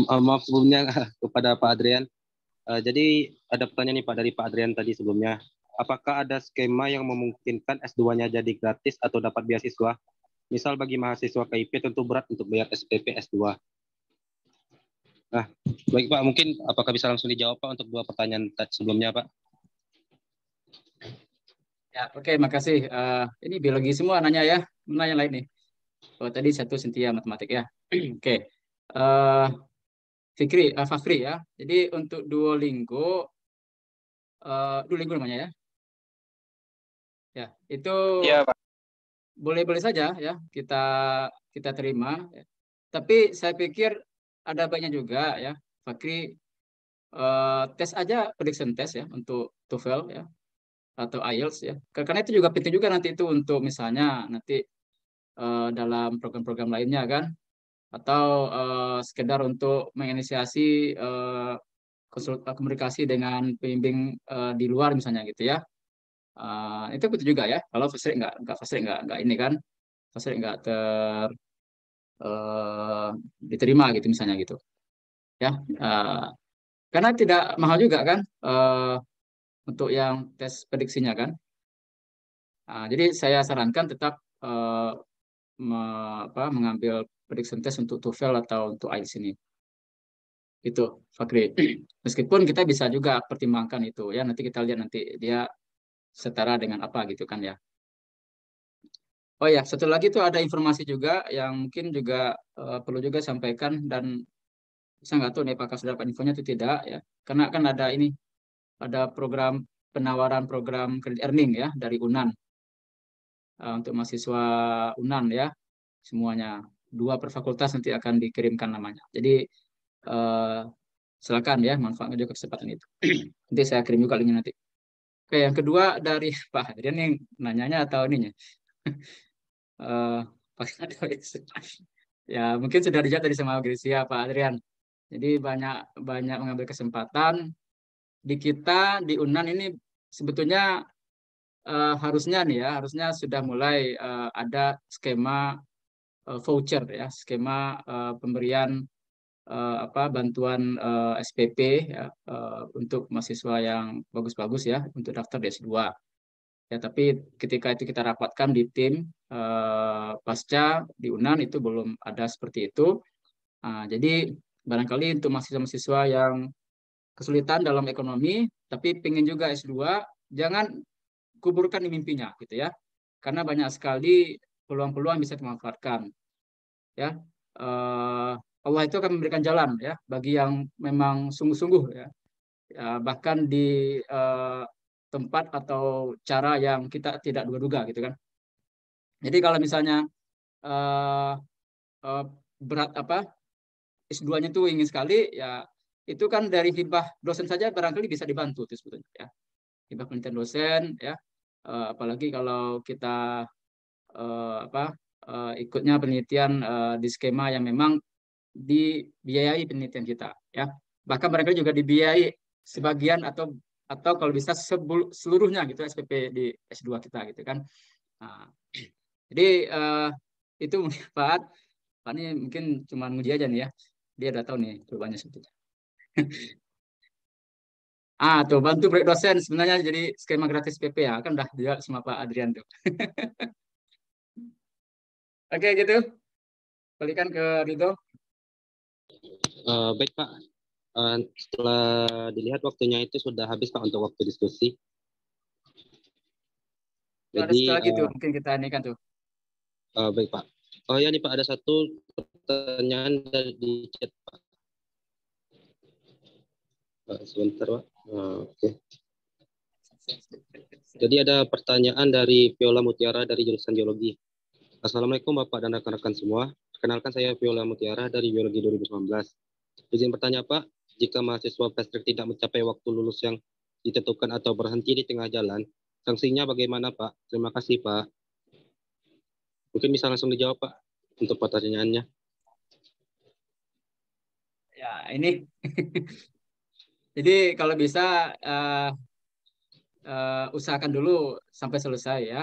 Maaf sebelumnya kepada Pak Adrian. Jadi ada pertanyaan nih, Pak, dari Pak Adrian tadi sebelumnya. Apakah ada skema yang memungkinkan S2-nya jadi gratis atau dapat beasiswa? Misal bagi mahasiswa KIP tentu berat untuk bayar SPP S2. Nah, baik, Pak, mungkin apakah bisa langsung dijawab, Pak, untuk dua pertanyaan sebelumnya, Pak? Ya, oke, makasih. Ini biologi semua nanya ya. Mana yang lain nih? Oh, tadi satu Cynthia matematik ya. Oke. Fakri ya. Jadi untuk Duolingo namanya ya. Ya, itu Iya, Pak. Boleh-boleh saja ya kita terima. Ya. Tapi saya pikir ada baiknya juga ya, Fakri, tes aja prediction test ya untuk TOEFL ya atau IELTS ya. Karena itu juga penting juga nanti itu untuk misalnya nanti dalam program-program lainnya kan, atau sekedar untuk menginisiasi komunikasi dengan pembimbing di luar misalnya gitu ya. Itu betul juga ya. Kalau fast track nggak ini kan, fast track nggak diterima gitu misalnya gitu ya. Karena tidak mahal juga kan untuk yang tes prediksinya kan. Jadi saya sarankan tetap mengambil prediction test untuk TOEFL atau untuk IELTS ini. Itu Fakri. Meskipun kita bisa juga pertimbangkan itu ya, nanti kita lihat nanti dia setara dengan apa gitu kan ya. Oh ya, satu lagi tuh ada informasi juga yang mungkin juga perlu juga sampaikan, dan saya nggak tahu nih apakah sudah dapat infonya atau tidak ya. Karena kan ada program penawaran program credit earning ya dari UNAN untuk mahasiswa UNAN ya, semuanya 2 per fakultas nanti akan dikirimkan namanya. Jadi silakan ya manfaatkan juga kesempatan itu. Nanti saya kirim juga linknya nanti. Oke, yang kedua dari Pak Adrian yang nanyanya atau ininya. Ya mungkin sudah dijawab tadi sama Grecia, Pak Adrian. Jadi banyak mengambil kesempatan di kita di UNAN ini sebetulnya harusnya nih ya, harusnya sudah mulai ada skema voucher ya, skema pemberian bantuan SPP ya, untuk mahasiswa yang bagus-bagus ya untuk daftar di S2. Ya, tapi ketika itu kita rapatkan di tim pasca di UNAN itu belum ada seperti itu. Jadi barangkali untuk mahasiswa-mahasiswa yang kesulitan dalam ekonomi tapi pengen juga S2, jangan kuburkan di mimpinya gitu ya. Karena banyak sekali peluang-peluang bisa dimanfaatkan. Ya. Allah itu akan memberikan jalan ya bagi yang memang sungguh-sungguh ya. Bahkan di tempat atau cara yang kita tidak duga-duga gitu kan. Jadi kalau misalnya berat S2-nya itu ingin sekali ya, itu kan dari hibah dosen saja barangkali bisa dibantu itu sebetulnya ya. Hibah penelitian dosen ya. Apalagi kalau kita ikutnya penelitian di skema yang memang dibiayai penelitian kita, ya. Bahkan mereka juga dibiayai sebagian atau kalau bisa seluruhnya gitu SPP di S2 kita gitu kan. Nah, jadi itu Pak ini mungkin cuma nguji aja nih ya. Dia udah tahu nih jawabannya sebetulnya. Tuh bantu proyek dosen sebenarnya jadi skema gratis PP ya. Kan udah dijawab sama Pak Adrian tuh. Oke gitu. Balikan ke Ridho. Baik Pak. Setelah dilihat waktunya itu sudah habis Pak untuk waktu diskusi. Jadi ada lagi tuh mungkin kita ini kan tuh. Baik Pak. Oh ya nih Pak, ada satu pertanyaan di chat Pak. Sebentar Pak. Oke. Jadi ada pertanyaan dari Viola Mutiara dari jurusan Geologi. Assalamualaikum Bapak dan rekan-rekan semua. Perkenalkan saya Viola Mutiara dari Biologi 2019. Izin bertanya Pak, jika mahasiswa fast track tidak mencapai waktu lulus yang ditentukan atau berhenti di tengah jalan, sanksinya bagaimana Pak? Terima kasih Pak. Mungkin bisa langsung dijawab Pak untuk pertanyaannya. Ya ini. Jadi kalau bisa usahakan dulu sampai selesai ya.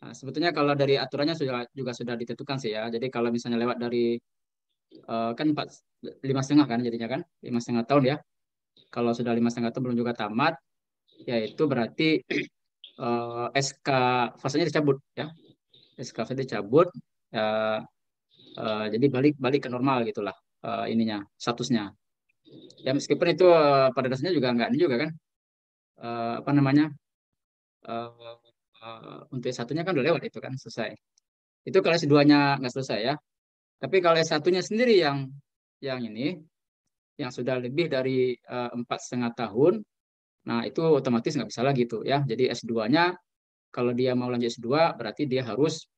Nah, sebetulnya kalau dari aturannya juga sudah ditentukan sih ya. Jadi kalau misalnya lewat dari kan 5,5 kan jadinya kan 5,5 tahun ya. Kalau sudah 5,5 tahun belum juga tamat, yaitu berarti SK fasenya dicabut ya. SK fase dicabut, jadi balik ke normal gitulah ininya statusnya. Ya meskipun itu pada dasarnya juga enggak ini juga kan apa namanya untuk S1-nya kan udah lewat itu kan selesai. Itu kalau S2-nya nggak selesai ya. Tapi kalau S1-nya sendiri yang ini yang sudah lebih dari 4,5 tahun, nah itu otomatis nggak bisa lagi tuh ya. Jadi S2-nya kalau dia mau lanjut S2 berarti dia harus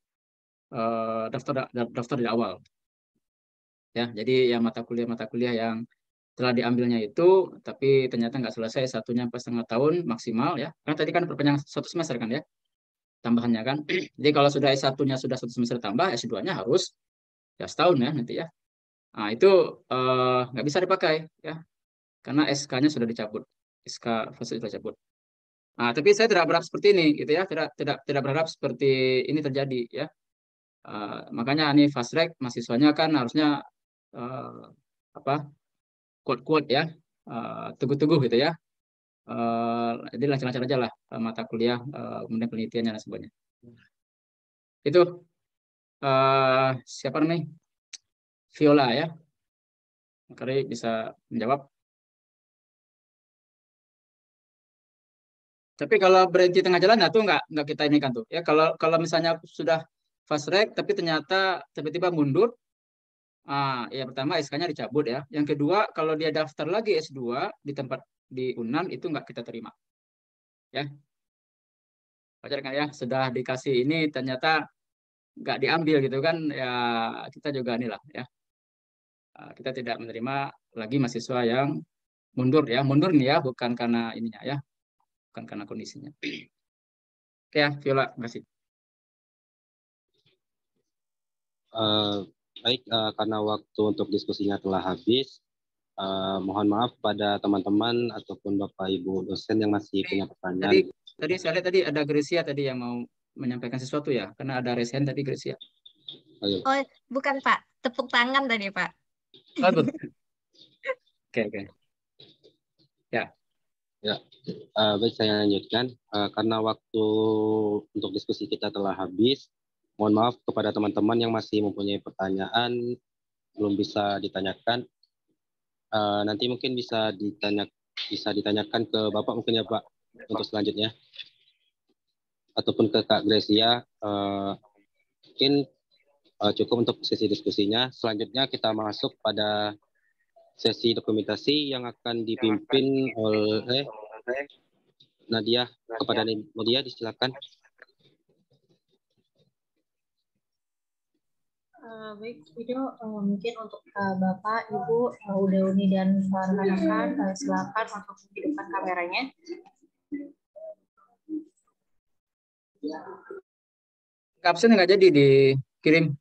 daftar dari awal. Ya, jadi ya mata kuliah yang telah diambilnya itu, tapi ternyata nggak selesai satunya 4,5 tahun maksimal ya. Karena tadi kan perpanjang 1 semester kan ya, tambahannya kan. Jadi kalau sudah S1-nya sudah 1 semester tambah, S2-nya harus ya setahun ya nanti ya. Nah itu nggak bisa dipakai ya, karena SK-nya sudah dicabut, SK fase sudah dicabut. Nah tapi saya tidak berharap seperti ini gitu ya, tidak berharap seperti ini terjadi ya. Makanya ini fast track mahasiswanya kan harusnya kuat-kuat ya, teguh-teguh gitu ya. Jadi lancar-lancar aja lah mata kuliah, kemudian penelitiannya dan sebagainya. Itu siapa namanya? Viola ya. Makanya bisa menjawab. Tapi kalau berhenti tengah jalan, nah itu nggak kita ini kan tuh. Ya kalau misalnya sudah fast track, tapi ternyata tiba-tiba mundur, ya pertama SK-nya dicabut ya. Yang kedua, kalau dia daftar lagi S2 di tempat di UNAN itu nggak kita terima. Ya. Wajar kan ya, sudah dikasih ini ternyata nggak diambil gitu kan, ya kita juga inilah ya. Kita tidak menerima lagi mahasiswa yang mundur ya. Mundur nih ya, bukan karena ininya ya. Bukan karena kondisinya. Oke ya, Viola, terima kasih. Baik, karena waktu untuk diskusinya telah habis, mohon maaf pada teman-teman ataupun Bapak Ibu dosen yang masih punya pertanyaan. Tadi saya lihat tadi ada Grecia tadi yang mau menyampaikan sesuatu ya, karena ada raise hand tadi Grecia. Oh, bukan Pak, tepuk tangan tadi Pak. Oke. Ya. Baik, saya lanjutkan. Karena waktu untuk diskusi kita telah habis, mohon maaf kepada teman-teman yang masih mempunyai pertanyaan belum bisa ditanyakan. Nanti mungkin bisa ditanyakan ke Bapak mungkin ya Pak untuk selanjutnya, ataupun ke Kak Grecia. Mungkin cukup untuk sesi diskusinya. Selanjutnya kita masuk pada sesi dokumentasi yang akan dipimpin oleh Nadia. Kepada Nadia disilakan. Baik, video mungkin untuk Bapak, Ibu, Udauni dan rekan-rekan silakan untuk menghidupkan kameranya. Absen nggak jadi di dikirim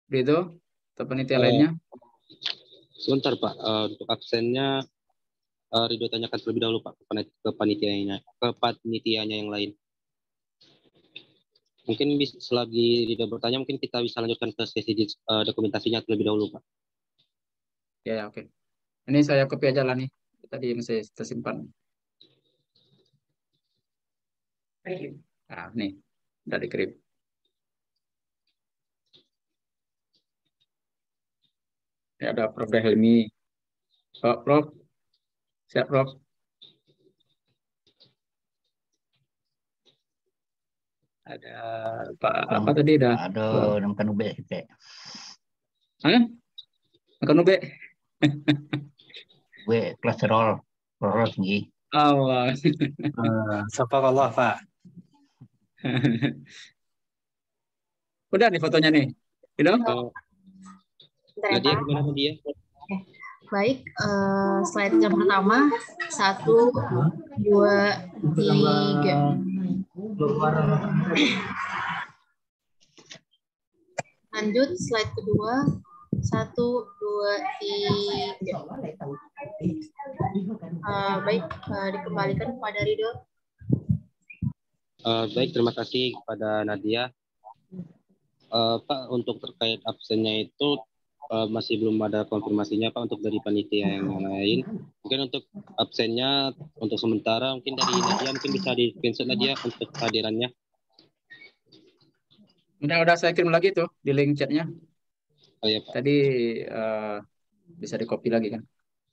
Ridho atau panitia Eh, lainnya. Sebentar Pak, untuk absennya Ridho tanyakan terlebih dahulu Pak ke panitianya yang lain. Mungkin selagi Ridho bertanya, mungkin kita bisa lanjutkan ke sesi dokumentasinya terlebih dahulu Pak. Ya, oke. Ini saya copy aja lah nih. Tadi yang saya tersimpan. Nah, nih. Udah dikirim. Ya, ada Prof. Helmi. Oh, Prof. Siap, Prof. Ada apa tadi dah? Aduh, makan ube kita. Hah? Makan ube? Ube kolesterol tinggi. Allah. Sapakallah Pak. Udah nih fotonya nih. Gitu? Nadia gimana dia? Baik, slide yang pertama 1, 2, 3. Lanjut slide kedua 1, 2, 3. Baik, dikembalikan kepada Ridho. Baik, terima kasih kepada Nadia. Pak, untuk terkait absennya itu masih belum ada konfirmasinya Pak untuk dari panitia yang lain. Mungkin untuk absennya untuk sementara mungkin dari Nadia mungkin bisa di screenshot Nadia untuk kehadirannya. Udah saya kirim lagi tuh di link chatnya. Oh iya Pak. Tadi bisa di copy lagi kan.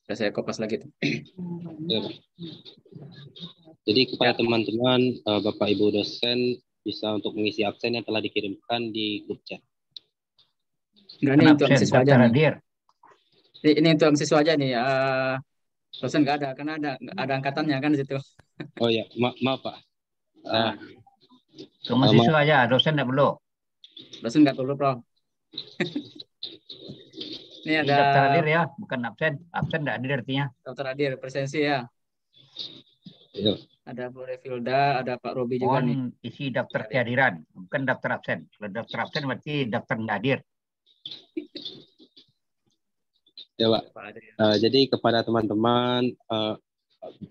Udah saya kopas lagi tuh. Ya, Pak. Jadi kepada teman-teman Bapak Ibu dosen bisa untuk mengisi absen yang telah dikirimkan di grup chat. Enggak, ini untuk siswa aja nih. Ini untuk siswa aja nih. Dosen nggak ada, karena ada angkatannya kan di situ. Oh ya, maaf Pak. Cuma siswa aja, dosen nggak perlu. Dosen nggak perlu, Prof. Ini ada daftar hadir ya, bukan absen. Absen nggak hadir artinya. Daftar hadir, presensi ya. Ya. Ada Bu Refilda, ada Pak Robi juga nih. Isi daftar kehadiran, bukan daftar absen. Kalau daftar absen berarti daftar nggak hadir. Ya Pak. Jadi kepada teman-teman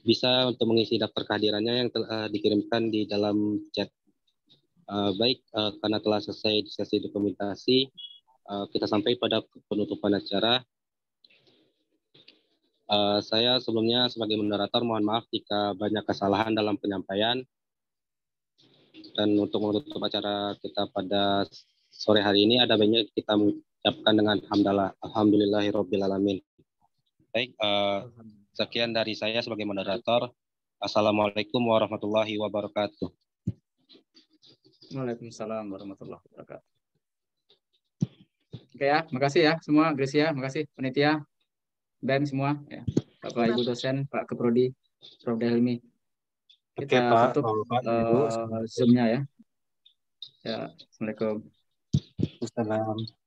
bisa untuk mengisi daftar kehadirannya yang telah dikirimkan di dalam chat. Baik, karena telah selesai sesi dokumentasi, kita sampai pada penutupan acara. Saya sebelumnya sebagai moderator mohon maaf jika banyak kesalahan dalam penyampaian. Dan untuk menutup acara kita pada sore hari ini ada banyak kita mengucapkan dengan alhamdulillahirobbilalamin. Baik, sekian dari saya sebagai moderator. Assalamualaikum warahmatullahi wabarakatuh. Waalaikumsalam warahmatullahi wabarakatuh. Oke ya, makasih ya semua, Gracia, makasih panitia, BEM semua, ya. Bapak Ibu dosen, Pak Keprodi, Prof. Helmi. Kita tutup Zoom-nya ya. Ya, Assalamualaikum. Assalamualaikum.